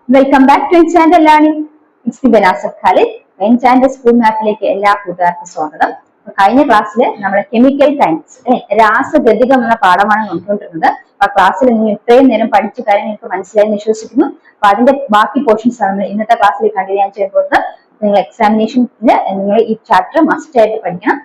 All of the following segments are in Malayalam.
Welcome back to Enchanter Learning. It's Banasar Khalid. Enchanter school മാപ്പിലേക്ക് എല്ലാ കൂട്ടുകാർക്കും സ്വാഗതം. കഴിഞ്ഞ ക്ലാസ്സിൽ നമ്മുടെ കെമിക്കൽ കൈൻഡ്സ് രാസഗതികം എന്ന പാഠമാണ് നോക്കിക്കൊണ്ടിരുന്നത്. ആ ക്ലാസ്സിൽ നിങ്ങൾ ഇത്രയും നേരം പഠിച്ച കാര്യം നിങ്ങൾക്ക് മനസ്സിലായി വിശ്വസിക്കുന്നു. അപ്പൊ അതിന്റെ ബാക്കി പോർഷൻസ് ആണ് ഇന്നത്തെ ക്ലാസ്സിൽ കണ്ടിന്യൂ ചെയ്യാൻ പോകുന്നത്. നിങ്ങൾ എക്സാമിനേഷന് നിങ്ങൾ ഈ ചാപ്റ്റർ മസ്റ്റ് ആയിട്ട് പഠിക്കണം.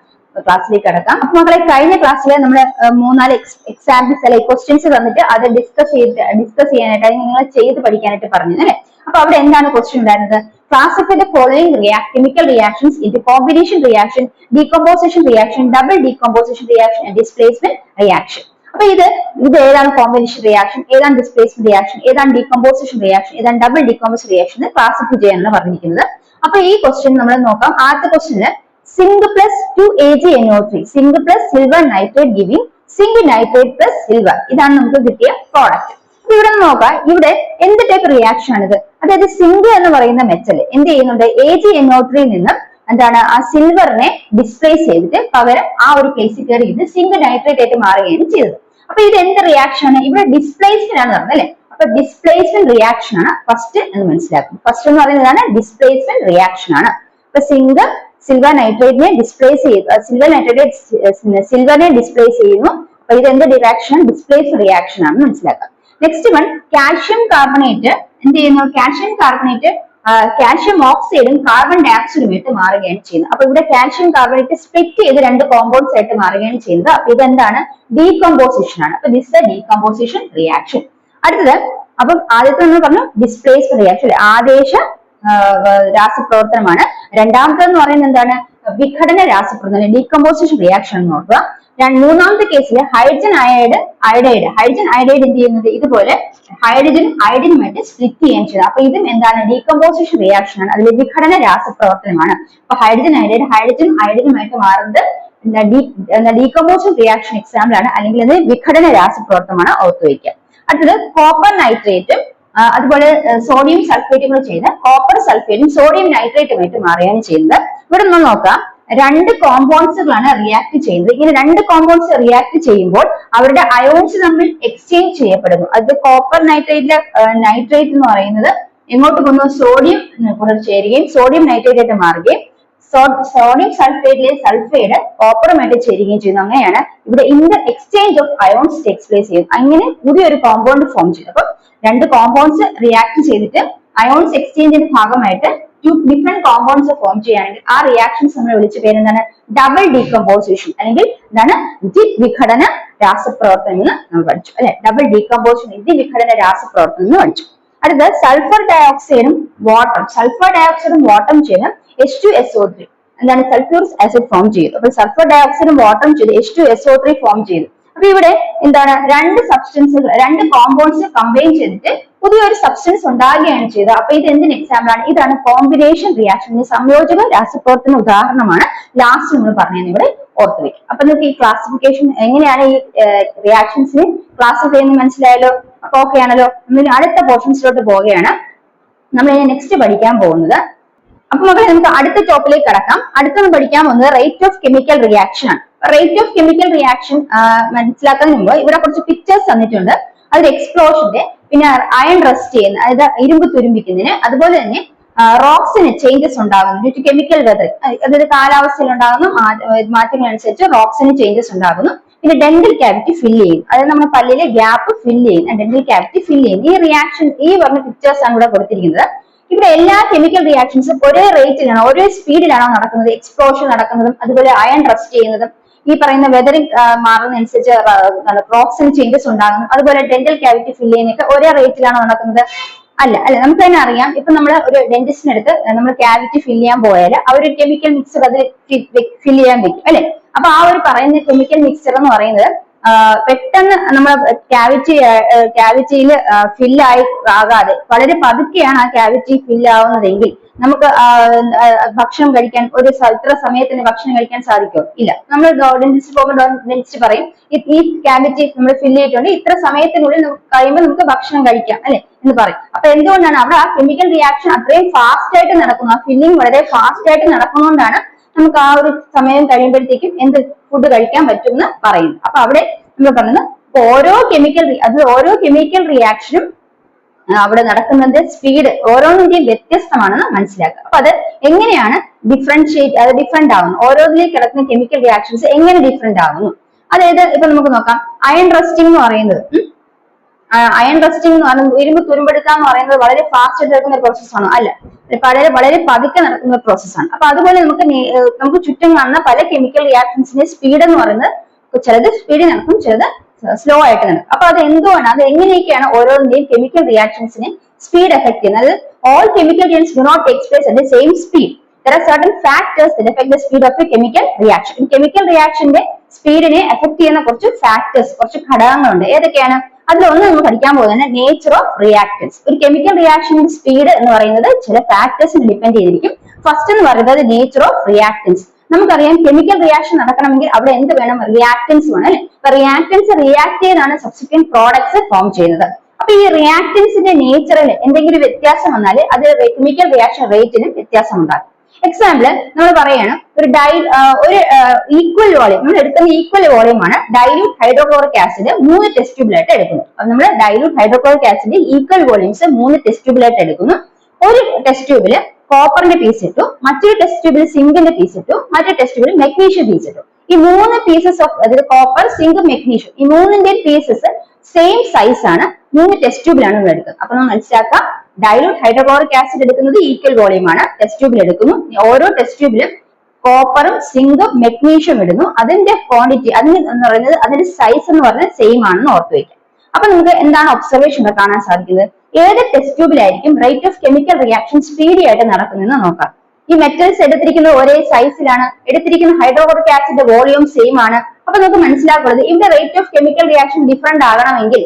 ക്ലാസ്സിലേക്ക് കടക്കാം. അപ്പൊ മക്കളെ, കഴിഞ്ഞ ക്ലാസ്സിൽ നമ്മൾ 3-4 എക്സാമ്പിൾസ് അല്ലെ ക്വസ്റ്റ്യൻസ് തന്നിട്ട് അത് ഡിസ്കസ് ചെയ്യാനായിട്ട് അത് നിങ്ങൾ ചെയ്ത് പഠിക്കാനായിട്ട് പറഞ്ഞു അല്ലെ. അപ്പൊ അവിടെ എന്താണ് ക്വസ്റ്റ്യൻ ഉണ്ടായിരുന്നത്? Classify the following chemical reactions into combination reaction, decomposition reaction, double decomposition reaction and displacement reaction. അപ്പൊ ഇത് ഏതാണ് കോമ്പിനേഷൻ റിയാക്ഷൻ, ഏതാണ് ഡിസ്പ്ലേസ്മെന്റ് റിയാക്ഷൻ, ഏതാണ് ഡീകമ്പോസിഷൻ റിയാക്ഷൻ, ഏതാണ് ഡബിൾ ഡീകമ്പോസിഷൻ റിയാക്ഷൻ ക്ലാസിഫൈ ചെയ്യാനാണ് പറഞ്ഞിരിക്കുന്നത്. അപ്പൊ ഈ ക്വസ്റ്റ്യൻ നമ്മൾ നോക്കാം. ആദ്യത്തെ question Zinc plus 2AgNO3, zinc plus silver nitrate giving zinc nitrate plus silver. ഇതാണ് നമുക്ക് കിട്ടിയ പ്രോഡക്റ്റ്. ഇവിടെ നോക്കാം, ഇവിടെ എന്ത് ടൈപ്പ് റിയാക്ഷൻ ആണിത്? അതായത് സിങ്ക് എന്ന് പറയുന്ന മെറ്റൽ എന്ത് ചെയ്യുന്നുണ്ട്? AgNO3 നിന്ന് എന്താണ് ആ സിൽവറിനെ ഡിസ്പ്ലേസ് ചെയ്തിട്ട് പകരം ആ ഒരു പ്ലേസിൽ കയറി ഇത് സിങ്ക് നൈട്രേറ്റ് ആയിട്ട് മാറുകയാണ് ചെയ്തത്. അപ്പൊ ഇത് എന്ത് റിയാക്ഷൻ ആണ്? ഇവിടെ ഡിസ്പ്ലേസ്മെന്റ് ആണ് പറഞ്ഞത് അല്ലെ. അപ്പൊ ഡിസ്പ്ലേസ്മെന്റ് റിയാക്ഷൻ ആണ് ഫസ്റ്റ് എന്ന് മനസ്സിലാക്കും. ഫസ്റ്റ് എന്ന് പറയുന്നതാണ് ഡിസ്പ്ലേസ്മെന്റ് റിയാക്ഷൻ ആണ്. അപ്പൊ സിങ്ക് സിൽവർ നൈട്രേറ്റിനെ ഡിസ്പ്ലേസ് ചെയ്തു, സിൽവറിനെ ഡിസ്പ്ലേസ് ചെയ്യുന്നു. അപ്പൊ ഇത് എന്ത് റിയാക്ഷൻ? ഡിസ്പ്ലേസ് റിയാക്ഷൻ ആണെന്ന് മനസ്സിലാക്കാം. നെക്സ്റ്റ് വൺ, കാൽഷ്യം കാർബണേറ്റ് എന്ത് ചെയ്യുന്നു? കാൽഷ്യം കാർബണേറ്റ് കാൽഷ്യം ഓക്സൈഡും കാർബൺ ഡയോക്സൈഡുമായിട്ട് മാറുകയാണ് ചെയ്യുന്നത്. അപ്പൊ ഇവിടെ കാൽഷ്യം കാർബണേറ്റ് സ്പ്ലിറ്റ് ചെയ്ത് 2 കോമ്പൗണ്ട്സ് ആയിട്ട് മാറുകയാണ് ചെയ്യുന്നത്. അപ്പൊ ഇതെന്താണ്? ഡീകമ്പോസിഷൻ ആണ്. അപ്പൊ ദിസ് ഡീകമ്പോസിഷൻ റിയാക്ഷൻ. അടുത്തത്, അപ്പം ആദ്യത്തെ നമ്മൾ പറഞ്ഞു ഡിസ്പ്ലേസ് റിയാക്ഷൻ, ആദേശ രാസപ്രവർത്തനമാണ്. രണ്ടാമത്തെന്ന് പറയുന്നത് എന്താണ്? വിഘടന രാസപ്രവർത്തനം, ഡീകമ്പോസിഷൻ റിയാക്ഷൻ എന്ന് നോക്കുക. മൂന്നാമത്തെ കേസിൽ ഹൈഡ്രജൻ അയഡൈഡ് എന്ത് ചെയ്യുന്നത്? ഇതുപോലെ ഹൈഡ്രജനും അയഡിനുമായിട്ട് സ്പ്ലിറ്റ് ചെയ്യാൻ ചെയ്യുന്നത്. അപ്പൊ ഇതും എന്താണ്? ഡീകമ്പോസിഷൻ റിയാക്ഷൻ ആണ്. അതിൽ വിഘടന രാസപ്രവർത്തനമാണ്. അപ്പൊ ഹൈഡ്രജൻ അയഡൈഡ് ഹൈഡ്രജനും അയഡിനുമായിട്ട് മാറുന്നത് ഡീകമ്പോസിഷൻ റിയാക്ഷൻ എക്സാമ്പിൾ ആണ്, അല്ലെങ്കിൽ അത് വിഘടന രാസപ്രവർത്തനമാണ്. ഓർത്തു വയ്ക്കുക. അടുത്തത് കോപ്പർ നൈട്രേറ്റും അതുപോലെ സോഡിയം സൾഫേറ്റും കൂടെ ചെയ്ത് കോപ്പർ സൾഫേറ്റും സോഡിയം നൈട്രേറ്റുമായിട്ട് മാറുകയാണ് ചെയ്യുന്നത്. ഇവിടെ നമ്മൾ നോക്കാം, 2 കോമ്പൗണ്ട്സുകളാണ് റിയാക്ട് ചെയ്യുന്നത്. ഇങ്ങനെ 2 കോമ്പൗണ്ട്സ് റിയാക്ട് ചെയ്യുമ്പോൾ അവരുടെ അയോൺസ് തമ്മിൽ എക്സ്ചേഞ്ച് ചെയ്യപ്പെടുന്നു. അത് കോപ്പർ നൈട്രേറ്റിലെ നൈട്രേറ്റ് എന്ന് പറയുന്നത് എങ്ങോട്ട് പോകുന്നു? സോഡിയം കൂടെ ചേരുകയും സോഡിയം നൈട്രേറ്റ് ആയിട്ട് മാറുകയും സോഡിയം സൾഫേറ്റിലെ സൾഫൈഡ് കോപ്പറുമായിട്ട് ചേരുകയും ചെയ്യുന്നു. അങ്ങനെയാണ് ഇവിടെ Inter exchange of ions takes place ചെയ്യുന്നത്. അങ്ങനെ പുതിയൊരു കോമ്പൗണ്ട് ഫോം ചെയ്തു. അപ്പൊ 2 കോമ്പൗണ്ട്സ് റിയാക്ട് ചെയ്തിട്ട് അയോൺസ് എക്സ്ചേഞ്ചിന്റെ ഭാഗമായിട്ട് 2 ഡിഫറെന്റ് കോമ്പൗണ്ട്സ് ഫോം ചെയ്യുകയാണെങ്കിൽ ആ റിയാക്ഷൻസ് നമ്മൾ വിളിച്ച പേരെന്താണ്? ഡബിൾ ഡീകമ്പോസിഷൻ, അല്ലെങ്കിൽ എന്താണ്? വിഘടന രാസപ്രവർത്തനം എന്ന് നമ്മൾ പഠിച്ചു അല്ലെ. ഡബിൾ ഡീകമ്പോസിഷൻ, വിഘടന രാസപ്രവർത്തനം എന്ന് പഠിച്ചു. അടുത്തത് സൾഫർ ഡയോക്സൈഡും വാട്ടറും ചെയ്ത് H2SO3 എന്താണ്? സൾഫ്യൂറിക് ആസിഡ് ഫോം ചെയ്തു. അപ്പൊ സൾഫർ ഡയോക്സൈഡും വാട്ടറും ചെയ്ത് H2SO3 ഫോം ചെയ്തു. അപ്പൊ ഇവിടെ എന്താണ്? 2 കോമ്പൗണ്ട്സ് കമ്പൈൻ ചെയ്തിട്ട് പുതിയൊരു സബ്സ്റ്റൻസ് ഉണ്ടാകുകയാണ് ചെയ്തത്. അപ്പൊ ഇത് എന്തിന് എക്സാമ്പിൾ ആണ്? ഇതാണ് കോമ്പിനേഷൻ റിയാക്ഷൻ, സംയോജക രാസപ്രവർത്തന ഉദാഹരണമാണ് ലാസ്റ്റ് നമ്മൾ പറഞ്ഞത്. ഇവിടെ ഓർത്ത് വെക്കും. അപ്പൊ നിങ്ങൾക്ക് ഈ ക്ലാസിഫിക്കേഷൻ എങ്ങനെയാണ് ഈ റിയാക്ഷൻസിനെ ക്ലാസിഫൈ ചെയ്യുന്നത് മനസ്സിലായല്ലോ. അപ്പൊ ഓക്കെ ആണല്ലോ. നമ്മൾ അടുത്ത പോർഷൻസിലോട്ട് പോവുകയാണ്. നമ്മൾ നെക്സ്റ്റ് പഠിക്കാൻ പോകുന്നത്. അപ്പൊ മക്കളെ, നമുക്ക് അടുത്ത ടോപ്പിലേക്ക് കടക്കാം. അടുത്തൊന്ന് പഠിക്കാൻ പോകുന്നത് റേറ്റ് ഓഫ് കെമിക്കൽ റിയാക്ഷൻ ആണ്. റേറ്റ് ഓഫ് കെമിക്കൽ റിയാക്ഷൻ മനസ്സിലാക്കുന്നതിന് മുമ്പ് ഇവിടെ കുറച്ച് പിക്ചേഴ്സ് തന്നിട്ടുണ്ട്. അതിൽ എക്സ്പ്ലോഷന്റെ, പിന്നെ അയൺ റസ്റ്റ് ചെയ്യുന്ന, അതായത് ഇരുമ്പ് തുരുമ്പിക്കുന്നതിന്, അതുപോലെ തന്നെ റോക്സിന് ചേഞ്ചസ് ഉണ്ടാകുന്നു ഡ്യൂ ടു കെമിക്കൽ വെതർ, അതായത് കാലാവസ്ഥയിൽ ഉണ്ടാകുന്ന മാറ്റങ്ങൾ അനുസരിച്ച് റോക്സിന് ചേഞ്ചസ് ഉണ്ടാകുന്നു. പിന്നെ ഡെന്റൽ ക്യാവിറ്റി ഫില്ല് ചെയ്യും, അതായത് നമ്മുടെ പല്ലിലെ ഗ്യാപ്പ് ഫില്ല് ചെയ്യും, ഡെന്റൽ ക്യാവിറ്റി ഫില്ല് ചെയ്യും. ഈ റിയാക്ഷൻ, ഈ പറഞ്ഞ പിക്ചേഴ്സ് ആണ് ഇവിടെ കൊടുത്തിരിക്കുന്നത്. ഇവിടെ എല്ലാ കെമിക്കൽ റിയാക്ഷൻസും ഒരേ റേറ്റിലാണോ, ഒരേ സ്പീഡിലാണോ നടക്കുന്നത്? എക്സ്പ്ലോഷൻ നടക്കുന്നതും അതുപോലെ അയൺ റസ്റ്റ് ചെയ്യുന്നതും ഈ പറയുന്ന വെതറിംഗ് മാറുന്നതനുസരിച്ച് റോക്സിന് ചേഞ്ചസ് ഉണ്ടാകുന്നു. അതുപോലെ ഡെന്റൽ ക്യാവിറ്റി ഫില്ല് ചെയ്യുന്നതൊക്കെ ഒരേ റേറ്റിലാണോ നടക്കുന്നത്? അല്ല. നമുക്ക് തന്നെ അറിയാം, ഇപ്പൊ നമ്മൾ ഒരു ഡെന്റിസ്റ്റിന് അടുത്ത് നമ്മൾ ക്യാവിറ്റി ഫില്ല് ചെയ്യാൻ പോയാൽ അവർ കെമിക്കൽ മിക്സർ അത് ഫില്ല് ചെയ്യാൻ വെക്കും അല്ലെ. അപ്പൊ ആ ഒരു പറയുന്ന കെമിക്കൽ മിക്സർ എന്ന് പറയുന്നത് പെട്ടെന്ന് നമ്മൾ ക്യാവിറ്റിയിൽ ഫില്ലായി ആകാതെ വളരെ പതുക്കെയാണ് ആ ക്യാവിറ്റി ഫില്ല് ആവുന്നതെങ്കിൽ നമുക്ക് ഭക്ഷണം കഴിക്കാൻ ഇത്ര സമയത്തിന് ഭക്ഷണം കഴിക്കാൻ സാധിക്കുമോ? ഇല്ല. നമ്മൾ ഡെന്റിസ്റ്റ് പോകുമ്പോൾ ഡെന്റിസ്റ്റ് പറയും ഈ ക്യാവിറ്റി നമ്മൾ ഫില്ല് ചെയ്തിട്ടുണ്ട്, ഇത്ര സമയത്തിനുള്ളിൽ കഴിയുമ്പോൾ നമുക്ക് ഭക്ഷണം കഴിക്കാം അല്ലെ എന്ന് പറയും. അപ്പൊ എന്തുകൊണ്ടാണ്? അവിടെ ആ കെമിക്കൽ റിയാക്ഷൻ അത്രയും ഫാസ്റ്റ് ആയിട്ട് നടക്കുന്നു, ആ ഫില്ലിംഗ് വളരെ ഫാസ്റ്റ് ആയിട്ട് നടക്കുന്നതുകൊണ്ടാണ് നമുക്ക് ആ ഒരു സമയം കഴിയുമ്പോഴത്തേക്കും എന്ത് ഫുഡ് കഴിക്കാൻ പറ്റും എന്ന് പറയുന്നു. അപ്പൊ അവിടെ നമ്മൾ പറഞ്ഞത് ഓരോ കെമിക്കൽ റിയാക്ഷനും അവിടെ നടക്കുന്നതിന്റെ സ്പീഡ് ഓരോന്നിന്റെയും വ്യത്യസ്തമാണെന്ന് മനസ്സിലാക്കുക. അപ്പൊ അത് എങ്ങനെയാണ് ഡിഫറെന്റ് ആവുന്നു, ഓരോന്നിലേക്ക് കിടക്കുന്ന കെമിക്കൽ റിയാക്ഷൻസ് എങ്ങനെ ഡിഫറെന്റ് ആവുന്നു. അതായത് ഇപ്പൊ നമുക്ക് നോക്കാം, അയൺ റസ്റ്റിംഗ് എന്ന് പറയുന്നത് ഇരുമ്പ് തുരുമ്പെടുക്കുക എന്ന് പറയുന്നത് വളരെ ഫാസ്റ്റ് ആയിട്ട് നടക്കുന്ന പ്രോസസ്സാണോ? അല്ല, വളരെ പതുക്കെ നടക്കുന്ന പ്രോസസ്സാണ്. അപ്പൊ അതുപോലെ നമുക്ക് ചുറ്റും കാണുന്ന പല കെമിക്കൽ റിയാക്ഷൻസിന്റെ സ്പീഡ് എന്ന് പറയുന്നത് ചിലത് സ്പീഡിൽ നടക്കും, ചിലത് സ്ലോ ആയിട്ട് നടക്കും. അപ്പൊ അത് എന്തുകൊണ്ടാണ്, അത് എങ്ങനെയൊക്കെയാണ് ഓരോന്നിന്റെയും കെമിക്കൽ റിയാക്ഷൻസിനെ സ്പീഡ് എഫക്ട് ചെയ്യുന്നത്? അതായത് all chemical reactions do not take place at the same speed. There are certain factors that affect the speed of a chemical reaction. Chemical reactionന്റെ സ്പീഡിനെ എഫക്ട് ചെയ്യുന്ന കുറച്ച് ഫാക്ടേഴ്സ്, കുറച്ച് ഘടകങ്ങളുണ്ട്. ഏതൊക്കെയാണ്? അതിലൊന്ന് നമ്മൾ പഠിക്കാൻ പോകുന്നത് നേച്ചർ ഓഫ് റിയാക്ടൻസ്. ഒരു കെമിക്കൽ റിയാക്ഷന്റെ സ്പീഡ് എന്ന് പറയുന്നത് ചില ഫാക്ടേഴ്സിനെ ഡിപ്പെൻഡ് ചെയ്തിരിക്കും. ഫസ്റ്റ് എന്ന് പറയുന്നത് നേച്ചർ ഓഫ് റിയാക്ടൻസ്. നമുക്കറിയാം കെമിക്കൽ റിയാക്ഷൻ നടക്കണമെങ്കിൽ അവിടെ എന്ത് വേണം? റിയാക്ടൻസ് വേണം, അല്ലെ? അപ്പൊ റിയാക്ടൻസ് റിയാക്ട് ചെയ്താണ് സബ്സിക്വന്റ് പ്രോഡക്ട്സ് ഫോം ചെയ്യുന്നത്. അപ്പൊ ഈ റിയാക്ടൻസിന്റെ നേച്ചറിൽ എന്തെങ്കിലും വ്യത്യാസം വന്നാൽ അത് കെമിക്കൽ റിയാക്ഷൻ റേറ്റിനും വ്യത്യാസം ഉണ്ടാകും. എക്സാമ്പിൾ നമ്മൾ പറയാണ്, ഒരു ഈക്വൽ വോളിയം, നമ്മൾ എടുക്കുന്ന ഈക്വൽ വോളിയം ആണ് ഡൈല്യൂട്ട് ഹൈഡ്രോക്ലോറിക് ആസിഡ് 3 ടെസ്റ്റ് ട്യൂബിലായിട്ട് എടുക്കുന്നു. അപ്പൊ നമ്മൾ dilute hydrochloric acid equal volumes 3 test ട്യൂബിലായിട്ട് എടുക്കുന്നു. ഒരു ടെസ്റ്റ് ട്യൂബില് കോപ്പറിന്റെ പീസ് ഇട്ടു, മറ്റൊരു ടെസ്റ്റ് ട്യൂബിൽ സിങ്കിന്റെ പീസ് ഇട്ടു, മറ്റൊരു ടെസ്റ്റ് ട്യൂബിൽ മെഗ്നീഷ്യം പീസ് ഇട്ടു. ഈ 3 പീസസ് ഓഫ്, അതായത് കോപ്പർ, സിങ്ക്, മെഗ്നീഷ്യം, ഈ 3ന്റെയും പീസസ് സെയിം സൈസ് ആണ്. 3 ടെസ്റ്റ് ട്യൂബിലാണ് നമ്മൾ എടുക്കുന്നത്. അപ്പൊ നമ്മൾ മനസ്സിലാക്കാം, ഡൈല്യൂട്ട് ഹൈഡ്രോക്ലോറിക് ആസിഡ് എടുക്കുന്നത് ഈക്വൽ വോളിയം ആണ്, ടെസ്റ്റ് ട്യൂബിൽ എടുക്കുന്നു. ഓരോ ടെസ്റ്റ് ട്യൂബിലും കോപ്പറും സിങ്കും മെഗ്നീഷ്യം ഇടുന്നു. അതിന്റെ ക്വാണ്ടിറ്റി, അതിന്റെ സൈസ് എന്ന് പറഞ്ഞാൽ സെയിം ആണെന്ന് ഓർത്ത് വയ്ക്കാം. അപ്പൊ നമുക്ക് എന്താണ് ഒബ്സർവേഷൻ കാണാൻ സാധിക്കുന്നത്? ഏത് ടെസ്റ്റ് ട്യൂബിലായിരിക്കും rate of chemical reaction speedy ആയിട്ട് നടക്കുന്നതെന്ന് നോക്കാം. ഈ മെറ്റൽസ് എടുത്തിരിക്കുന്നത് ഒരേ സൈസിലാണ്, എടുത്തിരിക്കുന്ന ഹൈഡ്രോക്ലോറിക് ആസിഡ് വോളിയം സെയിം ആണ്. അപ്പൊ നമുക്ക് മനസ്സിലാക്കുന്നത് ഇവിടെ rate of chemical reaction different ആകണമെങ്കിൽ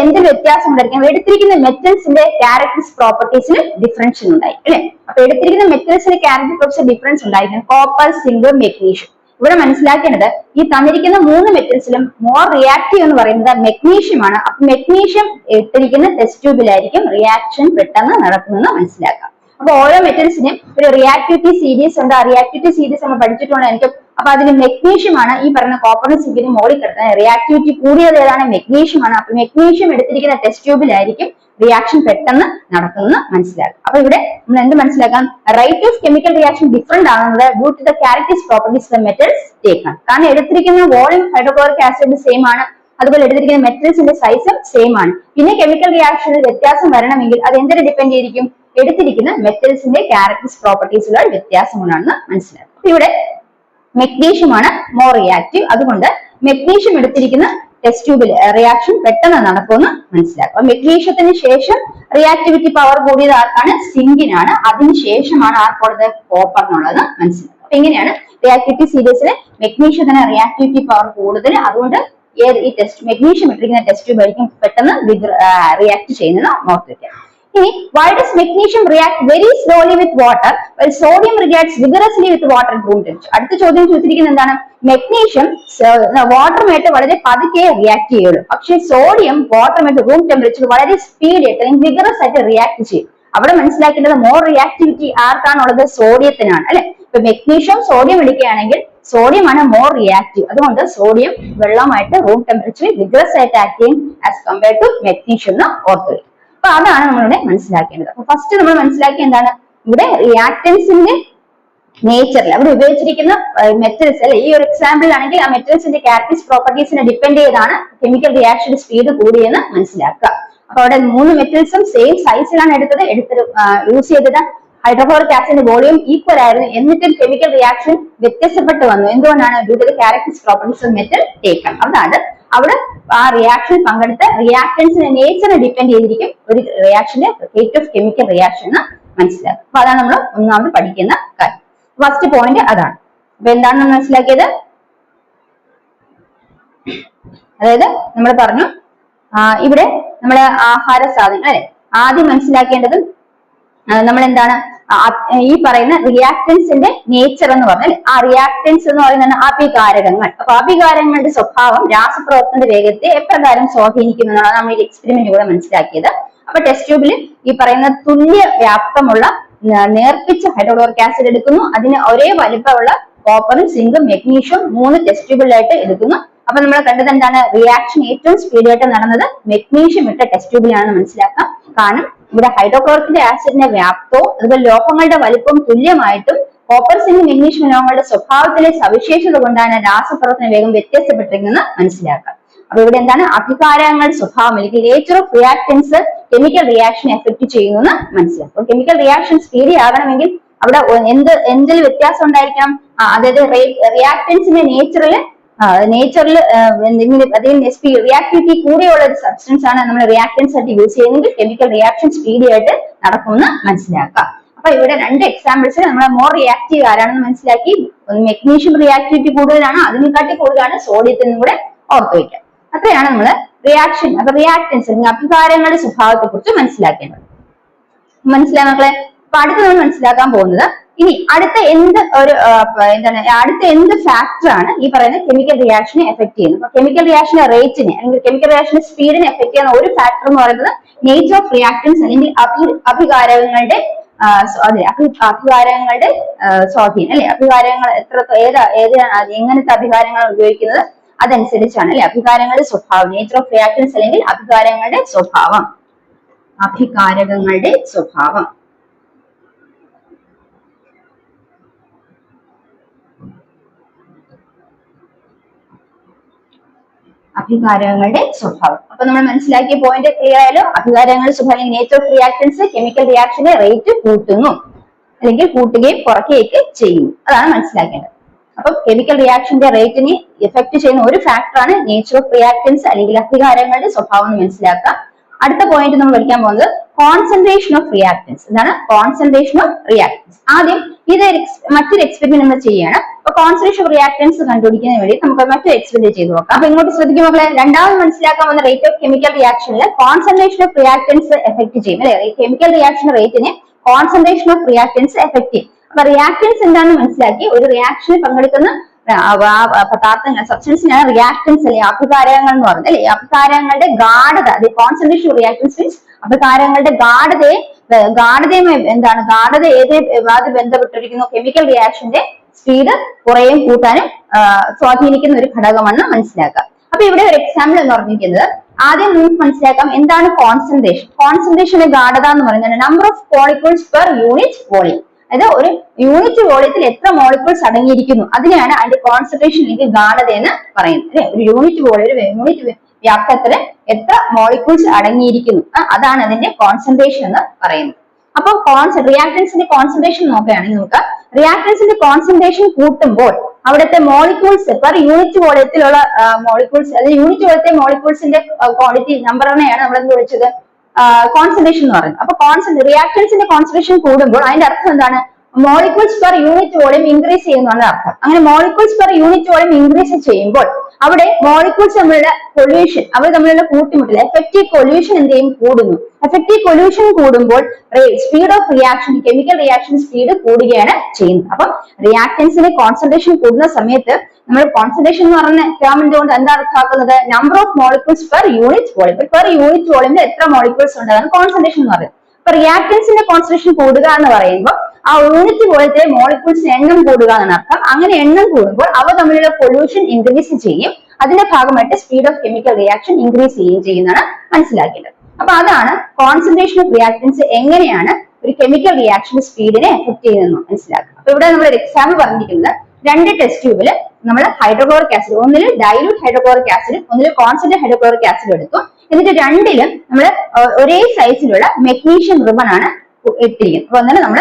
എന്ത് വ്യത്യാസം ഉണ്ടായിരിക്കും? എടുത്തിരിക്കുന്ന മെറ്റൽസിന്റെ ക്യാരക്ടറിസ്റ്റിക് പ്രോപ്പർട്ടീസിൽ ഡിഫറൻഷ്യൽ ഉണ്ടായി, അല്ലെ? അപ്പൊ എടുത്തിരിക്കുന്ന മെറ്റൽസിന്റെ ക്യാരക്ടറിസ്റ്റിക് ഡിഫറൻസ് ഉണ്ടായിരിക്കും. Copper, zinc, magnesium. ഇവിടെ മനസ്സിലാക്കേണ്ടത്, ഈ തന്നിരിക്കുന്ന 3 മെറ്റൽസിലും മോർ റിയാക്റ്റീവ് എന്ന് പറയുന്നത് മെഗ്നീഷ്യം ആണ്. അപ്പൊ മെഗ്നീഷ്യം ഇട്ടിരിക്കുന്ന ടെസ്റ്റ് ട്യൂബിലായിരിക്കും റിയാക്ഷൻ പെട്ടെന്ന് നടക്കുന്നതെന്ന് മനസ്സിലാക്കാം. അപ്പൊ ഓരോ മെറ്റൽസിനും ഒരു റിയാക്ടിവിറ്റി സീരീസ് ഉണ്ട്. ആ റിയാക്ടിവിറ്റി സീരീസ് നമ്മൾ പഠിച്ചിട്ടുണ്ടായിരിക്കും. അപ്പൊ അതിന് മെഗ്നീഷ്യം ആണ് ഈ പറയുന്ന കോപ്പറിനും സിങ്കിനും മോളിൽ കിടക്കുന്നത്. റിയാക്ടിവിറ്റി കൂടിയത് ഏതാണ്? മെഗ്നീഷ്യം ആണ്. അപ്പൊ മെഗ്നീഷ്യം എടുത്തിരിക്കുന്ന ടെസ്റ്റ് ട്യൂബിലായിരിക്കും റിയാക്ഷൻ പെട്ടെന്ന് നടക്കുന്നത് മനസ്സിലാക്കാം. അപ്പൊ ഇവിടെ നമ്മൾ എന്ത് മനസ്സിലാക്കാം? Rate of chemical reaction different ആകുന്നത് due to the characteristic properties of metals taken. കാരണം എടുത്തിരിക്കുന്ന വോളിയം ഹൈഡ്രോക്ലോറിക് ആസിഡ് സെയിം ആണ്, അതുപോലെ എടുത്തിരിക്കുന്ന മെറ്റൽസിന്റെ സൈസും സെയിം ആണ്. പിന്നെ കെമിക്കൽ റിയാക്ഷനിൽ വ്യത്യാസം വരണമെങ്കിൽ അത് എന്തിനെ ഡിപ്പെൻഡ് ചെയ്തിരിക്കും? എടുത്തിരിക്കുന്ന മെറ്റൽസിന്റെ ക്യാരക്ടറിസ്റ്റിക് പ്രോപ്പർട്ടീസിലുള്ള വ്യത്യാസം കൊണ്ടാണ് മനസ്സിലാക്കുക. അപ്പൊ ഇവിടെ മെഗ്നീഷ്യം ആണ് മോർ റിയാക്റ്റീവ്, അതുകൊണ്ട് മെഗ്നീഷ്യം എടുത്തിരിക്കുന്ന ടെസ്റ്റ് ട്യൂബിൽ റിയാക്ഷൻ പെട്ടെന്ന് നടക്കുമെന്ന് മനസ്സിലാക്കുക. മെഗ്നീഷ്യത്തിന് ശേഷം റിയാക്ടിവിറ്റി പവർ കൂടിയത് ആർക്കാണ്? സിങ്കിനാണ്. അതിനുശേഷമാണ് ആർക്കുള്ളത്? കോപ്പറിനുള്ളത് മനസ്സിലാക്കുക. അപ്പൊ ഇങ്ങനെയാണ് റിയാക്ടിവിറ്റി സീരീസിൽ മെഗ്നീഷ്യത്തിന് റിയാക്ടിവിറ്റി പവർ കൂടുതൽ, അതുകൊണ്ട് ഈ മെഗ്നീഷ്യം ഇട്ടിരിക്കുന്ന ടെസ്റ്റ് ട്യൂബ് ആയിരിക്കും പെട്ടെന്ന് റിയാക്ട് ചെയ്യുന്നത് ഓർത്ത് വെക്കാം. ഇനി why does magnesium react very slowly with water while sodium reacts vigorously with water at room temperature? അടുത്ത ചോദ്യം ചോദിച്ചിരിക്കുന്നത് എന്താണ്? മെഗ്നീഷ്യം വാട്ടറുമായിട്ട് വളരെ പതുക്കെ റിയാക്ട് ചെയ്യുള്ളൂ, പക്ഷെ സോഡിയം വാട്ടറുമായിട്ട് റൂം ടെമ്പറേച്ചർ വളരെ സ്പീഡ് ആയിട്ട് അല്ലെങ്കിൽ വിഗറസ് ആയിട്ട് റിയാക്ട് ചെയ്യും. അവിടെ മനസ്സിലാക്കേണ്ടത് മോർ റിയാക്ടിവിറ്റി ആർക്കാണുള്ളത്? സോഡിയത്തിനാണ്, അല്ലെ? ഇപ്പൊ മെഗ്നീഷ്യം സോഡിയം എടുക്കുകയാണെങ്കിൽ സോഡിയം ആണ് മോർ റിയാക്റ്റീവ്, അതുകൊണ്ട് സോഡിയം വെള്ളമായിട്ട് റൂം ടെമ്പറേച്ചറിൽ വിഗറസ് ആയിട്ട് ആക്ട് ചെയ്യും ആസ് കമ്പയർഡ് ടു മെഗ്നീഷ്യം എന്ന് ഓർത്തു വയ്ക്കും. അപ്പൊ അതാണ് നമ്മളിവിടെ മനസ്സിലാക്കേണ്ടത്. അപ്പൊ ഫസ്റ്റ് നമ്മൾ മനസ്സിലാക്കിയ എന്താണ്? ഇവിടെ റിയാക്ടൻസിന്റെ നേച്ചറിൽ അവിടെ ഉപയോഗിച്ചിരിക്കുന്ന മെറ്റൽസ്, അല്ലെ? ഈ ഒരു എക്സാമ്പിൾ ആണെങ്കിൽ ആ മെറ്റൽസിന്റെ ക്യാരക്ടറിസ്റ്റിക് പ്രോപ്പർട്ടീസിനെ ഡിപ്പെൻഡ് ചെയ്താണ് കെമിക്കൽ റിയാക്ഷൻ സ്പീഡ് കൂടിയെന്ന് മനസ്സിലാക്കുക. അപ്പൊ അവിടെ 3 മെറ്റൽസും സെയിം സൈസിലാണ് യൂസ് ചെയ്തത്. ഹൈഡ്രോക്ലോറിക് ആസിഡിന്റെ വോളിയം ഈക്വൽ ആയിരുന്നു, എന്നിട്ടും കെമിക്കൽ റിയാക്ഷൻ വ്യത്യസ്തപ്പെട്ട് വന്നു. എന്തുകൊണ്ടാണ്? Due to the characteristic properties of metal taken. അതാണ് അവിടെ ആ റിയാക്ഷൻ പങ്കെടുത്ത റിയാക്ടൻസിന്റെ നേച്ചറിനെ ഡിപ്പെൻഡ് ചെയ്തിരിക്കും ഒരു റിയാക്ഷന്റെ റേറ്റ് ഓഫ് കെമിക്കൽ റിയാക്ഷൻ എന്ന് മനസ്സിലാക്കുക. അപ്പൊ അതാണ് നമ്മൾ ഒന്നാമത് പഠിക്കുന്ന കാര്യം. ഫസ്റ്റ് പോയിന്റ് അതാണ്. അപ്പൊ എന്താണ് നമ്മൾ മനസ്സിലാക്കിയത്? അതായത് നമ്മൾ പറഞ്ഞു ഇവിടെ നമ്മള് ആഹാര സാധനങ്ങൾ, അല്ലെ? ആദ്യം മനസ്സിലാക്കേണ്ടത് നമ്മൾ എന്താണ് ഈ പറയുന്ന റിയാക്ടൻസിന്റെ നേച്ചർ എന്ന് പറഞ്ഞാൽ, ആ റിയാക്ടൻസ് എന്ന് പറയുന്നത് അഭികാരകങ്ങൾ. അപ്പൊ അഭികാരങ്ങളുടെ സ്വഭാവം രാസപ്രവർത്തനത്തിന്റെ വേഗത്തെ എപ്രകാരം സ്വാധീനിക്കുന്നതാണ് നമ്മൾ ഈ എക്സ്പെരിമെന്റിലൂടെ മനസ്സിലാക്കിയത്. അപ്പൊ ടെസ്റ്റ് ട്യൂബിൽ ഈ പറയുന്ന തുല്യ വ്യാപ്തമുള്ള നേർപ്പിച്ച ഹൈഡ്രോക്ലോറിക് ആസിഡ് എടുക്കുന്നു. അതിന് ഒരേ വലിപ്പമുള്ള കോപ്പറും സിങ്കും മെഗ്നീഷ്യവും 3 ടെസ്റ്റ് ട്യൂബിലായിട്ട് എടുക്കുന്നു. അപ്പൊ നമ്മൾ കണ്ടത് എന്താണ്, റിയാക്ഷൻ ഏറ്റവും സ്പീഡ് ആയിട്ട് നടന്നത് മെഗ്നീഷ്യം ഇട്ട ടെസ്റ്റ് ട്യൂബിലാണെന്ന് മനസ്സിലാക്കാം. കാരണം ഇവിടെ ഹൈഡ്രോക്ലോറിക് ആസിഡിന്റെ വ്യാപ്തവും അതുപോലെ ലോഹങ്ങളുടെ വലിപ്പവും തുല്യമായിട്ടും കോപ്പർ സിങ്ക് മെഗ്നീഷ്യം ലോഹങ്ങളുടെ സ്വഭാവത്തിലെ സവിശേഷത കൊണ്ടാണ് രാസപ്രവർത്തന വേഗം വ്യത്യസ്തപ്പെട്ടിരിക്കുന്നത് മനസ്സിലാക്കാം. അപ്പൊ ഇവിടെ എന്താണ്, അഭികാരങ്ങൾ സ്വഭാവം അല്ലെങ്കിൽ nature of reactants chemical reaction effect ചെയ്യുന്നു എന്ന് മനസ്സിലാക്കും. കെമിക്കൽ റിയാക്ഷൻ സ്പീഡി ആകണമെങ്കിൽ അവിടെ എന്തിൽ വ്യത്യാസം ഉണ്ടായിരിക്കണം, അതായത് റിയാക്ടൻസിന്റെ നേച്ചറിൽ എന്തെങ്കിലും അതിന് റിയാക്ടിവിറ്റി കൂടിയുള്ള ഒരു സബ്സ്റ്റൻസ് ആണ് നമ്മൾ റിയാക്ടൻസ് ആയിട്ട് യൂസ് ചെയ്യുന്നെങ്കിൽ കെമിക്കൽ റിയാക്ഷൻ സ്പീഡി ആയിട്ട് നടക്കുമെന്ന് മനസ്സിലാക്കാം. അപ്പൊ ഇവിടെ രണ്ട് എക്സാമ്പിൾസ് നമ്മൾ മോർ റിയാക്റ്റീവ് ആരാണെന്ന് മനസ്സിലാക്കി. മെഗ്നീഷ്യം റിയാക്ടിവിറ്റി കൂടുതലാണ്, അതിനെക്കാട്ടി കൂടുതലാണ് സോഡിയത്തിനും കൂടെ ഓർത്ത് വയ്ക്കാം. അത്രയാണ് നമ്മൾ റിയാക്ഷൻ അപ്പൊ റിയാക്ടൻസ് അല്ലെങ്കിൽ അഭികാരങ്ങളുടെ സ്വഭാവത്തെ കുറിച്ച് മനസ്സിലാക്കേണ്ടത്. മനസ്സിലായി മക്കളെ? അപ്പൊ അടുത്ത് നമ്മൾ മനസ്സിലാക്കാൻ പോകുന്നത് ഇനി അടുത്ത എന്ത് ഫാക്ടർ ആണ് ഈ പറയുന്ന കെമിക്കൽ റിയാക്ഷനെ എഫക്ട് ചെയ്യുന്നത്. അപ്പൊ കെമിക്കൽ റിയാക്ഷന്റെ റേറ്റിനെ അല്ലെങ്കിൽ കെമിക്കൽ റിയാക്ഷന്റെ സ്പീഡിനെ എഫക്ട് ചെയ്യുന്ന ഒരു ഫാക്ടർ എന്ന് പറയുന്നത് നേച്ചർ ഓഫ് റിയാക്ടൻസ് അല്ലെങ്കിൽ അഭികാരങ്ങളുടെ സ്വാധീനം അല്ലെ. അഭികാരങ്ങൾ എങ്ങനത്തെ അഭികാരങ്ങൾ ഉപയോഗിക്കുന്നത് അതനുസരിച്ചാണ് അല്ലെ അഭികാരങ്ങളുടെ സ്വഭാവം. നേച്ചർ ഓഫ് റിയാക്ടൻസ് അല്ലെങ്കിൽ അഭികാരങ്ങളുടെ സ്വഭാവം. അഭികാരകങ്ങളുടെ സ്വഭാവം അഭികാരങ്ങളുടെ സ്വഭാവം. അപ്പൊ നമ്മൾ മനസ്സിലാക്കിയ പോയിന്റ് ക്ലിയർ ആയാലോ? അഭികാരങ്ങളുടെ സ്വഭാവം നേച്ചർ ഓഫ് റിയാക്ടൻസ് കെമിക്കൽ റിയാക്ഷന്റെ റേറ്റ് കൂട്ടുന്നു അല്ലെങ്കിൽ കൂട്ടുകയും കുറയ്ക്കുകയൊക്കെ ചെയ്യുന്നു, അതാണ് മനസ്സിലാക്കേണ്ടത്. അപ്പൊ കെമിക്കൽ റിയാക്ഷന്റെ റേറ്റിനെ എഫക്ട് ചെയ്യുന്ന ഒരു ഫാക്ടറാണ് നേച്ചർ ഓഫ് റിയാക്ടൻസ് അല്ലെങ്കിൽ അഭികാരങ്ങളുടെ സ്വഭാവം എന്ന് മനസ്സിലാക്കുക. അടുത്ത പോയിന്റ് നമ്മൾ പഠിക്കാൻ പോകുന്നത് കോൺസെൻട്രേഷൻ ഓഫ് റിയാക്ടൻസ്. എന്താണ് കോൺസെൻട്രേഷൻ ഓഫ് റിയാക്ടൻസ്? ആദ്യം ഇത് മറ്റൊരു എക്സ്പെരിമെന്റ് നമ്മൾ ചെയ്യാണ്. അപ്പൊ കോൺസെൻട്രേഷൻ ഓഫ് റിയാക്ടൻസ് കണ്ടുപിടിക്കുന്നതിന് വേണ്ടി നമുക്ക് മറ്റൊരു എക്സ്പെരിമെന്റ് ചെയ്ത് നോക്കാം. അപ്പൊ ഇങ്ങോട്ട് ശ്രദ്ധിക്കും മക്കളെ, രണ്ടാമത് മനസ്സിലാക്കാൻ വന്ന റേറ്റ് ഓഫ് കെമിക്കൽ റിയാക്ഷനിൽ കോൺസെൻട്രേഷൻ ഓഫ് റിയാക്ടൻസ് എഫക്ട് ചെയ്യും അല്ലെ. കെമിക്കൽ റിയാക്ഷൻ റേറ്റിനെ കോൺസെൻട്രേഷൻ ഓഫ് റിയാക്ടൻസ് എഫക്ട് ചെയ്യും. അപ്പൊ റിയാക്ടൻസ് എന്താണെന്ന് മനസ്സിലാക്കി ഒരു റിയാക്ഷനിൽ പങ്കെടുക്കുന്ന പദാർത്ഥങ്ങൾ സബ്സ്റ്റൻസിനാണ് റിയാക്ടൻസ് അല്ലെ അഭികാരകങ്ങൾ എന്ന് പറയുന്നത് അല്ലെ. അഭികാരങ്ങളുടെ ഗാഢത, കോൺസെൻട്രേഷൻ ഓഫ് റിയാക്ടൻസ് മീൻസ് അഭികാരങ്ങളുടെ ഗാഢതയുമായി എന്താണ് ഏത് ബന്ധപ്പെട്ടിരിക്കുന്നു കെമിക്കൽ റിയാക്ഷന്റെ സ്പീഡ് കുറയും കൂട്ടാനും സ്വാധീനിക്കുന്ന ഒരു ഘടകമെന്ന് മനസ്സിലാക്കുക. അപ്പൊ ഇവിടെ ഒരു എക്സാമ്പിൾ എന്ന് പറഞ്ഞിരിക്കുന്നത് ആദ്യം നമുക്ക് മനസ്സിലാക്കാം എന്താണ് കോൺസെൻട്രേഷൻ. കോൺസെൻട്രേഷന്റെ ഗാഢത എന്ന് പറയുന്നത് number of molecules per unit volume. അതായത് ഒരു യൂണിറ്റ് വോളിയത്തിൽ എത്ര മോളിക്യൂൾസ് അടങ്ങിയിരിക്കുന്നു അതിനെയാണ് അതിന്റെ കോൺസെൻട്രേഷൻ അല്ലെങ്കിൽ ഗാഢത എന്ന് പറയുന്നത് അല്ലെ. ഒരു യൂണിറ്റ് വോളിയം ഒരു യൂണിറ്റ് വ്യാപ്തത്തില് എത്ര മോളിക്യൂൾസ് അടങ്ങിയിരിക്കുന്നു അതാണ് അതിന്റെ കോൺസെൻട്രേഷൻ എന്ന് പറയുന്നത്. അപ്പൊ റിയാക്ടൻസിന്റെ കോൺസെൻട്രേഷൻ നോക്കുകയാണെങ്കിൽ നമുക്ക് റിയാക്ടൻസിന്റെ കോൺസെൻട്രേഷൻ കൂട്ടുമ്പോൾ അവിടുത്തെ മോളിക്യൂൾസ് പെർ യൂണിറ്റ് വോളിയത്തിലുള്ള മോളിക്യൂൾസ് അല്ലെങ്കിൽ യൂണിറ്റ് വോളിയത്തെ മോളിക്യൂൾസിന്റെ ക്വാണ്ടിറ്റി നമ്പറിനെയാണ് നമ്മൾ എന്ത് വിളിച്ചത് കോൺസെൻട്രേഷൻ എന്ന് പറയുന്നത്. അപ്പൊ റിയാക്ടൻസിന്റെ കോൺസെൻട്രേഷൻ കൂടുമ്പോൾ അതിന്റെ അർത്ഥം എന്താണ് molecules per unit volume increase ചെയ്യുന്നതാണ് അർത്ഥം. അങ്ങനെ molecules per unit volume increase ചെയ്യുമ്പോൾ അവിടെ മോളിക്യൂൾസ് തമ്മിലുള്ള കൊല്യൂഷൻ അവർ തമ്മിലുള്ള കൂട്ടിമുട്ടൽ എഫക്റ്റീവ് കൊല്യൂഷൻ എന്ത് ചെയ്യും കൂടുന്നു. എഫക്റ്റീവ് കൊല്യൂഷൻ കൂടുമ്പോൾ speed of reaction chemical reaction speed കൂടുകയാണ് ചെയ്യുന്നത്. അപ്പം റിയാക്ടൻസിന്റെ കോൺസെൻട്രേഷൻ കൂടുന്ന സമയത്ത് നമ്മൾ കോൺസെൻട്രേഷൻ എന്ന് പറഞ്ഞ ടേം കൊണ്ട് എന്താ അർത്ഥമാക്കുന്നത് number of molecules per unit volume. Per unit വോളിയത്തിൽ എത്ര മോളിക്യൂൾസ് ഉണ്ടാകുന്ന കോൺസെൻട്രേഷൻ എന്ന് പറയുന്നത്. അപ്പൊ റിയാക്ടൻസിന്റെ കോൺസെൻട്രേഷൻ കൂടുക എന്ന് പറയുമ്പോൾ ആ യൂണിറ്റ് വോളിയത്തിലെ മോളിക്യൂൾസിന്റെ എണ്ണം കൂടുക എന്നാണ് അർത്ഥം. അങ്ങനെ എണ്ണം കൂടുമ്പോൾ അവ തമ്മിലുള്ള പൊല്യൂഷൻ ഇൻക്രീസ് ചെയ്യും. അതിന്റെ ഭാഗമായിട്ട് speed of chemical reaction increase ചെയ്യുകയും ചെയ്യുന്നതാണ് മനസ്സിലാക്കേണ്ടത്. അപ്പൊ അതാണ് കോൺസെൻട്രേഷൻ ഓഫ് റിയാക്ടൻസ് എങ്ങനെയാണ് ഒരു കെമിക്കൽ റിയാക്ഷൻ സ്പീഡിനെ എഫക്ട് ചെയ്യുന്നത് മനസ്സിലാക്കുക. അപ്പൊ ഇവിടെ നമ്മൾ ഒരു എക്സാമ്പിൾ പറഞ്ഞിരിക്കുന്നത് രണ്ട് ടെസ്റ്റ് ട്യൂബിൽ നമ്മൾ ഹൈഡ്രോക്ലോറിക് ആസിഡ് ഒന്നിൽ ഡൈലൂട്ട് ഹൈഡ്രോക്ലോറിക് ആസിഡും ഒന്നിൽ കോൺസെൻട്രേറ്റ് ഹൈഡ്രോക്ലോറിക് ആസിഡും എടുത്തു. എന്നിട്ട് രണ്ടിലും നമ്മൾ ഒരേ സൈസിലുള്ള മെഗ്നീഷ്യം റിബൺ ആണ് ഇട്ടിരിക്കുന്നത്. അപ്പൊ അങ്ങനെ നമ്മൾ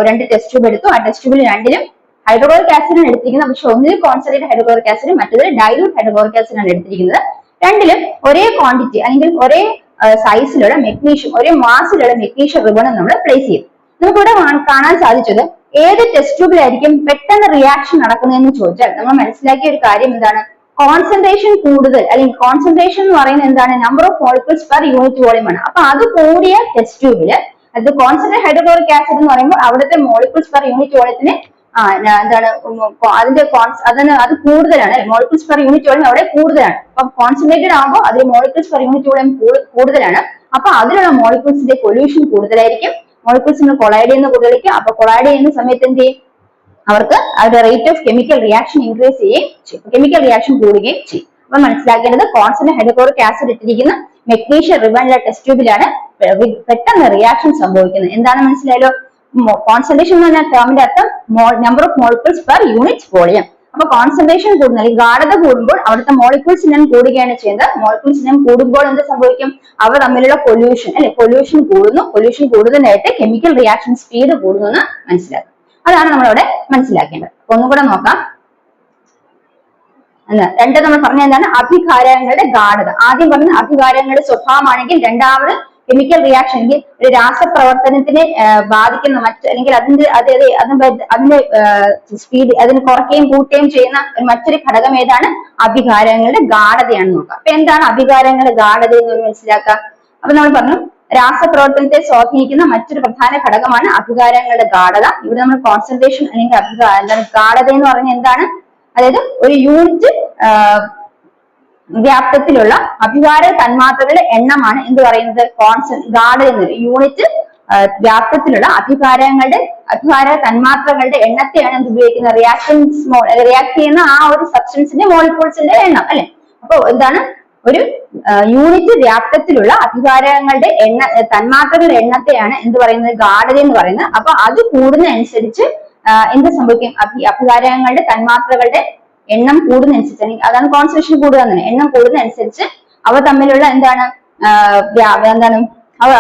രണ്ട് ടെസ്റ്റ് ട്യൂബ് എടുത്തു. ആ ടെസ്റ്റ് ട്യൂബിൽ രണ്ടിലും ഹൈഡ്രോക്ലോറിക് ആസിഡാണ് എടുത്തിരിക്കുന്നത്. പക്ഷെ ഒന്നിൽ കോൺസെൻട്രേറ്റ് ഹൈഡ്രോക്ലോറിക് ആസിഡും മറ്റേതിൽ ഡൈലൂട്ട് ഹൈഡ്രോക്ലോറിക് ആസിഡാണ് എടുത്തിരിക്കുന്നത്. രണ്ടിലും ഒരേ ക്വാണ്ടിറ്റി അല്ലെങ്കിൽ ഒരേ സൈസിലുള്ള മെഗ്നീഷ്യം ഒരേ മാസിലുള്ള മെഗ്നീഷ്യം റിബണും നമ്മൾ പ്ലേസ് ചെയ്തു. നമുക്കിവിടെ കാണാൻ സാധിച്ചത് ഏത് ടെസ്റ്റ് ട്യൂബിലായിരിക്കും പെട്ടെന്ന് റിയാക്ഷൻ നടക്കുന്നതെന്ന് ചോദിച്ചാൽ നമ്മൾ മനസ്സിലാക്കിയ ഒരു കാര്യം എന്താണ് കോൺസെൻട്രേഷൻ കൂടുതൽ അല്ലെങ്കിൽ കോൺസെൻട്രേഷൻ എന്ന് പറയുന്നത് എന്താണ് number of molecules per unit volume ആണ്. അപ്പൊ അത് കൂടിയ ടെസ്റ്റ് ട്യൂബില് അത് കോൺസെൻട്രേറ്റ് ഹൈഡ്രോക്ലോറിക് ആസിഡ് എന്ന് പറയുമ്പോൾ അവിടുത്തെ മോളിക്യൂൾസ് പെർ യൂണിറ്റ് വോളിയത്തിന് എന്താണ് അത് കൂടുതലാണ്. മോളിക്യൂൾസ് പെർ യൂണിറ്റ് വോളിയം അവിടെ കൂടുതലാണ്. അപ്പൊ കോൺസെൻട്രേറ്റഡ് ആകുമ്പോൾ അതിൽ മോളിക്യൂൾസ് പെർ യൂണിറ്റ് വോളിയം കൂടുതലാണ്. അപ്പൊ അതിലുള്ള മോളിക്യൂൾസിന്റെ പൊല്യൂഷൻ കൂടുതലായിരിക്കും. മോളിക്യൂൾസിന് കൊളൈഡ് ചെയ്യുന്ന കൂടുതലായിരിക്കും. അപ്പൊ കൊളൈഡ് ചെയ്യുന്ന സമയത്ത് എന്ത് ചെയ്യും അവർക്ക് അവരുടെ rate of chemical reaction increase ചെയ്യുകയും ചെയ്യും, കെമിക്കൽ റിയാക്ഷൻ കൂടുകയും ചെയ്യും. അപ്പൊ മനസ്സിലാക്കേണ്ടത് കോൺസ്റ്റന്റ് ഹൈഡ്രോക്ലോറിക് ആസിഡ് ഇട്ടിരിക്കുന്ന മെഗ്നീഷ്യം റിബണിലെ ടെസ്റ്റ് ട്യൂബിലാണ് പെട്ടെന്ന് റിയാക്ഷൻ സംഭവിക്കുന്നത്. എന്താണ് മനസ്സിലായല്ലോ? കോൺസെൻട്രേഷൻ എന്ന് പറഞ്ഞ ടേമിന്റെ അർത്ഥം number of molecules per unit volume. അപ്പൊ കോൺസെൻട്രേഷൻ കൂടുന്ന അല്ലെങ്കിൽ ഗാഢത കൂടുമ്പോൾ അവിടുത്തെ മോളിക്യൂൾസ് എണ്ണം കൂടുകയാണ് ചെയ്യുന്നത്. മോളിക്യൂൾസ് എണ്ണം കൂടുമ്പോൾ എന്ത് സംഭവിക്കും? അവ തമ്മിലുള്ള പൊല്യൂഷൻ അല്ലെ, പൊല്യൂഷൻ കൂടുന്നു. പൊല്യൂഷൻ കൂടുതലായിട്ട് കെമിക്കൽ റിയാക്ഷൻ സ്പീഡ് കൂടുന്നു എന്ന് മനസ്സിലാക്കും. അതാണ് നമ്മളവിടെ മനസ്സിലാക്കേണ്ടത്. ഒന്നുകൂടെ നോക്കാം. രണ്ട് നമ്മൾ പറഞ്ഞ എന്താണ്? അഭികാരങ്ങളുടെ ഗാഢത. ആദ്യം പറഞ്ഞ അഭികാരങ്ങളുടെ സ്വഭാവമാണെങ്കിൽ രണ്ടാമത് കെമിക്കൽ റിയാക്ഷൻ അല്ലെങ്കിൽ ഒരു രാസപ്രവർത്തനത്തിനെ ബാധിക്കുന്ന അല്ലെങ്കിൽ അതിന്റെ സ്പീഡ് അതിന് കുറയ്ക്കുകയും കൂട്ടുകയും ചെയ്യുന്ന മറ്റൊരു ഘടകം ഏതാണ്? അഭികാരങ്ങളുടെ ഗാഢതയാണ് നോക്കുക. അപ്പൊ എന്താണ് അഭികാരങ്ങളുടെ ഗാഢത എന്ന് മനസ്സിലാക്കാം. അപ്പൊ നമ്മൾ പറഞ്ഞു രാസപ്രവർത്തനത്തെ സ്വാധീനിക്കുന്ന മറ്റൊരു പ്രധാന ഘടകമാണ് അഭികാരങ്ങളുടെ ഗാഢത. ഇവിടെ നമ്മൾ കോൺസെൻട്രേഷൻ അല്ലെങ്കിൽ ഗാഢത എന്ന് പറഞ്ഞാൽ എന്താണ്? അതായത് ഒരു യൂണിറ്റ് വ്യാപ്തത്തിലുള്ള അഭികാര തന്മാത്രകളുടെ എണ്ണമാണ് എന്ത് പറയുന്നത്? ഗാഢത എന്ന് പറയും. യൂണിറ്റ് വ്യാപ്തത്തിലുള്ള അഭികാര തന്മാത്രകളുടെ എണ്ണത്തെയാണ് എന്ത് ഉപയോഗിക്കുന്നത്? റിയാക്ട് ചെയ്യുന്ന ആ ഒരു സബ്സ്റ്റൻസിന്റെ മോളിക്യൂൾസിന്റെ എണ്ണം അല്ലെ. അപ്പൊ എന്താണ്? ഒരു യൂണിറ്റ് വ്യാപ്തത്തിലുള്ള അഭികാരങ്ങളുടെ തന്മാത്രകളുടെ എണ്ണത്തെയാണ് എന്ത് പറയുന്നത്? ഗാഢത എന്ന് പറയുന്നത്. അപ്പൊ അത് കൂടുന്നതനുസരിച്ച് എന്ത് സംഭവിക്കും? അഭികാരങ്ങളുടെ തന്മാത്രകളുടെ എണ്ണം കൂടുന്നതനുസരിച്ച്, അതാണ് കോൺസെൻട്രേഷൻ കൂടുക തന്നെ, എണ്ണം കൂടുന്നതനുസരിച്ച് അവ തമ്മിലുള്ള എന്താണ്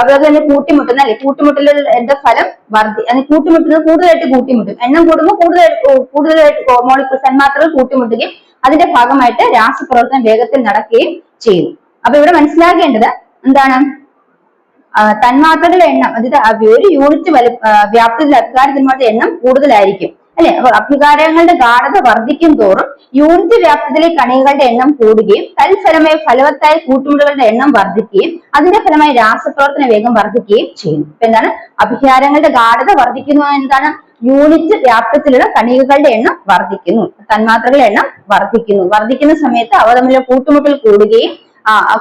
അവർ തന്നെ കൂട്ടിമുട്ടുന്ന അല്ലെ, കൂട്ടിമുട്ടലിന്റെ ഫലം കൂട്ടിമുട്ടുന്നത് കൂടുതലായിട്ട് കൂട്ടിമുട്ടും. എണ്ണം കൂടുമ്പോൾ കൂടുതലായിട്ട് മോളിക്യൂൾ തന്മാത്രകൾ കൂട്ടിമുട്ടുകയും അതിന്റെ ഭാഗമായിട്ട് രാസപ്രവർത്തനം വേഗത്തിൽ നടക്കുകയും ചെയ്യുന്നു. അപ്പൊ ഇവിടെ മനസ്സിലാക്കേണ്ടത് എന്താണ്? തന്മാത്രകളുടെ എണ്ണം, അതായത് ഒരു യൂണിറ്റ് വ്യാപ്തിയിൽ അഭികാര തന്മാത്രയുടെ എണ്ണം കൂടുതലായിരിക്കും അല്ലെ. അപ്പൊ അഭികാരങ്ങളുടെ ഗാഢത വർദ്ധിക്കും തോറും യൂണിറ്റ് വ്യാപ്തത്തിലെ കണികകളുടെ എണ്ണം കൂടുകയും തൽഫലമായി ഫലവത്തായ കൂട്ടുമുട്ടലുകളുടെ എണ്ണം വർദ്ധിക്കുകയും അതിന്റെ ഫലമായി രാസപ്രവർത്തന വേഗം വർദ്ധിക്കുകയും ചെയ്യുന്നു. ഇപ്പൊ എന്താണ്? അഭികാരങ്ങളുടെ ഗാഢത വർദ്ധിക്കുന്നു എന്താണ്? യൂണിറ്റ് വ്യാപ്തത്തിലുള്ള കണികകളുടെ എണ്ണം വർദ്ധിക്കുന്നു, തന്മാത്രകളുടെ എണ്ണം വർദ്ധിക്കുന്നു. വർദ്ധിക്കുന്ന സമയത്ത് അവ തമ്മിലുള്ള കൂട്ടുമുട്ടൽ കൂടുകയും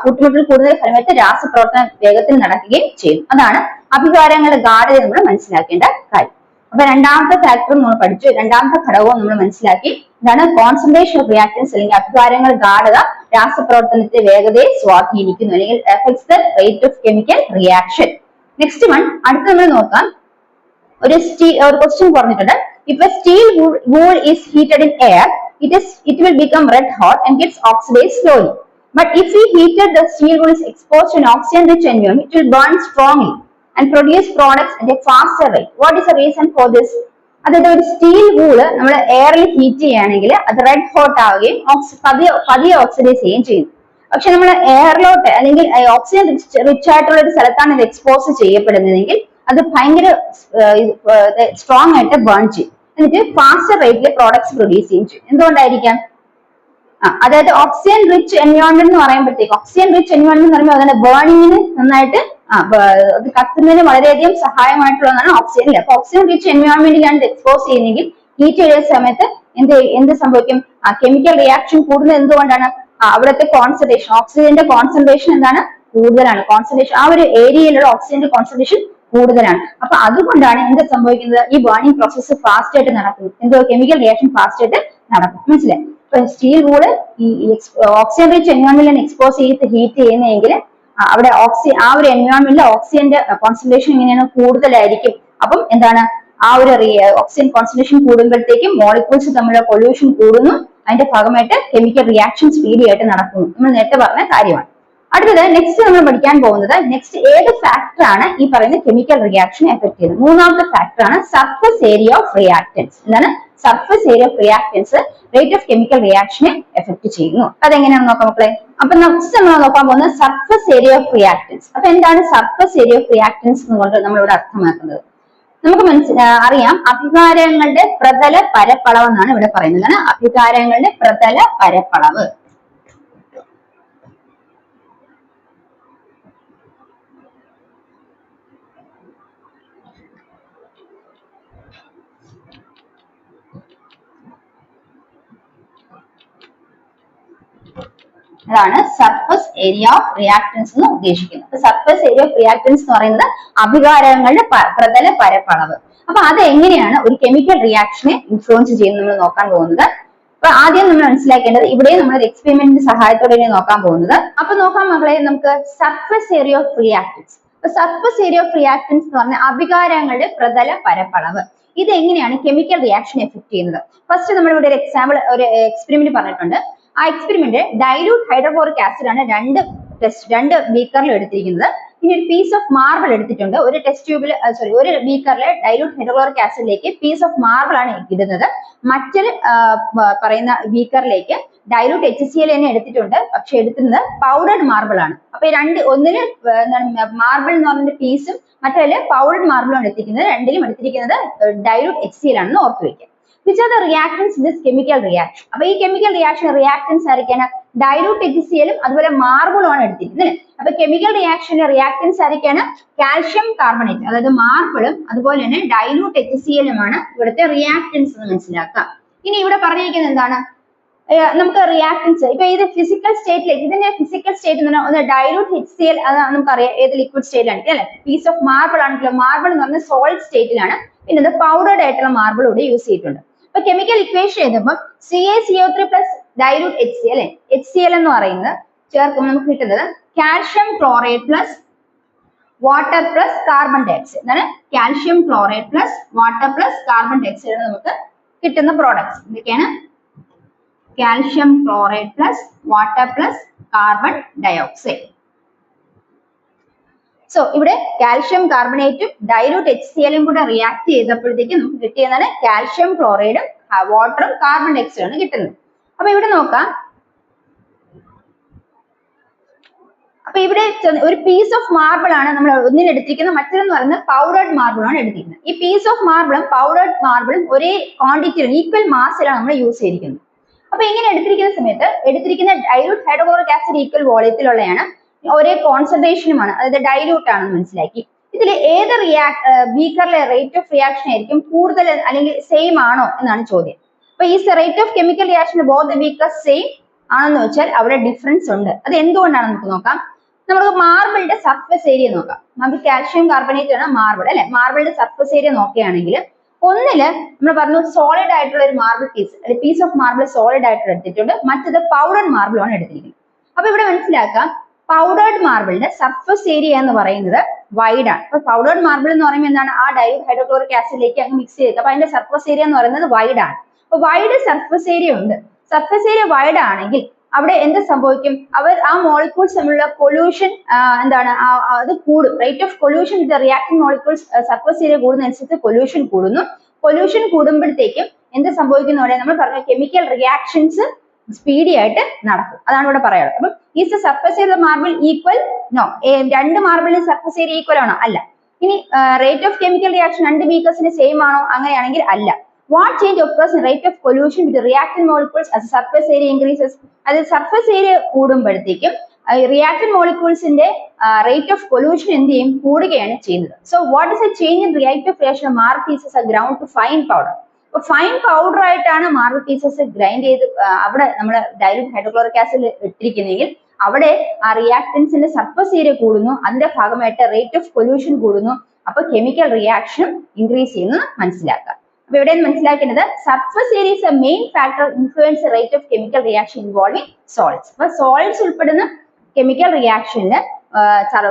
കൂട്ടുമുട്ടൽ കൂടുതൽ ഫലമായിട്ട് രാസപ്രവർത്തനം വേഗത്തിൽ നടക്കുകയും ചെയ്യും. അതാണ് അഭികാരങ്ങളുടെ ഗാഢത നമ്മൾ മനസ്സിലാക്കേണ്ട കാര്യം. അപ്പൊ രണ്ടാമത്തെ ഫാക്ടർ നമ്മൾ പഠിച്ചു, രണ്ടാമത്തെ ഘടകവും നമ്മൾ മനസ്സിലാക്കി. ഇതാണ് കോൺസെൻട്രേഷൻ ഓഫ് റിയാക്ടൻസ് അല്ലെങ്കിൽ അഭികാരങ്ങൾ ഗാഢത രാസപ്രവർത്തനത്തെ വേഗതയെ സ്വാധീനിക്കുന്നു അല്ലെങ്കിൽ affects the rate of chemical reaction. Next one, അടുത്ത നമ്മൾ നോക്കാം. ഒരു ക്വസ്റ്റ്യൻ പറഞ്ഞിട്ടുണ്ട്. If a steel wool is heated in air, it will become red hot and gets oxidized slowly. But if we heated the steel wool is exposed to an oxygen-rich environment, it will burn strongly and produce products at a faster rate. What is the reason for this? അതായത് ഒരു സ്റ്റീൽ വൂള് നമ്മൾ എയറിൽ ഹീറ്റ് ചെയ്യുകയാണെങ്കിൽ അത് റെഡ് ഹോട്ട് ആവുകയും പതിയെ ഓക്സിഡൈസ് ചെയ്യുകയും ചെയ്യും. പക്ഷെ നമ്മൾ എയറിലോട്ട് അല്ലെങ്കിൽ ഓക്സിജൻ റിച്ച് ആയിട്ടുള്ള ഒരു സ്ഥലത്താണ് ഇത് എക്സ്പോസ് ചെയ്യപ്പെടുന്നതെങ്കിൽ അത് ഭയങ്കര സ്ട്രോങ് ആയിട്ട് ബേൺ ചെയ്യും, എന്നിട്ട് ഫാസ്റ്റർ റേറ്റിൽ പ്രോഡക്ട്സ് പ്രൊഡ്യൂസ് ചെയ്യും. എന്തുകൊണ്ടായിരിക്കാം? അതായത് ഓക്സിജൻ റിച്ച് എൻവയോൺമെന്റ് എന്ന് പറയുമ്പോഴത്തേക്ക്, ഓക്സിജൻ റിച്ച് എൻവയോൺമെന്റ് എന്ന് പറയുമ്പോൾ അതിന്റെ ബേണിങ്ങിന് നന്നായിട്ട് അത് കത്തുന്നതിന് വളരെയധികം സഹായമായിട്ടുള്ളതാണ് ഓക്സിജൻ. അപ്പൊ ഓക്സിജൻ റിച്ച് എൻവയോൺമെന്റിലാണ് ഇത് എക്സ്പോസ് ചെയ്യുന്നതെങ്കിൽ ഹീറ്റ് ചെയ്യുന്ന സമയത്ത് എന്ത് സംഭവിക്കും? കെമിക്കൽ റിയാക്ഷൻ കൂടുന്നത് എന്തുകൊണ്ടാണ്? അവിടുത്തെ കോൺസെൻട്രേഷൻ, ഓക്സിജന്റെ കോൺസെൻട്രേഷൻ എന്താണ്? കൂടുതലാണ്. കോൺസെൻട്രേഷൻ ആ ഒരു ഏരിയയിലുള്ള ഓക്സിജന്റെ കോൺസെൻട്രേഷൻ കൂടുതലാണ്. അപ്പൊ അതുകൊണ്ടാണ് എന്ത് സംഭവിക്കുന്നത്? ഈ ബേണിംഗ് പ്രോസസ്സ് ഫാസ്റ്റ് ആയിട്ട് നടക്കുന്നത്. കെമിക്കൽ റിയാക്ഷൻ ഫാസ്റ്റ് ആയിട്ട് നടക്കും. മനസ്സിലായി? ഇപ്പൊ സ്റ്റീൽ വൂള് ഓക്സിജൻ റിച്ച് എൻവയോൺമെന്റിലാണ് എക്സ്പോസ് ചെയ്ത് ഹീറ്റ് ചെയ്യുന്നതെങ്കിൽ അവിടെ ആ ഒരു എൻവയോൺമെന്റിൽ ഓക്സിജന്റെ കോൺസെൻട്രേഷൻ എങ്ങനെയാണ്? കൂടുതലായിരിക്കും. അപ്പം എന്താണ്? ആ ഒരു ഓക്സിജൻ കോൺസെൻട്രേഷൻ കൂടുമ്പോഴത്തേക്കും മോളിക്യൂൾസ് തമ്മിലുള്ള പൊല്യൂഷൻ കൂടുന്നു. അതിന്റെ ഭാഗമായിട്ട് കെമിക്കൽ റിയാക്ഷൻ സ്പീഡി ആയിട്ട് നടക്കുന്നു. നമ്മൾ നേരത്തെ പറഞ്ഞ കാര്യമാണ്. അടുത്തത് നെക്സ്റ്റ് നമ്മൾ പഠിക്കാൻ പോകുന്നത് ഏത് ഫാക്ടർ ആണ് ഈ പറയുന്ന കെമിക്കൽ റിയാക്ഷൻ എഫക്ട് ചെയ്യുന്നത്? മൂന്നാമത്തെ ഫാക്ടർ ആണ് സർഫസ് ഏരിയ ഓഫ് റിയാക്ടൻസ്. എന്താണ്? Surface area of reactants rate of chemical റിയാക്ഷനെ എഫക്ട് ചെയ്യുന്നു. അതെങ്ങനെയാണെന്ന് നോക്കാം മക്കളെ. അപ്പൊ നെക്സ്റ്റ് നമ്മൾ നോക്കാൻ പോകുന്നത് സർഫസ് ഏരിയ ഓഫ് റിയാക്ടൻസ്. അപ്പൊ എന്താണ് സർഫസ് ഏരിയ ഓഫ് റിയാക്ടൻസ് എന്നുകൊണ്ട് നമ്മളിവിടെ അർത്ഥമാക്കുന്നത്? നമുക്ക് അറിയാം, അഭികാരങ്ങളുടെ പ്രതല പരപ്പളവ് എന്നാണ് ഇവിടെ പറയുന്നത്. അഭികാരങ്ങളുടെ പ്രതല പരപ്പളവ്. അതാണ് സർഫസ് ഏരിയ ഓഫ് റിയാക്ടൻസ് എന്ന് ഉദ്ദേശിക്കുന്നത്. സർഫസ് ഏരിയ ഓഫ് റിയാക്ടൻസ് എന്ന് പറയുന്നത് അഭികാരകങ്ങളുടെ പ്രതല പരപ്പളവ്. അപ്പൊ അത് എങ്ങനെയാണ് ഒരു കെമിക്കൽ റിയാക്ഷനെ ഇൻഫ്ലുവൻസ് ചെയ്യുന്നത് നമ്മൾ നോക്കാൻ പോകുന്നത്. അപ്പൊ ആദ്യം നമ്മൾ മനസ്സിലാക്കേണ്ടത് ഇവിടെ നമ്മൾ ഒരു എക്സ്പെരിമെന്റിന്റെ സഹായത്തോടെ നോക്കാൻ പോകുന്നത്. അപ്പൊ നോക്കാം മക്കളെ, നമുക്ക് surface area of reactance. Surface area of reactance എന്ന് പറഞ്ഞാൽ അഭികാരങ്ങളുടെ പ്രതല പരപ്പളവ്. ഇത് എങ്ങനെയാണ് കെമിക്കൽ റിയാക്ഷൻ എഫക്ട് ചെയ്യുന്നത്? ഫസ്റ്റ് നമ്മൾ ഇവിടെ ഒരു എക്സ്പെരിമെന്റ് പറഞ്ഞിട്ടുണ്ട്. ആ എക്സ്പെരിമെന്റ് ഡൈല്യൂട്ട് ഹൈഡ്രോക്ലോറിക് ആസിഡ് ആണ് രണ്ട് ബീക്കറിൽ എടുത്തിരിക്കുന്നത്. ഇനി ഒരു പീസ് ഓഫ് മാർബിൾ എടുത്തിട്ടുണ്ട്. ഒരു ഒരു ബീക്കറിലെ ഡൈല്യൂട്ട് ഹൈഡ്രോക്ലോറിക് ആസിഡിലേക്ക് പീസ് ഓഫ് മാർബിൾ ആണ് ഇടുന്നത്. മറ്റൊരു പറയുന്ന ബീക്കറിലേക്ക് ഡൈല്യൂട്ട് HCl തന്നെ എടുത്തിട്ടുണ്ട്. പക്ഷെ എടുക്കുന്നത് പൗഡർഡ് മാർബിൾ ആണ്. അപ്പൊ ഒന്നിന് മാർബിൾ എന്ന് പറഞ്ഞ പീസും മറ്റേ പൗഡർഡ് മാർബിളും എടുത്തിരിക്കുന്നത്. രണ്ടിലും എടുത്തിരിക്കുന്നത് ഡൈല്യൂട്ട് HCl ആണെന്ന് ഓർത്തു വെക്കുക. Which are the reactants in this chemical reaction? അപ്പൊ ഈ കെമിക്കൽ റിയാക്ഷൻ റിയാക്ടൻസ് ആയിരിക്കാണ് ഡൈല്യൂട്ട് HCl അതുപോലെ മാർബിളും ആണ് എടുത്തിരിക്കുന്നത്. അപ്പൊ കെമിക്കൽ റിയാക്ഷന്റെ റിയാക്ടൻസ് ആയിരിക്കാണ് കാൽഷ്യം കാർബണേറ്റ്, അതായത് മാർബിളും അതുപോലെ തന്നെ ഡൈല്യൂട്ട് HCl ആണ് ഇവിടുത്തെ റിയാക്ടൻസ് എന്ന് മനസ്സിലാക്കാം. ഇനി ഇവിടെ പറഞ്ഞിരിക്കുന്നത് എന്താണ്? നമുക്ക് റിയാക്ടൻസ് ഇപ്പൊ ഇത് ഫിസിക്കൽ സ്റ്റേറ്റിലേക്ക്, ഇതിന്റെ ഫിസിക്കൽ സ്റ്റേറ്റ് എന്ന് പറഞ്ഞാൽ ഡൈല്യൂട്ട് HCl അത് നമുക്കറിയാം ഏത് ലിക്വിഡ് സ്റ്റേറ്റിലാണ് അല്ലെ. പീസ് ഓഫ് മാർബിൾ ആണെങ്കിലും മാർബിൾ എന്ന് പറഞ്ഞാൽ സോളിഡ് സ്റ്റേറ്റിലാണ്. പിന്നെ ഇത് പൗഡർഡ് ആയിട്ടുള്ള മാർബിൾ ഇവിടെ യൂസ് ചെയ്തിട്ടുണ്ട്. അപ്പൊ കെമിക്കൽ ഇക്വേഷൻ എഴുതുമ്പോൾ CaCO3 പ്ലസ് ഡൈല്യൂട്ട് HCl അല്ലെ. HCl എന്ന് പറയുന്നത് ചേർക്കുമ്പോൾ നമുക്ക് കിട്ടുന്നത് calcium chloride plus water plus carbon dioxide. എന്താണ്? Calcium chloride plus water plus carbon dioxide നമുക്ക് കിട്ടുന്ന പ്രോഡക്ട്സ് എന്തൊക്കെയാണ്? Calcium chloride plus water plus carbon dioxide. So ഇവിടെ കാൽഷ്യം കാർബണേറ്റും ഡൈല്യൂട്ട് HClഉം കൂടെ റിയാക്ട് ചെയ്തപ്പോഴത്തേക്ക് നമുക്ക് കിട്ടിയതാണ് കാൽഷ്യം ക്ലോറൈഡും വാട്ടറും കാർബൺ ഡയോക്സൈഡും ആണ് കിട്ടുന്നത്. അപ്പൊ ഇവിടെ നോക്കാം. അപ്പൊ ഇവിടെ ഒരു പീസ് ഓഫ് മാർബിൾ ആണ് നമ്മൾ ഒന്നിന് എടുത്തിരിക്കുന്നത്. മറ്റൊന്ന് പറയുന്നത് പൗഡർഡ് മാർബിൾ ആണ് എടുത്തിരിക്കുന്നത്. ഈ പീസ് ഓഫ് മാർബിളും പൗഡർഡ് മാർബിളും ഒരേ ക്വാണ്ടിറ്റിയിലും ഈക്വൽ മാസിലാണ് നമ്മൾ യൂസ് ചെയ്തിരിക്കുന്നത്. അപ്പൊ ഇങ്ങനെ എടുത്തിരിക്കുന്ന സമയത്ത് എടുത്തിരിക്കുന്ന ഡൈല്യൂട്ട് ഹൈഡ്രോക്ലോറിക് ആസിഡ് ഈക്വൽ വോളിയത്തിലുള്ളതാണ്, ഒരേ കോൺസെൻട്രേഷനുമാണ്, അതായത് ഡൈല്യൂട്ട് ആണെന്ന് മനസ്സിലാക്കി. ഇതിൽ ഏത് ബീക്കറിലെ റേറ്റ് ഓഫ് റിയാക്ഷൻ ആയിരിക്കും കൂടുതൽ അല്ലെങ്കിൽ സെയിം ആണോ എന്നാണ് ചോദ്യം. അപ്പൊ ഈ rate of chemical reaction both beakers same ആണെന്ന് വെച്ചാൽ അവിടെ ഡിഫറൻസ് ഉണ്ട്. അത് എന്തുകൊണ്ടാണ് നമുക്ക് നോക്കാം. നമുക്ക് മാർബിളിന്റെ സർഫസ് ഏരിയ നോക്കാം. നമുക്ക് കാൽഷ്യം കാർബണേറ്റ് ആണ് മാർബിൾ അല്ലെ. മാർബിളിന്റെ സർഫസ് ഏരിയ നോക്കുകയാണെങ്കിൽ ഒന്നില് നമ്മൾ പറഞ്ഞു സോളിഡ് ആയിട്ടുള്ള ഒരു marble piece of marble solid ആയിട്ട് എടുത്തിട്ടുണ്ട്. മറ്റത് പൗഡർഡ് മാർബിൾ ആണ് എടുത്തിരിക്കുന്നത്. അപ്പൊ ഇവിടെ മനസ്സിലാക്കാം പൗഡർഡ് മാർബിളിന്റെ സർഫസ് ഏരിയ എന്ന് പറയുന്നത് വൈഡ് ആണ്. അപ്പൊ പൗഡർഡ് മാർബിൾ എന്ന് പറയുമ്പോൾ എന്താണ്? ആ ഡൈല്യൂട്ട് ഹൈഡ്രോക്ലോറിക് ആസിഡിലേക്ക് അങ്ങ് മിക്സ് ചെയ്ത് അപ്പൊ അതിന്റെ സർഫസ് ഏരിയ എന്ന് പറയുന്നത് വൈഡ് ആണ്. അപ്പൊ വൈഡ് സർഫസ് ഏരിയ ഉണ്ട്. സർഫസ് ഏരിയ വൈഡ് ആണെങ്കിൽ അവിടെ എന്ത് സംഭവിക്കും? ആ മോളിക്യൂൾസ് തമ്മിലുള്ള പൊല്യൂഷൻ എന്താണ്? അത് കൂടും. Rate of pollution with reacting molecules surface area കൂടുന്നതനുസരിച്ച് പൊല്യൂഷൻ കൂടുന്നു. പൊല്യൂഷൻ കൂടുമ്പോഴത്തേക്കും എന്ത് സംഭവിക്കുന്ന പോലെ നമ്മൾ പറഞ്ഞ കെമിക്കൽ റിയാക്ഷൻസ് സ്പീഡി ആയിട്ട് നടക്കും. അതാണ് ഇവിടെ പറയാനുള്ളത്. അപ്പം is the surface area marble equal? No. രണ്ട് മാർബിളിന് സർഫസ് ഏരിയ ഈക്വൽ ആണോ? അല്ല. ഇനി റേറ്റ് ഓഫ് കെമിക്കൽ റിയാക്ഷൻ രണ്ട് ബീക്കേഴ്സിന് സെയിം ആണോ? അങ്ങനെയാണെങ്കിൽ അല്ല. What change occurs in rate of pollution with the reactant molecules as the surface area increases? അതായത് സർഫസ് ഏരിയ കൂടുമ്പോഴത്തേക്കും റിയാക്ടന്റ് മോളിക്യൂൾസിന്റെ റേറ്റ് ഓഫ് പൊല്യൂഷൻ എന്ത് ചെയ്യും? കൂടുകയാണ് ചെയ്യുന്നത്. So what is a change in rate of reaction marble pieces are ground to fine powder. അപ്പൊ ഫൈൻ പൗഡർ ആയിട്ടാണ് മാർബിൾ പീസസ് ഗ്രൈൻഡ് ചെയ്ത് അവിടെ നമ്മൾ ഡൈല്യൂട്ട് ഹൈഡ്രോക്ലോറിക് ആസിഡ് ഇട്ടിരിക്കുന്നെങ്കിൽ അവിടെ ആ റിയാക്ടൻസിന്റെ സർഫസ് ഏരിയ കൂടുന്നു. അതിന്റെ ഭാഗമായിട്ട് റേറ്റ് ഓഫ് പൊല്യൂഷൻ കൂടുന്നു. അപ്പൊ കെമിക്കൽ റിയാക്ഷൻ ഇൻക്രീസ് ചെയ്യുന്നു മനസ്സിലാക്കുക. അപ്പൊ ഇവിടെ മനസ്സിലാക്കേണ്ടത് surface area is a main factor influence rate of chemical reaction involving salts. അപ്പൊ സോൾട്സ് ഉൾപ്പെടുന്ന കെമിക്കൽ റിയാക്ഷനില്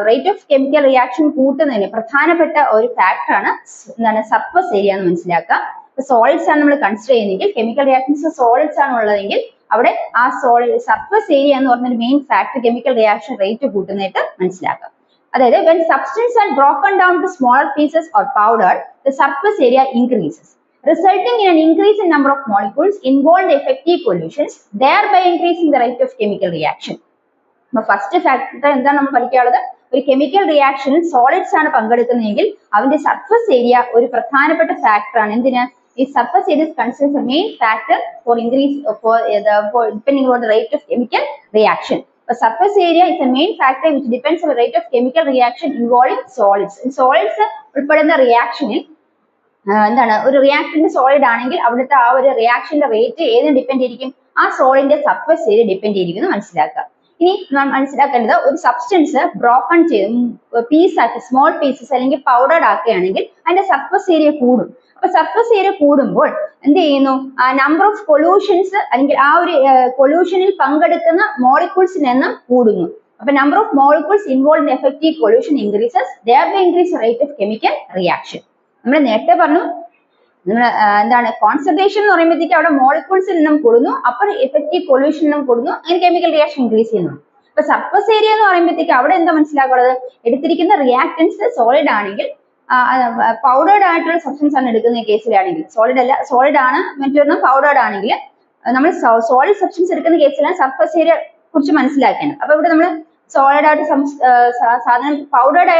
റേറ്റ് ഓഫ് കെമിക്കൽ റിയാക്ഷൻ കൂട്ടുന്നതിന് പ്രധാനപ്പെട്ട ഒരു ഫാക്ടറാണ് എന്താണ്? സർഫസ് ഏരിയ എന്ന് മനസ്സിലാക്കുക. സോൾട്സ് ആണ് നമ്മൾ കൺസിഡർ ചെയ്യുന്നതെങ്കിൽ കെമിക്കൽ റിയാക്ഷൻസ് സോൾട്സ് ആണ് ഉള്ളതെങ്കിൽ അവിടെ ആ സർഫസ് ഏരിയ എന്ന് പറഞ്ഞൊരു main factor chemical reaction rate കൂട്ടുന്നതായിട്ട് മനസ്സിലാക്കാം. അതായത് when substance are broken down to smaller pieces or powdered, the surface area increases, resulting in an increase in number of molecules involved in effective pollutions, thereby increasing the rate of chemical reaction. First factor എന്താണ് നമ്മൾ പഠിക്കാനുള്ളത്? ഒരു കെമിക്കൽ റിയാക്ഷനിൽ സോളിഡ്സ് ആണ് പങ്കെടുക്കുന്നതെങ്കിൽ അവന്റെ സർഫസ് ഏരിയ ഒരു പ്രധാനപ്പെട്ട ഫാക്ടർ ആണ്. എന്തിന്? ഈ surface area considers a main factor for increase depending on the rate of chemical reaction. Surface area is a main factor which depends on rate of chemical reaction involving solids. Solids ഉൾപ്പെടുന്ന റിയാക്ഷനിൽ എന്താണ്? ഒരു റിയാക്ടന്റ് സോളിഡ് ആണെങ്കിൽ അവിടുത്തെ ആ ഒരു റിയാക്ഷന്റെ റേറ്റ് ഏതിന് ഡിപെൻഡ് ചെയ്തിരിക്കും? ആ സോളിഡിന്റെ സർഫസ് ഏരിയ ഡിപെൻഡ് ചെയ്തിരിക്കുന്നു മനസ്സിലാക്കുക. ഇനി നാം മനസ്സിലാക്കേണ്ടത് ഒരു സബ്സ്റ്റൻസ് ബ്രോക്കൺ ചെയ്ത് പീസാക്കി സ്മോൾ പീസസ് അല്ലെങ്കിൽ പൗഡർഡ് ആക്കുകയാണെങ്കിൽ അതിന്റെ സർഫസ് ഏരിയ കൂടും. അപ്പൊ സർഫസ് ഏരിയ കൂടുമ്പോൾ എന്ത് ചെയ്യുന്നു, നമ്പർ ഓഫ് പൊല്യൂഷൻസ് അല്ലെങ്കിൽ ആ ഒരു പൊല്യൂഷനിൽ പങ്കെടുക്കുന്ന മോളിക്യൂൾസിന്റെ എണ്ണം കൂടുന്നു. അപ്പൊ number of molecules involve in effective pollution increases, thereby increase rate of chemical reaction. നമ്മൾ നേരത്തെ പറഞ്ഞു നമ്മൾ എന്താണ് കോൺസെൻട്രേഷൻ എന്ന് പറയുമ്പോഴത്തേക്ക് അവിടെ മോളിക്യൂൾസിൽ നിന്നും കൂടുന്നു, അപ്പോൾ എഫക്റ്റീവ് പൊല്യൂഷൻ നിന്നും കൂടുന്നു, അങ്ങനെ കെമിക്കൽ റിയാക്ഷൻ ഇൻക്രീസ് ചെയ്യുന്നു. അപ്പൊ സർഫസ് ഏരിയ എന്ന് പറയുമ്പോഴത്തേക്ക് അവിടെ എന്താ മനസ്സിലാക്കുന്നത്, എടുത്തിരിക്കുന്ന റിയാക്ടൻസ് സോളിഡ് ആണെങ്കിൽ പൗഡേർഡ് ആയിട്ടുള്ള സബ്സ്റ്റൻസ് ആണ് എടുക്കുന്ന കേസിലാണെങ്കിൽ, സോളിഡ് അല്ല സോളിഡ് ആണ് മറ്റൊരെണ്ണം പൗഡേർഡ് ആണെങ്കിൽ നമ്മൾ സോളിഡ് സബ്സ്റ്റൻസ് എടുക്കുന്ന കേസിലാണ് സർഫസ് ഏരിയ കുറിച്ച് മനസ്സിലാക്കേണ്ടത്. അപ്പൊ ഇവിടെ നമ്മൾ സോളിഡ് ആയിട്ട് സാധനം പൗഡേർഡ്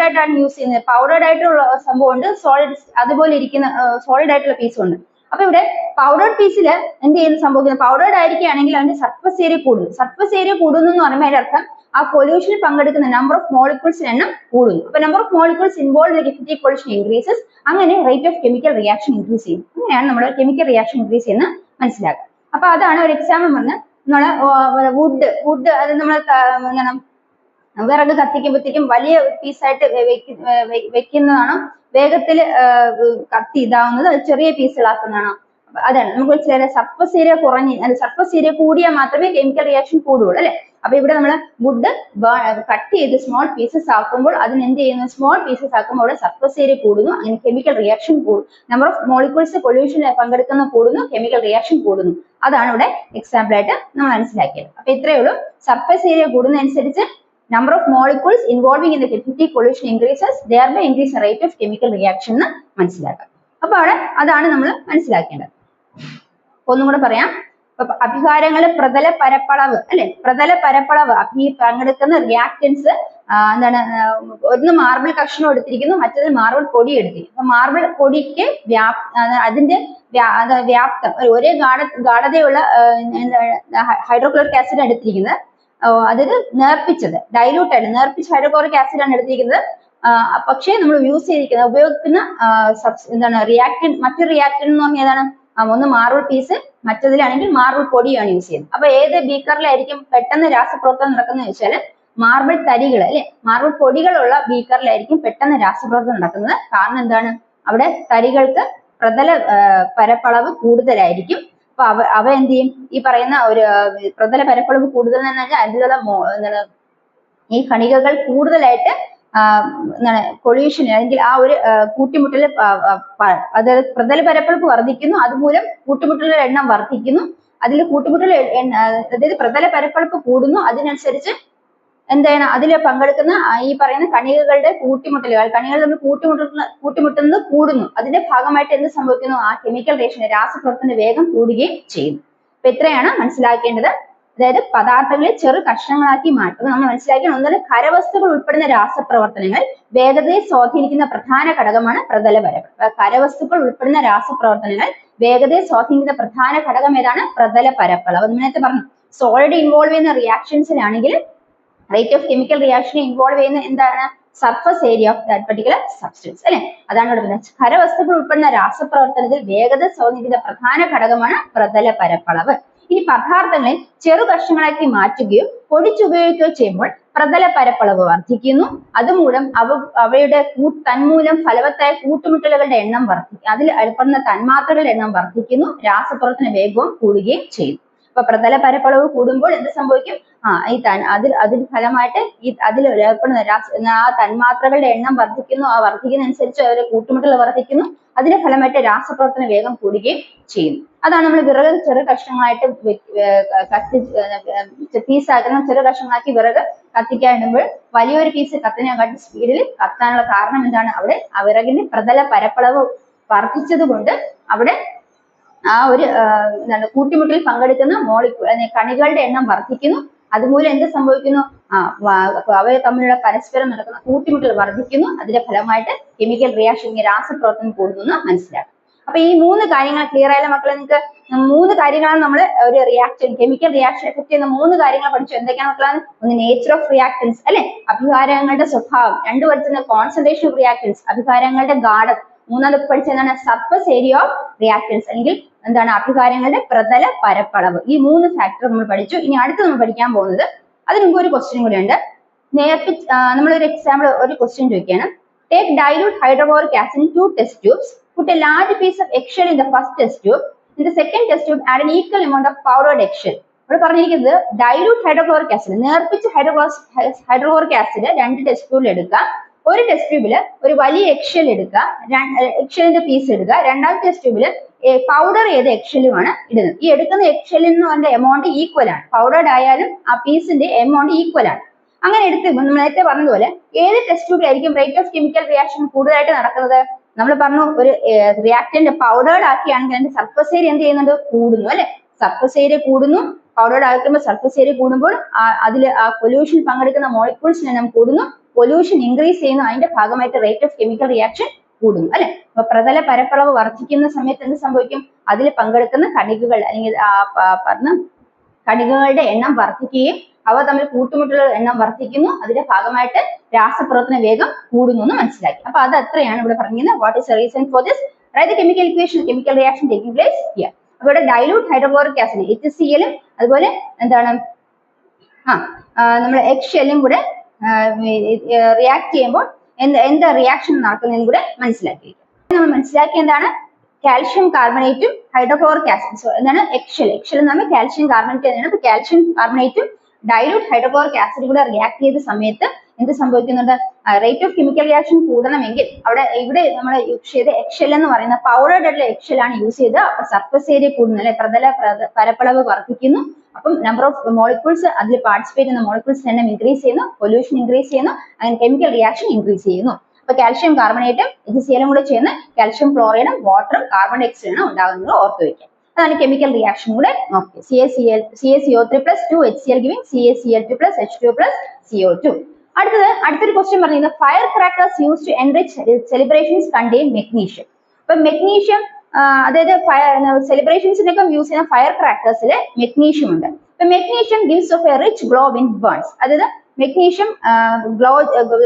ആയിട്ടാണ് യൂസ് ചെയ്യുന്നത്. പൗഡേർഡ് ആയിട്ടുള്ള സംഭവം ഉണ്ട്, സോളിഡ് അതുപോലെ ഇരിക്കുന്ന സോളിഡ് ആയിട്ടുള്ള പീസും ഉണ്ട്. അപ്പൊ ഇവിടെ പൗഡേർഡ് പീസിൽ എന്ത് ചെയ്യുന്ന സംഭവിക്കുന്നത്, പൗഡേർഡ് ആയിരിക്കുകയാണെങ്കിൽ അതിന്റെ സർഫസ് ഏരിയ കൂടുന്നു. സർഫസ് ഏരിയ കൂടുന്നു എന്ന് പറയുമ്പോൾ അതിന്റെ അർത്ഥം ആ പൊല്യൂഷനിൽ പങ്കെടുക്കുന്ന നമ്പർ ഓഫ് മോളിക്യൂൾസിന് എണ്ണം കൂടുന്നു. അപ്പൊ number of molecules involve in effective pollution increases, അങ്ങനെ rate of chemical reaction increase ചെയ്യും. അങ്ങനെയാണ് നമ്മൾ കെമിക്കൽ റിയാക്ഷൻ ഇൻക്രീസ് ചെയ്യുന്ന മനസ്സിലാക്കുക. അപ്പൊ അതാണ് ഒരു എക്സാമ്പിൾ പറഞ്ഞ് നമ്മള് വുഡ് അത് നമ്മൾ വിറക് കത്തിക്കുമ്പോഴത്തേക്കും വലിയ പീസായിട്ട് വെക്കുന്നതാണോ വേഗത്തിൽ കത്തി ഇതാവുന്നത്, അത് ചെറിയ പീസുകളാക്കുന്നതാണോ? അതാണ് നമുക്ക് മനസ്സിലായത്. സർഫസ് ഏരിയ സർഫസ് ഏരിയ കൂടിയാൽ മാത്രമേ കെമിക്കൽ റിയാക്ഷൻ കൂടുകയുള്ളൂ അല്ലെ. അപ്പൊ ഇവിടെ നമ്മൾ വുഡ് കട്ട് ചെയ്ത് സ്മോൾ പീസസ് ആക്കുമ്പോൾ അതിന് എന്ത് ചെയ്യുന്നു, സ്മോൾ പീസസ് ആക്കുമ്പോൾ അവിടെ സർഫസ് ഏരിയ കൂടുന്നു, അങ്ങനെ കെമിക്കൽ റിയാക്ഷൻ കൂടും. നമ്പർ ഓഫ് മോളിക്യൂൾസ് പൊല്യൂഷനിൽ പങ്കെടുക്കുന്ന കൂടുന്നു, കെമിക്കൽ റിയാക്ഷൻ കൂടുന്നു. അതാണ് ഇവിടെ എക്സാമ്പിൾ ആയിട്ട് നമ്മൾ മനസ്സിലാക്കിയത്. അപ്പൊ ഇത്രയേ ഉള്ളൂ. സർഫസ് ഏരിയ കൂടുന്നതനുസരിച്ച് number of molecules involving in the effective pollution increases, thereby increase the rate of chemical reaction എന്ന് മനസ്സിലാക്കാം. അപ്പൊ അവിടെ അതാണ് നമ്മൾ മനസ്സിലാക്കേണ്ടത്. ഒന്നും കൂടെ പറയാം. അഭികാരങ്ങള് പ്രതല പരപ്പളവ് അല്ലെ, പ്രതല പരപ്പളവ് പങ്കെടുക്കുന്ന റിയാക്ടൻസ് എന്താണ്, ഒന്ന് മാർബിൾ കഷ്ണം എടുത്തിരിക്കുന്നു, മറ്റേത് മാർബിൾ പൊടി എടുത്തിരിക്കുന്നു. അപ്പൊ മാർബിൾ പൊടിക്ക് അതിന്റെ വ്യാപ്തം ഒരേ ഗാഢതയുള്ള ഹൈഡ്രോക്ലോറിക് ആസിഡ് എടുത്തിരിക്കുന്നത്, അതായത് നേർപ്പിച്ചത് ഡൈലൂട്ട് ആയിട്ട് നേർപ്പിച്ച ഹൈഡ്രോക്ലോറിക് ആസിഡ് ആണ് എടുത്തിരിക്കുന്നത്. പക്ഷേ നമ്മൾ ഉപയോഗിക്കുന്ന എന്താണ് റിയാക്ടന്റ്, മറ്റൊരു റിയാക്ടന്റ് എന്ന് പറഞ്ഞാൽ ഏതാണ്, ഒന്ന് മാർബിൾ പീസ്, മറ്റതിലാണെങ്കിൽ മാർബിൾ പൊടിയാണ് യൂസ് ചെയ്യുന്നത്. അപ്പൊ ഏത് ബീക്കറിലായിരിക്കും പെട്ടെന്ന് രാസപ്രവർത്തനം നടക്കുന്നത് വെച്ചാൽ മാർബിൾ തരികൾ അല്ലെ, മാർബിൾ പൊടികളുള്ള ബീക്കറിലായിരിക്കും പെട്ടെന്ന് രാസപ്രവർത്തനം നടക്കുന്നത്. കാരണം എന്താണ്, അവിടെ തരികൾക്ക് പ്രതല പരപ്പളവ് കൂടുതലായിരിക്കും. അപ്പൊ അവ എന്ത് ചെയ്യും, ഈ പറയുന്ന ഒരു പ്രതല പരപ്പളവ് കൂടുതൽ എന്ന് പറഞ്ഞാൽ അതിലുള്ള എന്താണ് ഈ കണികകൾ കൂടുതലായിട്ട് എന്താണ് കൊളീഷൻ അല്ലെങ്കിൽ ആ ഒരു കൂട്ടിമുട്ടല്, അതായത് പ്രതല പരപ്പളവ് വർദ്ധിക്കുന്നു, അതുമൂലം കൂട്ടിമുട്ടലുടെ എണ്ണം വർദ്ധിക്കുന്നു. അതിൽ കൂട്ടിമുട്ടൽ അതായത് പ്രതല പരപ്പളവ് കൂടുന്നു, അതിനനുസരിച്ച് എന്താണ് അതിൽ പങ്കെടുക്കുന്ന ഈ പറയുന്ന കണികകളുടെ കൂട്ടിമുട്ടലുകൾ, കണികൾ തമ്മിൽ കൂട്ടിമുട്ടുന്നത് കൂടുന്നു. അതിന്റെ ഭാഗമായിട്ട് എന്ത് സംഭവിക്കുന്നു, ആ കെമിക്കൽ റിയാക്ഷൻ രാസപ്രവർത്തന വേഗം കൂടുകയും ചെയ്യുന്നു. അപ്പൊ ഇത്രയാണ് മനസ്സിലാക്കേണ്ടത്. അതായത് പദാർത്ഥങ്ങളെ ചെറു കഷ്ണങ്ങളാക്കി മാറ്റും. നമ്മൾ മനസ്സിലാക്കണം, ഒന്നുകിൽ ഖരവസ്തുക്കൾ ഉൾപ്പെടുന്ന രാസപ്രവർത്തനങ്ങൾ വേഗതയെ സ്വാധീനിക്കുന്ന പ്രധാന ഘടകമാണ് പ്രതല പരപ്പളവ്. ഖരവസ്തുക്കൾ ഉൾപ്പെടുന്ന രാസപ്രവർത്തനങ്ങൾ വേഗതയെ സ്വാധീനിക്കുന്ന പ്രധാന ഘടകം ഏതാണ്, പ്രതല പരപ്പളവ്. നേരത്തെ പറഞ്ഞു സോളിഡ് ഇൻവോൾവ് ചെയ്യുന്ന റിയാക്ഷൻസിലാണെങ്കിൽ rate of chemical reaction involve ചെയ്യുന്ന എന്താണ്, surface area of that particular substance അല്ലെ. അതാണ് ഇവിടെ പറയുന്നത്. ഖരവസ്തുക്കൾ ഉൾപ്പെടുന്ന രാസപ്രവർത്തനത്തിൽ വേഗത സ്വാധീനിക്കുന്ന പ്രധാന ഘടകമാണ് പ്രതല പരപ്പളവ്. ഇനി പദാർത്ഥങ്ങളെ ചെറു കഷ്ണങ്ങളാക്കി മാറ്റുകയോ പൊടിച്ചുപയോഗിക്കുകയോ ചെയ്യുമ്പോൾ പ്രതല പരപ്പളവ് വർദ്ധിക്കുന്നു. അതുമൂലം അവയുടെ തന്മൂലം ഫലവത്തായ കൂട്ടുമുട്ടലുകളുടെ എണ്ണം വർദ്ധിക്കും, അതിൽ ഏർപ്പെടുന്ന തന്മാത്രകളുടെ എണ്ണം വർദ്ധിക്കുന്നു, രാസപ്രവർത്തന വേഗവും കൂടുകയും ചെയ്യും. അപ്പൊ പ്രതല പരപ്പളവ് കൂടുമ്പോൾ എന്ത് സംഭവിക്കും, അതിന് ഫലമായിട്ട് അതിൽ ഏർപ്പെടുന്ന ആ തന്മാത്രകളുടെ എണ്ണം വർദ്ധിക്കുന്നു. ആ വർദ്ധിക്കുന്നതനുസരിച്ച് അവരുടെ കൂട്ടുമുട്ടൽ വർദ്ധിക്കുന്നു. അതിന്റെ ഫലമായിട്ട് രാസപ്രവർത്തന വേഗം കൂടുകയും ചെയ്യുന്നു. അതാണ് നമ്മൾ വിറക് ചെറു കഷ്ണങ്ങളായിട്ട് പീസാക്കുന്ന ചെറു കഷ്ണങ്ങളാക്കി വിറക് കത്തിക്കാനിടുമ്പോൾ വലിയൊരു പീസ് കത്തിനെക്കാട്ടി സ്പീഡിൽ കത്താനുള്ള കാരണം എന്താണ്, അവിടെ ആ വിറകിന്റെ പ്രതല പരപ്പളവ് വർദ്ധിച്ചത് കൊണ്ട് അവിടെ ആ ഒരു എന്താണ് കൂട്ടിമുട്ടലിൽ പങ്കെടുക്കുന്ന കണികളുടെ എണ്ണം വർദ്ധിക്കുന്നു. അതുമൂലം എന്ത് സംഭവിക്കുന്നു, അവയെ തമ്മിലുള്ള പരസ്പരം നടക്കുന്ന കൂട്ടിമുട്ടൽ വർദ്ധിക്കുന്നു. അതിന്റെ ഫലമായിട്ട് കെമിക്കൽ റിയാക്ഷൻ രാസപ്രവർത്തനം കൂടുന്നു എന്ന് മനസ്സിലാക്കും. അപ്പൊ ഈ 3 കാര്യങ്ങൾ ക്ലിയർ ആയാലും മക്കളെ, നിങ്ങൾക്ക് 3 കാര്യങ്ങളാണ് നമ്മൾ ഒരു റിയാക്ഷൻ കെമിക്കൽ റിയാക്ഷൻ എഫക്ട് ചെയ്യുന്ന 3 കാര്യങ്ങൾ പഠിച്ചു. എന്തൊക്കെയാണ് മക്കളാണ്, ഒന്ന് നേച്ചർ ഓഫ് റിയാക്ടൻസ് അല്ലെ, അഭികാരങ്ങളുടെ സ്വഭാവം. 2 പഠിച്ചത് കോൺസെൻട്രേഷൻ ഓഫ് റിയാക്ടൻസ്, അഭികാരങ്ങളുടെ ഗാഢത. 3 പഠിച്ചത് എന്താണ്, സർഫസ് ഏരിയ ഓഫ് റിയാക്ടൻസ് അല്ലെങ്കിൽ എന്താണ് അഭികാരങ്ങളുടെ പ്രതല പരപ്പളവ്. ഈ 3 ഫാക്ടർ നമ്മൾ പഠിച്ചു. ഇനി അടുത്ത് നമ്മൾ പഠിക്കാൻ പോകുന്നത് അതിന് മുമ്പ് ഒരു ക്വസ്റ്റ്യൻ കൂടി ഉണ്ട്. നമ്മളൊരു എക്സാമ്പിൾ ഒരു ക്വസ്റ്റ്യൻ ചോദിക്കുകയാണ്. Take dilute hydrochloric acid in 2 test tubes. Put a large piece of eggshell in the first test tube. In the second test tube, add an equal amount of powdered eggshell. ഇവിടെ പറഞ്ഞിരിക്കുന്നത് ഡൈലൂട്ട് ഹൈഡ്രോക്ലോറിക് ആസിഡ്, നേർപ്പിച്ച ഹൈഡ്രോക്ലോറിക് ആസിഡ് 2 ടെസ്റ്റ് ട്യൂബിൽ എടുക്കുക. ഒരു ടെസ്റ്റ് ട്യൂബില് ഒരു വലിയ എഗ്ഷെൽ എടുക്കുക, എഗ്ഷെല്ലിന്റെ പീസ് എടുക്കുക. രണ്ടാമത്തെ ടെസ്റ്റ് ട്യൂബില് പൗഡർ ചെയ്ത എഗ്ഷെല്ലുമാണ് ഇടുന്നത്. ഈ എടുക്കുന്ന എഗ്ഷെല്ലിന് പറഞ്ഞ എമൗണ്ട് ഈക്വൽ ആണ്. പൗഡർഡ് ആയാലും ആ പീസിന്റെ എമൗണ്ട് ഈക്വൽ ആണ്. അങ്ങനെ എടുത്ത് നമ്മൾ നേരത്തെ പറഞ്ഞതുപോലെ ഏത് ടെസ്റ്റ് ട്യൂബിലായിരിക്കും റേറ്റ് ഓഫ് കെമിക്കൽ റിയാക്ഷൻ കൂടുതലായിട്ട് നടക്കുന്നത്? നമ്മൾ പറഞ്ഞു ഒരു റിയാക്ടന്റ് പൗഡേർഡ് ആക്കിയാണെങ്കിൽ അതിന്റെ സർഫസ് ഏരിയ എന്ത് ചെയ്യുന്നുണ്ട്? കൂടുന്നു അല്ലെ. സർഫസ് ഏരിയ കൂടുന്നു. പൗഡേർഡ് ആക്കുമ്പോൾ സർഫസ് ഏരിയ കൂടുമ്പോൾ അതിൽ ആ പൊല്യൂഷൻ പങ്കെടുക്കുന്ന മോളിക്യൂൾസിന്റെ എണ്ണം കൂടുന്നു. പൊല്യൂഷൻ ഇൻക്രീസ് ചെയ്യുന്നു. അതിന്റെ ഭാഗമായിട്ട് റേറ്റ് ഓഫ് കെമിക്കൽ റിയാക്ഷൻ കൂടുന്നു അല്ലെ. അപ്പൊ പ്രതല പരപ്പളവ് വർദ്ധിക്കുന്ന സമയത്ത് എന്ത് സംഭവിക്കും? അതിൽ പങ്കെടുക്കുന്ന കണികകൾ അല്ലെങ്കിൽ പറഞ്ഞ കണികകളുടെ എണ്ണം വർദ്ധിക്കുകയും അവ തമ്മിൽ കൂട്ടുമുട്ടുള്ള എണ്ണം വർദ്ധിക്കുന്നു. അതിന്റെ ഭാഗമായിട്ട് രാസപ്രവർത്തന വേഗം കൂടുന്നു എന്ന് മനസ്സിലാക്കി. അപ്പൊ അത് അത്രയാണ് ഇവിടെ പറഞ്ഞിരുന്നത്. What is the reason for this? Write the chemical equation, chemical reaction taking place here. അപ്പൊ ഇവിടെ ഡൈലൂട്ട് ഹൈഡ്രോക്ലോറിക് ആസിഡ് HCl-ഉം അതുപോലെ എന്താണ് നമ്മൾ എഗ്ഷെല്ലും കൂടെ റിയാക്ട് ചെയ്യുമ്പോൾ എന്താ റിയാക്ഷൻ നടക്കുന്നതെന്ന് കൂടെ മനസ്സിലാക്കിയിരിക്കും. നമ്മൾ മനസ്സിലാക്കിയ എന്താണ്? കാൽഷ്യം കാർബണേറ്റും ഹൈഡ്രോക്ലോറിക് ആസിഡ് എന്താണ്? എഗ്ഷെൽ എന്ന് പറഞ്ഞാൽ കാൽഷ്യം കാർബണേറ്റ് തന്നെയാണ്. അപ്പൊ കാൽഷ്യം കാർബണേറ്റും ഡൈലൂട്ട് ഹൈഡ്രോക്ലോറിക് ആസിഡ് കൂടെ റിയാക്ട് ചെയ്ത സമയത്ത് എന്ത് സംഭവിക്കുന്നുണ്ട്? റേറ്റ് ഓഫ് കെമിക്കൽ റിയാക്ഷൻ കൂടണമെങ്കിൽ ഇവിടെ നമ്മൾ യൂസ് ചെയ്ത എഗ്ഷെൽ എന്ന് പറയുന്ന പൗഡേർഡ് ആയിട്ടുള്ള എഗ്ഷെൽ ആണ് യൂസ് ചെയ്ത്. അപ്പൊ സർഫസ് ഏരിയ കൂടുന്നു അല്ലെ, പ്രതല പരപ്പളവ് വർദ്ധിക്കുന്നു. അപ്പം നമ്പർ ഓഫ് മോളിക്യൂൾസ് അതിൽ പാർട്ടിസിപ്പേറ്റ് ചെയ്യുന്ന മോളിക്യൂൾസ് എണ്ണം ഇൻക്രീസ് ചെയ്യുന്നു, പൊല്യൂഷൻ ഇൻക്രീസ് ചെയ്യുന്നു, അങ്ങനെ കെമിക്കൽ റിയാക്ഷൻ ഇൻക്രീസ് ചെയ്യുന്നു. അപ്പൊ കാൽഷ്യം കാർബണേറ്റും HCl-ഉം കൂടെ ചെയ്യുന്ന കാൽഷ്യം ക്ലോറൈഡും വാട്ടറും കാർബൺ ഡയോക്സൈഡും ഉണ്ടാകുന്നത് ഓർത്ത് വയ്ക്കാം. അതാണ് കെമിക്കൽ റിയാക്ഷൻ കൂടെ നോക്കി. CaCO3 plus 2 HCl giving CaCl2 plus H2 plus CO2. അടുത്തൊരു ക്വസ്റ്റ്യൻ പറഞ്ഞിരുന്നത് fire crackers use to enrich celebrations contain magnesium. അപ്പൊ മെഗ്നീഷ്യം അതായത് സെലിബ്രേഷൻസിനൊക്കെ യൂസ് ചെയ്യുന്ന ഫയർ ക്രാക്കേഴ്സിൽ മെഗ്നീഷ്യം ഉണ്ട്. അപ്പൊ magnesium gives off a rich glow in burns. അതായത് മെഗ്നീഷ്യം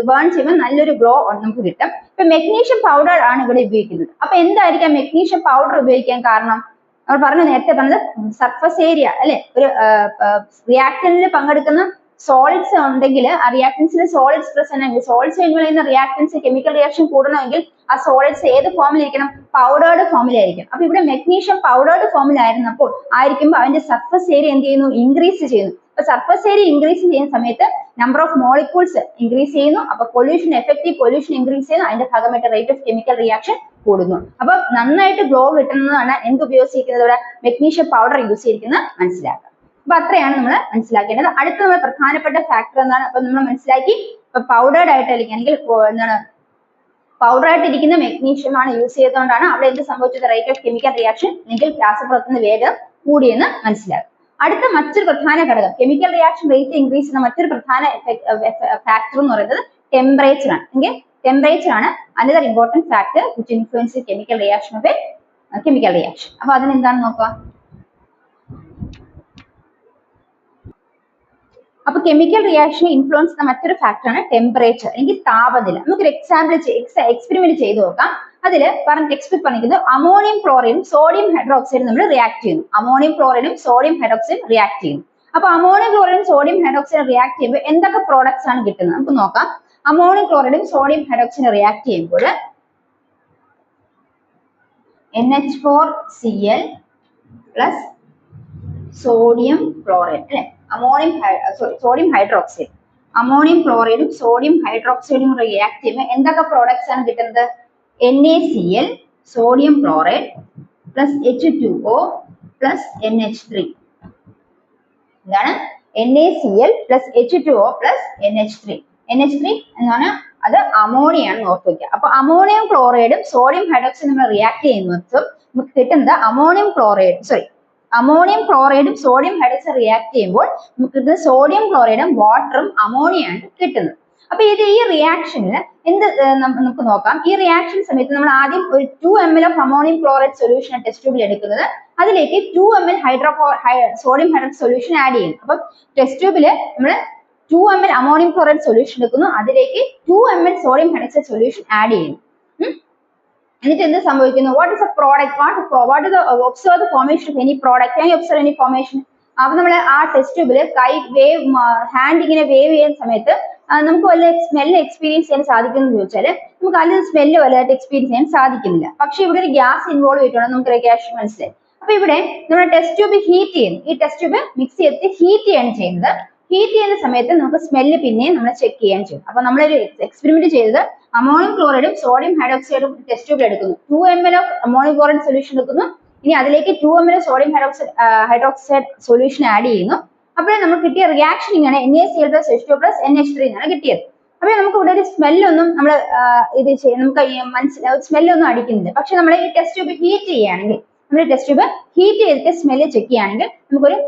ബേൺ ചെയ്യുമ്പോൾ നല്ലൊരു ഗ്ലോ നമുക്ക് കിട്ടും. ഇപ്പൊ മെഗ്നീഷ്യം പൗഡർ ആണ് ഇവിടെ ഉപയോഗിക്കുന്നത്. അപ്പൊ എന്തായിരിക്കാം മെഗ്നീഷ്യം പൗഡർ ഉപയോഗിക്കാൻ കാരണം? നമ്മൾ പറഞ്ഞു നേരത്തെ പറഞ്ഞത് സർഫസ് ഏരിയ അല്ലെ, ഒരു റിയാക്ടന്റിൽ പങ്കെടുക്കുന്ന സോളിഡ്സ് ഉണ്ടെങ്കിൽ ആ റിയാക്ടൻസിൽ സോളിഡ്സ് പ്രസന്റ് ആണെങ്കിൽ സോളിഡ്സ് ഇൻവോൾവ് ചെയ്യുന്ന റിയാക്ടൻസ് കെമിക്കൽ റിയാക്ഷൻ കൂടണമെങ്കിൽ ആ സോളിഡ്സ് ഏത് ഫോമിലിരിക്കണം? പൗഡേർഡ് ഫോമിലായിരിക്കും. അപ്പൊ ഇവിടെ മെഗ്നീഷ്യം പൗഡേർഡ് ഫോമിലായിരുന്നപ്പോൾ അതിന്റെ സർഫസ് ഏരിയ എന്ത് ചെയ്യുന്നു? ഇൻക്രീസ് ചെയ്യുന്നു. അപ്പൊ സർഫസ് ഏരിയ ഇൻക്രീസ് ചെയ്യുന്ന സമയത്ത് നമ്പർ ഓഫ് മോളിക്യൂൾസ് ഇൻക്രീസ് ചെയ്യുന്നു. അപ്പൊ പൊല്യൂഷൻ എഫക്റ്റീവ് പൊല്യൂഷൻ ഇൻക്രീസ് ചെയ്യുന്നു. അതിന്റെ ഭാഗമായിട്ട് റേറ്റ് ഓഫ് കെമിക്കൽ റിയാക്ഷൻ കൂടുന്നു. അപ്പൊ നന്നായിട്ട് ഗ്ലോ കിട്ടുന്നതാണ് എന്ത് ഉപയോഗിച്ചിരിക്കുന്നത്? ഇവിടെ മെഗ്നീഷ്യം പൗഡർ യൂസ് ചെയ്തിരിക്കുന്നത് മനസ്സിലാക്കുക. അപ്പൊ അത്രയാണ് നമ്മൾ മനസ്സിലാക്കേണ്ടത്. അടുത്ത നമ്മൾ പ്രധാനപ്പെട്ട ഫാക്ടർ എന്താണ്? അപ്പൊ നമ്മൾ മനസ്സിലാക്കി പൗഡേർഡ് ആയിട്ട് അല്ലെങ്കിൽ എന്താണ് പൗഡർ ആയിട്ടിരിക്കുന്ന മെഗ്നീഷ്യം ആണ് യൂസ് ചെയ്തുകൊണ്ടാണ് അവിടെ എന്ത് സംഭവിച്ചത്? റേറ്റ് ഓഫ് കെമിക്കൽ റിയാക്ഷൻ അല്ലെങ്കിൽ രാസപ്രവർത്തന വേഗം കൂടിയെന്ന് മനസ്സിലാക്കും. അടുത്ത മറ്റൊരു പ്രധാന ഘടകം കെമിക്കൽ റിയാക്ഷൻ റേറ്റ് ഇൻക്രീസ് ചെയ്യുന്ന മറ്റൊരു പ്രധാന ഫാക്ടർ എന്ന് പറയുന്നത് ടെമ്പറേച്ചർ ആണ്. എങ്കിൽ ടെമ്പറേച്ചർ ആണ് another important factor which influence chemical reaction of A chemical reaction. അപ്പൊ അതിനെന്താണെന്ന് നോക്കാം. അപ്പൊ കെമിക്കൽ റിയാക്ഷൻ ഇൻഫ്ലുവൻസ് ചെയ്യുന്ന മറ്റൊരു ഫാക്ടറാണ് ടെമ്പറേച്ചർ അല്ലെങ്കിൽ താപനില. നമുക്കൊരു എക്സ്പെരിമെന്റ് ചെയ്ത് നോക്കാം. അതിൽ ടെക്സ്റ്റ് പറഞ്ഞിരിക്കുന്നത് അമോണിയം ക്ലോറൈഡും സോഡിയം ഹൈഡ്രോക്സൈഡും നമ്മൾ റിയാക്ട് ചെയ്യുന്നു. അമോണിയം ക്ലോറൈഡും സോഡിയം ഹൈഡ്രോക്സൈഡും റിയാക്ട് ചെയ്യുന്നു. അപ്പൊ അമോണിയം ക്ലോറൈഡും സോഡിയം ഹൈഡ്രോക്സൈഡും റിയാക്ട് ചെയ്യുമ്പോൾ എന്തൊക്കെ പ്രോഡക്ട്സ് ആണ് കിട്ടുന്നത് നമുക്ക് നോക്കാം. അമോണിയം ക്ലോറൈഡും സോഡിയം ഹൈഡ്രോക്സൈഡും റിയാക്ട് ചെയ്യുമ്പോൾ NH4Cl പ്ലസ് സോഡിയം ക്ലോറൈഡ് അല്ലെ, സോഡിയം ഹൈഡ്രോക്സൈഡ്. അമോണിയം ക്ലോറൈഡും സോഡിയം ഹൈഡ്രോക്സൈഡും റിയാക്ട് ചെയ്യുമ്പോൾ എന്തൊക്കെ പ്രോഡക്ട്സ് ആണ് കിട്ടുന്നത്? NaCl sodium chloride plus H2O plus NH3. എന്താണ്? NaCl plus H2O plus NH3. NH3 എന്നാണ് അത് അമോണിയാണ് ഓർത്ത് വയ്ക്കുക. അപ്പൊ അമോണിയം ക്ലോറൈഡും സോഡിയം ഹൈഡ്രോക്സൈഡും നമ്മൾ റിയാക്ട് ചെയ്യുമ്പോൾ നമുക്ക് കിട്ടുന്നത് അമോണിയം ക്ലോറൈഡും സോഡിയം ഹൈഡ്രോക്സൈഡ് റിയാക്ട് ചെയ്യുമ്പോൾ നമുക്ക് സോഡിയം ക്ലോറൈഡും വാട്ടറും അമോണിയാണ് കിട്ടുന്നത്. അപ്പൊ ഈ റിയാക്ഷനിൽ എന്ത് നമുക്ക് നോക്കാം. ഈ റിയാക്ഷൻ സമയത്ത് നമ്മൾ ആദ്യം ഒരു 2 ml of ammonium chloride solution test ട്യൂബിൽ എടുക്കുന്നത്. അതിലേക്ക് 2 ml sodium hydroxide solution add ചെയ്യുന്നു. അപ്പൊ ടെസ്റ്റ് ട്യൂബില് നമ്മൾ 2 ml അമോണിയം ക്ലോറൈഡ് സൊല്യൂഷൻ എടുക്കുന്നു. അതിലേക്ക് 2 ml sodium hydroxide solution add ചെയ്യുന്നു. എന്നിട്ട് എന്ത് സംഭവിക്കുന്നു? What is A product? What is observe the formation of any product? Can you observe any formation? അപ്പൊ നമ്മൾ ആ ടെസ്റ്റ് ട്യൂബിൽ കൈ വേവ് ഹാൻഡ് ഇങ്ങനെ വേവ് ചെയ്യുന്ന സമയത്ത് നമുക്ക് വല്ല സ്മെല്ല് എക്സ്പീരിയൻസ് ചെയ്യാൻ സാധിക്കുമെന്ന് ചോദിച്ചാൽ നമുക്ക് അതിൽ സ്മെല്ല് വലുതായിട്ട് എക്സ്പീരിയൻസ് ചെയ്യാൻ സാധിക്കുന്നില്ല. പക്ഷെ ഇവിടെ ഒരു ഗ്യാസ് ഇൻവോൾവ് ചെയ്തിട്ടുണ്ട്, നമുക്ക് റിയാക്ഷൻ മനസ്സിലായി. അപ്പൊ ഇവിടെ നമ്മൾ ടെസ്റ്റ് ട്യൂബ് ഹീറ്റ് ചെയ്യുന്നു, ഈ ടെസ്റ്റ് ട്യൂബ് മിക്സ് ചെയ്ത് ഹീറ്റ് ചെയ്യാണ് ചെയ്യുന്നത്. ഹീറ്റ് ചെയ്യുന്ന സമയത്ത് നമുക്ക് സ്മെല്ല് പിന്നെയും നമ്മൾ ചെക്ക് ചെയ്യാൻ ചെയ്യും. അപ്പൊ നമ്മളൊരു എക്സ്പെരിമെന്റ് ചെയ്തത് അമോണിയം ക്ലോറൈഡും സോഡിയം ഹൈഡ്രോക്സൈഡും ടെസ്റ്റ് ട്യൂബിൽ എടുക്കുന്നു. 2 ml of ammonium chloride solution എടുക്കുന്നു. ഇനി അതിലേക്ക് 2 ml sodium hydroxide solution add ചെയ്യുന്നു. അപ്പോൾ നമുക്ക് കിട്ടിയ റിയാക്ഷൻ ഇങ്ങനെ NaCl + H2O + NH3 എന്നാണ് കിട്ടിയത്. അപ്പോൾ നമുക്ക് ഇവിടെ ഒരു സ്മെല്ലൊന്നും നമ്മൾ ഇത് നമുക്ക് മനസ്സിലാവും, സ്മെല്ലൊന്നും അടിക്കുന്നില്ല. പക്ഷെ നമ്മൾ ഈ ടെസ്റ്റ് ട്യൂബ് ഹീറ്റ് ചെയ്യുകയാണെങ്കിൽ, നമ്മൾ ടെസ്റ്റ് ട്യൂബ് ഹീറ്റ് ചെയ്തിട്ട് സ്മെല്ല് ചെക്ക് ചെയ്യുകയാണെങ്കിൽ നമുക്കൊരു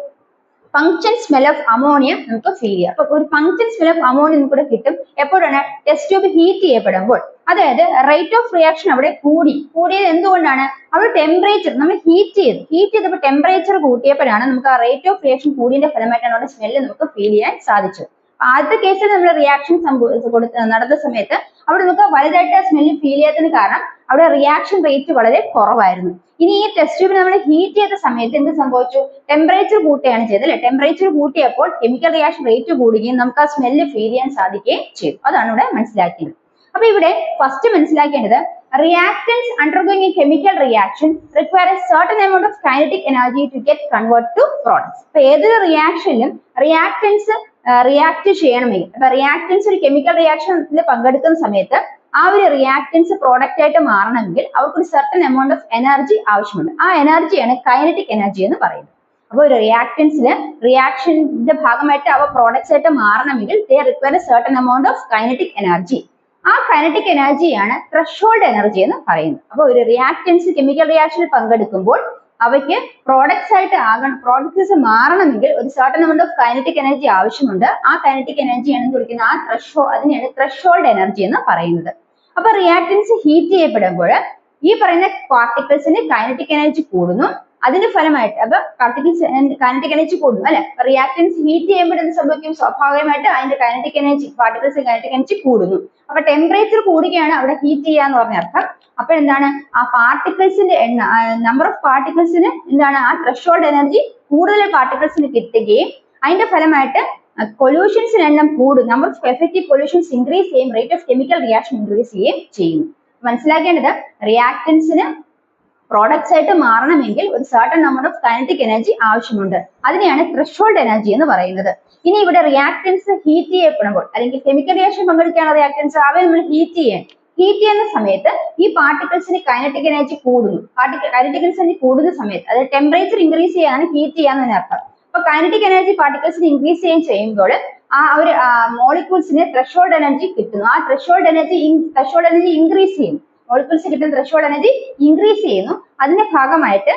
പങ്ക്ചൻ സ്മെൽ ഓഫ് അമോണിയ നമുക്ക് ഫീൽ ചെയ്യാം. അപ്പൊ ഒരു പങ്ക്ചൻ സ്മെൽ ഓഫ് അമോണിയ നമുക്ക് കിട്ടും എപ്പോഴാണ് ടെസ്റ്റ് ട്യൂബ് ഹീറ്റ് ചെയ്യപ്പെടുമ്പോൾ. അതായത് റേറ്റ് ഓഫ് റിയാക്ഷൻ അവിടെ കൂടിയത് എന്തുകൊണ്ടാണ്? അവിടെ ടെമ്പറേച്ചർ നമ്മൾ ഹീറ്റ് ചെയ്തപ്പോൾ ടെമ്പറേച്ചർ കൂട്ടിയപ്പോഴാണ് നമുക്ക് ആ റേറ്റ് ഓഫ് റിയാക്ഷൻ കൂടിയതിന്റെ ഫലമായിട്ടാണ് അവിടെ സ്മെല്ല് നമുക്ക് ഫീൽ ചെയ്യാൻ സാധിച്ചത്. ആദ്യത്തെ കേസിൽ നമ്മൾ റിയാക്ഷൻ നടന്ന സമയത്ത് അവിടെ നമുക്ക് വലുതായിട്ട് സ്മെല്ല് ഫീൽ ചെയ്യാത്തതിന് കാരണം അവിടെ റിയാക്ഷൻ റേറ്റ് വളരെ കുറവായിരുന്നു. ഇനി ഈ ടെസ്റ്റ് ട്യൂബ് നമ്മൾ ഹീറ്റ് ചെയ്ത സമയത്ത് എന്ത് സംഭവിച്ചു? ടെമ്പറേച്ചർ കൂട്ടുകയാണ് ചെയ്തത് അല്ലെ. ടെമ്പറേച്ചർ കൂട്ടിയപ്പോൾ കെമിക്കൽ റിയാക്ഷൻ റേറ്റ് കൂടുകയും നമുക്ക് ആ സ്മെല്ല് ഫീൽ ചെയ്യാൻ സാധിക്കുകയും ചെയ്തു. അതാണ് ഇവിടെ മനസ്സിലാക്കിയത്. അപ്പൊ ഇവിടെ ഫസ്റ്റ് മനസ്സിലാക്കേണ്ടത് reactants undergoing a chemical reaction require a certain amount of kinetic energy to get converted to products. അപ്പൊ ഏതൊരു റിയാക്ഷനിലും റിയാക്ടൻസ് റിയാക്ട് ചെയ്യണമെങ്കിൽ, അപ്പൊ റിയാക്ടൻസ് ഒരു കെമിക്കൽ റിയാക്ഷനിൽ പങ്കെടുക്കുന്ന സമയത്ത് ആ ഒരു റിയാക്ടൻസ് പ്രോഡക്റ്റ് ആയിട്ട് മാറണമെങ്കിൽ അവർക്ക് ഒരു സർട്ടൻ എമൗണ്ട് ഓഫ് എനർജി ആവശ്യമുണ്ട്. ആ എനർജിയാണ് കൈനറ്റിക് എനർജി എന്ന് പറയുന്നത്. അപ്പോൾ ഒരു റിയാക്ടൻസിന് റിയാക്ഷന്റെ ഭാഗമായിട്ട് അവ പ്രോഡക്ട്സ് ആയിട്ട് മാറണമെങ്കിൽ they require a certain amount of kinetic energy. ആ കൈനറ്റിക് എനർജിയാണ് ത്രെഷോൾഡ് എനർജി എന്ന് പറയുന്നത്. അപ്പോൾ ഒരു റിയാക്ടൻസ് കെമിക്കൽ റിയാക്ഷനിൽ പങ്കെടുക്കുമ്പോൾ അവയ്ക്ക് പ്രോഡക്ട്സ് ആയിട്ട് പ്രോഡക്ട്സ് മാറണമെങ്കിൽ ഒരു certain amount of kinetic energy ആവശ്യമുണ്ട്. ആ കൈനറ്റിക് എനർജിയാണ് വിളിക്കുന്നത് അതിനെയാണ് ത്രെഷോൾഡ് എനർജി എന്ന് പറയുന്നത്. അപ്പൊ റിയാക്ടൻസ് ഹീറ്റ് ചെയ്യപ്പെടുമ്പോൾ ഈ പറയുന്ന പാർട്ടിക്കിൾസിന് കൈനറ്റിക് എനർജി കൂടുന്നു. അതിന്റെ ഫലമായിട്ട് അപ്പൊ പാർട്ടിക്കിൾസ് കൈനറ്റിക് എനർജി കൂടുന്നു അല്ലെ. റിയാക്ടൻസ് ഹീറ്റ് ചെയ്യുമ്പോൾ എന്ത് സംഭവിക്കും? സ്വാഭാവികമായിട്ട് അതിന്റെ kinetic energy particles kinetic energy കൂടുന്നു. അപ്പൊ ടെമ്പറേച്ചർ കൂടുകയാണ് അവിടെ ഹീറ്റ് ചെയ്യാന്ന് പറഞ്ഞ അർത്ഥം. അപ്പൊ എന്താണ് ആ പാർട്ടിക്കിൾസിന്റെ നമ്പർ ഓഫ് പാർട്ടിക്കിൾസിന് എന്താണ് ആ ത്രെഷോൾഡ് എനർജി കൂടുതൽ പാർട്ടിക്കിൾസിന് കിട്ടുകയും അതിന്റെ ഫലമായിട്ട് പൊല്യൂഷൻസിന് എണ്ണം കൂടും. Number of effective pollutions increase ചെയ്യും, rate of chemical reaction increase ചെയ്യുകയും ചെയ്യുന്നു. മനസ്സിലാക്കേണ്ടത് റിയാക്ടൻസിന് പ്രോഡക്ട്സ് ആയിട്ട് മാറണമെങ്കിൽ ഒരു certain number of kinetic energy ആവശ്യമുണ്ട്. അതിനെയാണ് ത്രെഷോൾഡ് എനർജി എന്ന് പറയുന്നത്. ഇനി ഇവിടെ റിയാക്ടൻസ് ഹീറ്റ് ചെയ്യപ്പെടുമ്പോൾ അല്ലെങ്കിൽ കെമിക്കൽ റിയാക്ഷൻ പങ്കെടുക്കുകയാണ് റിയാക്ടൻസ്, അവയെ നമ്മൾ ഹീറ്റ് ചെയ്യുന്ന സമയത്ത് ഈ പാർട്ടിക്കിൾസിന് കൈനറ്റിക് എനർജി കൂടുന്നു. കൈനറ്റിക് എനർജി കൂടുന്ന സമയത്ത് അതായത് ടെമ്പറേച്ചർ ഇൻക്രീസ് ചെയ്യാനാണ് ഹീറ്റ് ചെയ്യാന്ന് അർത്ഥം. അപ്പൊ കൈനറ്റിക് എനർജി പാർട്ടിക്കിൾസിന് ഇൻക്രീസ് ചെയ്യുമ്പോൾ ആ ഒരു മോളിക്യൂൾസിന് ത്രെഷോൾഡ് എനർജി കിട്ടുന്നു. ആ ത്രെഷോൾഡ് എനർജി ഇൻക്രീസ് ചെയ്യുന്നു. മോളിക്യൂൾസ് കിട്ടുന്ന ത്രെഷോൾഡ് എനർജി ഇൻക്രീസ് ചെയ്യുന്നു. അതിന്റെ ഭാഗമായിട്ട്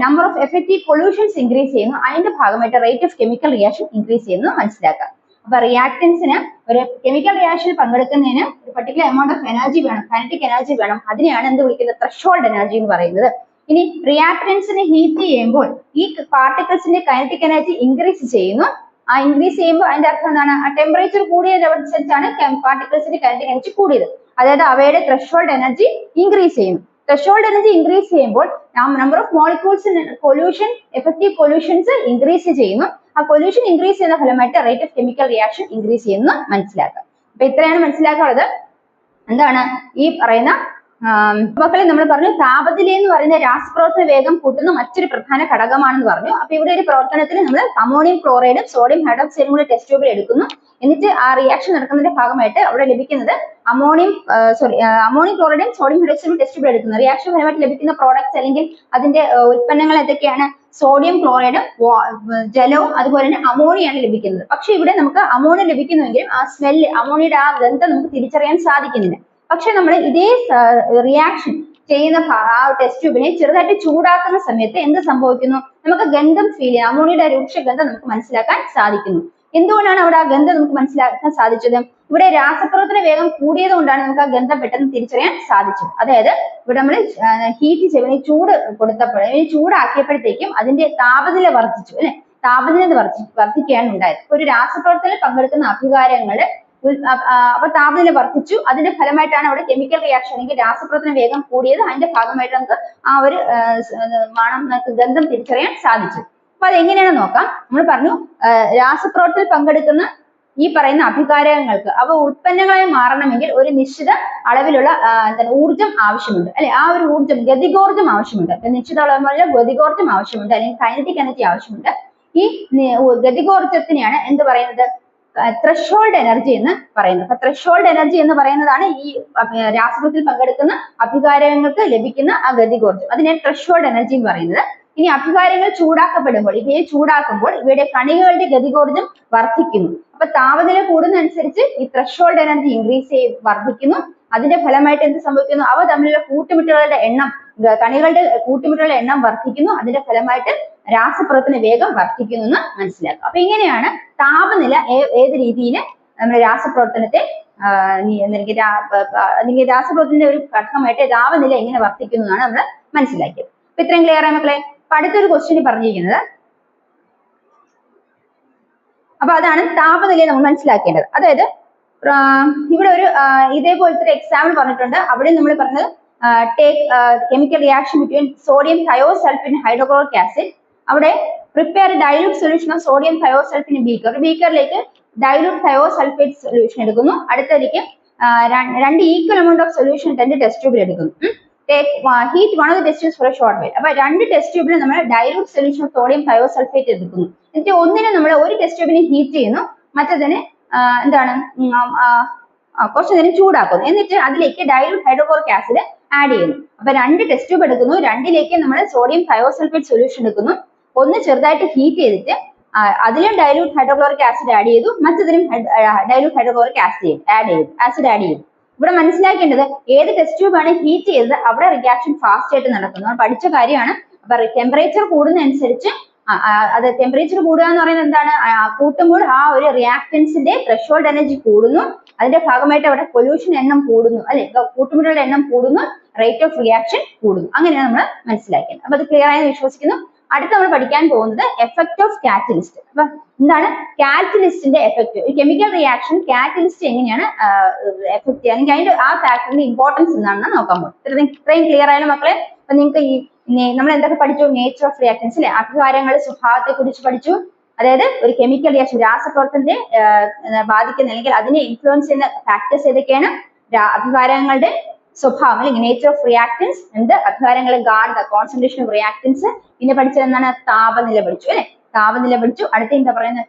number of effective pollutions increase ചെയ്യുന്നു. അതിന്റെ ഭാഗമായിട്ട് rate of chemical reaction increase ചെയ്യുന്നു മനസ്സിലാക്കാം. അപ്പൊ റിയാക്ടൻസിന് ഒരു കെമിക്കൽ റിയാക്ഷനിൽ പങ്കെടുക്കുന്നതിന് ഒരു പർട്ടിക്കുലർ എമൗണ്ട് ഓഫ് എനർജി വേണം, കൈനറ്റിക് എനർജി വേണം. അതിനെയാണ് എന്ത് വിളിക്കുന്നത്? ത്രെഷോൾഡ് എനർജി എന്ന് പറയുന്നത്. ഇനി റിയാക്ടൻസിനെ ഹീറ്റ് ചെയ്യുമ്പോൾ ഈ പാർട്ടിക്കിൾസിന്റെ കൈനറ്റിക് എനർജി ഇൻക്രീസ് ചെയ്യുന്നു. ആ ഇൻക്രീസ് ചെയ്യുമ്പോൾ അതിന്റെ അർത്ഥം എന്താണ്? ആ ടെമ്പറേച്ചർ കൂടിയതനുസരിച്ചാണ് പാർട്ടിക്കിൾസിന്റെ കൈനറ്റിക് എനർജി കൂടിയത്. അതായത് അവയുടെ ത്രെഷോൾഡ് എനർജി ഇൻക്രീസ് ചെയ്യുന്നു. ത്രെഷോൾഡ് എനർജി ഇൻക്രീസ് ചെയ്യുമ്പോൾ number of molecules effective pollutions increase ചെയ്യുന്നു. ആ പൊല്യൂഷൻ ഇൻക്രീസ് ചെയ്യുന്ന ഫലമായിട്ട് rate of chemical reaction increase ചെയ്യുന്നു മനസ്സിലാക്കുക. അപ്പൊ ഇത്രയാണ് മനസ്സിലാക്കാനുള്ളത്. എന്താണ് ഈ പറയുന്ന മക്കളെ നമ്മൾ പറഞ്ഞു താപനില എന്ന് പറയുന്ന രാസപ്രവർത്തന വേഗം കൂട്ടുന്ന മറ്റൊരു പ്രധാന ഘടകമാണെന്ന് പറഞ്ഞു. അപ്പൊ ഇവിടെ ഒരു പ്രവർത്തനത്തിന് നമ്മൾ അമോണിയം ക്ലോറൈഡും സോഡിയം ഹൈഡ്രോക്സൈഡും കൂടി ടെസ്റ്റ് ട്യൂബിൽ എടുക്കുന്നു. എന്നിട്ട് ആ റിയാക്ഷൻ നടക്കുന്നതിന്റെ ഭാഗമായിട്ട് അവിടെ ലഭിക്കുന്നത് അമോണിയം ക്ലോറൈഡും സോഡിയം ഹൈഡ്രോക്സൈഡും ടെസ്റ്റ് ട്യൂബിൽ എടുക്കുന്നു. റിയാക്ഷൻ ഫലമായിട്ട് ലഭിക്കുന്ന പ്രോഡക്ട്സ് അല്ലെങ്കിൽ അതിന്റെ ഉൽപ്പന്നങ്ങൾ എന്തൊക്കെയാണ്? സോഡിയം ക്ലോറൈഡും ജലവും അതുപോലെ തന്നെ അമോണിയാണ് ലഭിക്കുന്നത്. പക്ഷെ ഇവിടെ നമുക്ക് അമോണിയ ലഭിക്കുന്നുവെങ്കിലും ആ സ്മെല്ല് അമോണിയയുടെ ആ ഗന്ധം നമുക്ക് തിരിച്ചറിയാൻ സാധിക്കുന്നില്ല. പക്ഷെ നമ്മൾ ഇതേ റിയാക്ഷൻ ചെയ്യുന്ന ആ ടെസ്റ്റ് ട്യൂബിനെ ചെറുതായിട്ട് ചൂടാക്കുന്ന സമയത്ത് എന്ത് സംഭവിക്കുന്നു? നമുക്ക് ഗന്ധം ഫീൽ ചെയ്യാം, അമോണിയയുടെ രൂക്ഷ ഗന്ധം നമുക്ക് മനസ്സിലാക്കാൻ സാധിക്കുന്നു. എന്തുകൊണ്ടാണ് അവിടെ ആ ഗന്ധം നമുക്ക് മനസ്സിലാക്കാൻ സാധിച്ചത്? ഇവിടെ രാസപ്രവർത്തന വേഗം കൂടിയത് കൊണ്ടാണ് നമുക്ക് ആ ഗന്ധം പെട്ടെന്ന് തിരിച്ചറിയാൻ സാധിച്ചത്. അതായത് ഇവിടെ നമ്മൾ ഹീറ്റ് ചെയ്യുമ്പോൾ ചൂട് ചൂടാക്കിയപ്പോഴത്തേക്കും അതിന്റെ താപനില വർദ്ധിച്ചു അല്ലെ. താപനില വർദ്ധിക്കുകയാണ് ഉണ്ടായത്. ഒരു രാസപ്രവർത്തനത്തിൽ പങ്കെടുക്കുന്ന അഭികാരങ്ങള് അപ്പൊ താപനില വർദ്ധിച്ചു. അതിന്റെ ഫലമായിട്ടാണ് അവിടെ കെമിക്കൽ റിയാക്ഷൻ അല്ലെങ്കിൽ രാസപ്രവർത്തന വേഗം കൂടിയത്. അതിന്റെ ഭാഗമായിട്ട് നമുക്ക് ആ ഒരു മണം നമുക്ക് ഗന്ധം തിരിച്ചറിയാൻ സാധിച്ചു. അപ്പൊ അതെങ്ങനെയാണ് നോക്കാം. നമ്മൾ പറഞ്ഞു രാസപ്രവർത്തനത്തിൽ പങ്കെടുക്കുന്ന ഈ പറയുന്ന അഭികാരകങ്ങൾക്ക് അവ ഉൽപ്പന്നങ്ങളായി മാറണമെങ്കിൽ ഒരു നിശ്ചിത അളവിലുള്ള എന്താണ് ഊർജം ആവശ്യമുണ്ട് അല്ലെ. ആ ഒരു ഊർജം ഗതികോർജം ആവശ്യമുണ്ട്. നിശ്ചിത അളവിലുള്ള ഗതികോർജം ആവശ്യമുണ്ട് അല്ലെങ്കിൽ കൈനറ്റിക് എനർജി ആവശ്യമുണ്ട്. ഈ ഗതികോർജത്തിനെയാണ് എന്ത് പറയുന്നത്, ത്രെഷോൾഡ് എനർജി എന്ന് പറയുന്നത്. അപ്പൊ ത്രെഷോൾഡ് എനർജി എന്ന് പറയുന്നതാണ് ഈ രാസപ്രവർത്തനത്തിൽ പങ്കെടുക്കുന്ന അഭികാരകങ്ങൾക്ക് ലഭിക്കുന്ന ആ ഗതികോർജം. അതിനെയാണ് ത്രെഷോൾഡ് എനർജി എന്ന് പറയുന്നത്. ഇനി അഭികാരങ്ങൾ ചൂടാക്കപ്പെടുമ്പോൾ, ഇവയെ ചൂടാക്കുമ്പോൾ ഇവയുടെ കണികകളുടെ ഗതികോർജം വർദ്ധിക്കുന്നു. അപ്പൊ താപനില കൂടുന്നതനുസരിച്ച് ഈ ത്രെഷോൾഡ് എനർജി ഇൻക്രീസ് വർദ്ധിക്കുന്നു. അതിന്റെ ഫലമായിട്ട് എന്ത് സംഭവിക്കുന്നു, അവ തമ്മിലുള്ള കൂട്ടുമുട്ടലുകളുടെ എണ്ണം, കണികളുടെ കൂട്ടുമുട്ടലുകളുടെ എണ്ണം വർദ്ധിക്കുന്നു. അതിന്റെ ഫലമായിട്ട് രാസപ്രവർത്തന വേഗം വർദ്ധിക്കുന്നു എന്ന് മനസ്സിലാക്കുക. അപ്പൊ ഇങ്ങനെയാണ് താപനില ഏത് രീതിയിൽ നമ്മുടെ രാസപ്രവർത്തനത്തെ അല്ലെങ്കിൽ രാസപ്രവർത്തനത്തിന്റെ ഒരു ഘടകമായിട്ട് താപനില എങ്ങനെ വർദ്ധിക്കുന്നു എന്നാണ് നമ്മൾ മനസ്സിലാക്കിയത്. അപ്പൊ ഇത്രയും ക്ലിയർ ആയ മക്കളെ. അപ്പൊ അടുത്തൊരു ക്വസ്റ്റ്യൻ പറഞ്ഞിരിക്കുന്നത്, അപ്പൊ അതാണ് താപനിലയെ നമ്മൾ മനസ്സിലാക്കേണ്ടത്. അതായത് ഇവിടെ ഒരു ഇതേപോലത്തെ ഒരു എക്സാമ്പിൾ പറഞ്ഞിട്ടുണ്ട്. അവിടെ നമ്മൾ പറഞ്ഞത് take chemical reaction between sodium thiosulphate and hydrochloric acid. അവിടെ prepare dilute solution of sodium thiosulphate beaker. ബീക്കറിലേക്ക് ഡൈല്യൂട്ട് തയോസൾഫേറ്റ് സൊല്യൂഷൻ എടുക്കുന്നു. അടുത്തതിലേക്ക് 2 equal amount of solution 2 test ട്യൂബിൽ എടുക്കുന്നു. Heat one of the test tubes for a short while. അപ്പൊ 2 ടെസ്റ്റ് ട്യൂബിൽ നമ്മൾ dilute solution of sodium thiosulphate എടുക്കുന്നു. എന്നിട്ട് ഒന്നിനെ നമ്മൾ ഒരു ടെസ്റ്റ് ട്യൂബിനെ ഹീറ്റ് ചെയ്യുന്നു, മറ്റേതിനെ എന്താണ് കുറച്ചു നേരം ചൂടാക്കുന്നു. എന്നിട്ട് അതിലേക്ക് ഡൈല്യൂട്ട് ഹൈഡ്രോക്ലോറിക് ആസിഡ് ആഡ് ചെയ്യുന്നു. അപ്പൊ 2 ടെസ്റ്റ് ട്യൂബ് എടുക്കുന്നു, 2ലേക്ക് നമ്മൾ സോഡിയം തയോസൾഫേറ്റ് സൊല്യൂഷൻ എടുക്കുന്നു. ഒന്ന് ചെറുതായിട്ട് ഹീറ്റ് ചെയ്തിട്ട് അതിലും ഡൈല്യൂട്ട് ഹൈഡ്രോക്ലോറിക് ആസിഡ് ആഡ് ചെയ്തു, മറ്റതിലും ഡൈല്യൂട്ട് ഹൈഡ്രോക്ലോറിക് ആസിഡ് ആഡ് ചെയ്തു. ഇവിടെ മനസ്സിലാക്കേണ്ടത് ഏത് ടെസ്റ്റ് ട്യൂബ് ആണ് ഹീറ്റ് ചെയ്തത് അവിടെ റിയാക്ഷൻ ഫാസ്റ്റ് ആയിട്ട് നടക്കുന്നു. നമ്മൾ പഠിച്ച കാര്യമാണ്. അപ്പൊ ടെമ്പറേച്ചർ കൂടുന്നതനുസരിച്ച് അത് ടെമ്പറേച്ചർ കൂടുക എന്ന് പറയുന്നത് എന്താണ്, കൂട്ടുമ്പോൾ ആ ഒരു റിയാക്ടൻസിന്റെ ത്രെഷോൾഡ് എനർജി കൂടുന്നു. അതിന്റെ ഭാഗമായിട്ട് അവിടെ പൊല്യൂഷൻ എണ്ണം കൂടുന്നു അല്ലെ, കൂട്ടുമുട്ടലുടെ എണ്ണം കൂടുന്നു, റേറ്റ് ഓഫ് റിയാക്ഷൻ കൂടുന്നു. അങ്ങനെയാണ് നമ്മൾ മനസ്സിലാക്കുന്നത്. അപ്പൊ അത് ക്ലിയർ ആയെന്ന് വിശ്വസിക്കുന്നു. അടുത്ത് നമ്മൾ പഠിക്കാൻ പോകുന്നത് എഫക്ട് ഓഫ് കാറ്റലിസ്റ്റ്. അപ്പൊ എന്താണ് കാറ്റലിസ്റ്റിന്റെ എഫക്ട്, ഒരു കെമിക്കൽ റിയാക്ഷൻ കാറ്റലിസ്റ്റ് എങ്ങനെയാണ് എഫക്ട് ചെയ്യുക, അതിന്റെ ആ ഫാക്ടറിന്റെ ഇമ്പോർട്ടൻസ് എന്താണെന്ന് നോക്കാൻ പോകും. ഇത്രയും ക്ലിയർ ആയാലും മക്കളെ. അപ്പൊ നിങ്ങൾക്ക് ഈ നമ്മൾ എന്തൊക്കെ പഠിച്ചു, നേച്ചർ ഓഫ് റിയാക്ഷൻസ് അല്ലെ, അഭികാരങ്ങളുടെ സ്വഭാവത്തെ കുറിച്ച് പഠിച്ചു. അതായത് ഒരു കെമിക്കൽ റിയാക്ഷൻ രാസപ്രവർത്തനത്തെ ബാധിക്കുന്ന അല്ലെങ്കിൽ അതിനെ ഇൻഫ്ലുവൻസ് ചെയ്യുന്ന ഫാക്ടേഴ്സ് ഏതൊക്കെയാണ്, അഭികാരങ്ങളുടെ സ്വഭാവം അല്ലെങ്കിൽ നേച്ചർ ഓഫ് റിയാക്ടൻസ്, അഭികാരങ്ങളെ ഗാഢത കോൺസെൻട്രേഷൻ ഓഫ് റിയാക്ടൻസ്. പിന്നെ പഠിച്ചത് എന്താണ്, താപനില പഠിച്ചു അല്ലെ, താപനില പഠിച്ചു. അടുത്ത എന്താ പറയുന്നത്,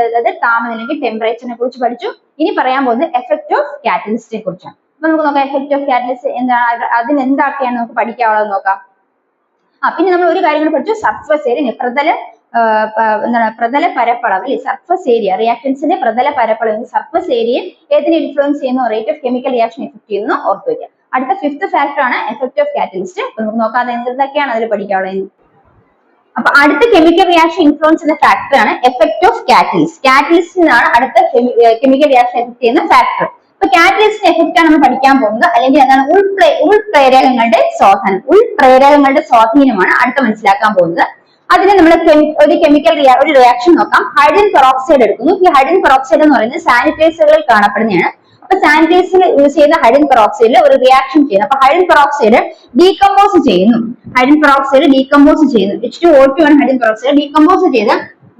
അതായത് താപനില ടെമ്പറേച്ചറിനെ കുറിച്ച് പഠിച്ചു. ഇനി പറയാൻ പോകുന്നത് എഫക്ട് ഓഫ് കാറ്റലിസ്റ്റിനെ കുറിച്ചാണ്. അപ്പൊ നമുക്ക് നോക്കാം എഫക്ട് ഓഫ് കാറ്റലിസ്റ്റ് എന്താണ്, അതിന് എന്തൊക്കെയാണ് നമുക്ക് പഠിക്കാനുള്ളത് നോക്കാം. പിന്നെ നമ്മൾ ഒരു കാര്യം കൂടി പഠിച്ചു, സർഫസ് ഏരിയ, പ്രതല പരപ്പളവ് അല്ലെ, സർഫസ് ഏരിയ റിയാക്ടൻസിന്റെ പ്രതല പരപ്പളവ്, സർഫസ് ഏരിയ ഏതിനെ ഇൻഫ്ലുവൻസ് ചെയ്യുന്നു, rate of chemical reaction effect ചെയ്യുന്നു ഓർത്ത് വയ്ക്കുക. അടുത്ത 5th ഫാക്ടർ ആണ് എഫക്ട് ഓഫ് കാറ്റലിസ്റ്റ്. നമുക്ക് നോക്കാം എന്തൊക്കെയാണ് അതിൽ പഠിക്കാനുള്ളത്. അപ്പൊ അടുത്ത കെമിക്കൽ റിയാക്ഷൻ ഇൻഫ്ലുവൻസ് ചെയ്യുന്ന ഫാക്ടർ ആണ് എഫക്ട് ഓഫ് കാറ്റലിസ്റ്റ്. കാറ്റലിസ്റ്റിനാണ് അടുത്ത കെമിക്കൽ റിയാക്ഷൻ എഫക്ട് ചെയ്യുന്ന ഫാക്ടർ. അപ്പൊ കാറ്റലിസ്റ്റിന്റെ എഫക്റ്റ് ആണ് നമ്മൾ പഠിക്കാൻ പോകുന്നത്. അല്ലെങ്കിൽ എന്താണ്, ഉൾപ്രേരകങ്ങളുടെ സ്വാധീനം. ഉൾപ്രേരകങ്ങളുടെ സ്വാധീനമാണ് അടുത്ത മനസ്സിലാക്കാൻ പോകുന്നത്. അതിന് നമ്മൾ ഒരു കെമിക്കൽ ഒരു റിയാക്ഷൻ നോക്കാം. ഹൈഡ്രജൻ പെറോക്സൈഡ് എടുക്കുന്നു. ഈ ഹൈഡ്രജൻ പെറോക്സൈഡ് എന്ന് പറയുന്നത് സാനിറ്റൈസറുകളിൽ കാണപ്പെടുന്നതാണ്. അപ്പൊ സാനിറ്റൈസറിൽ യൂസ് ചെയ്യുന്ന ഹൈഡ്രജൻ പെറോക്സൈഡിൽ ഒരു റിയാക്ഷൻ ചെയ്യുന്നു. അപ്പൊ ഹൈഡ്രജൻ പെറോക്സൈഡ് ഡീകമ്പോസ് ചെയ്യുന്നു. H2O2 ആണ് ഹൈഡ്രജൻ പെറോക്സൈഡ് ഡീകമ്പോസ് ചെയ്ത്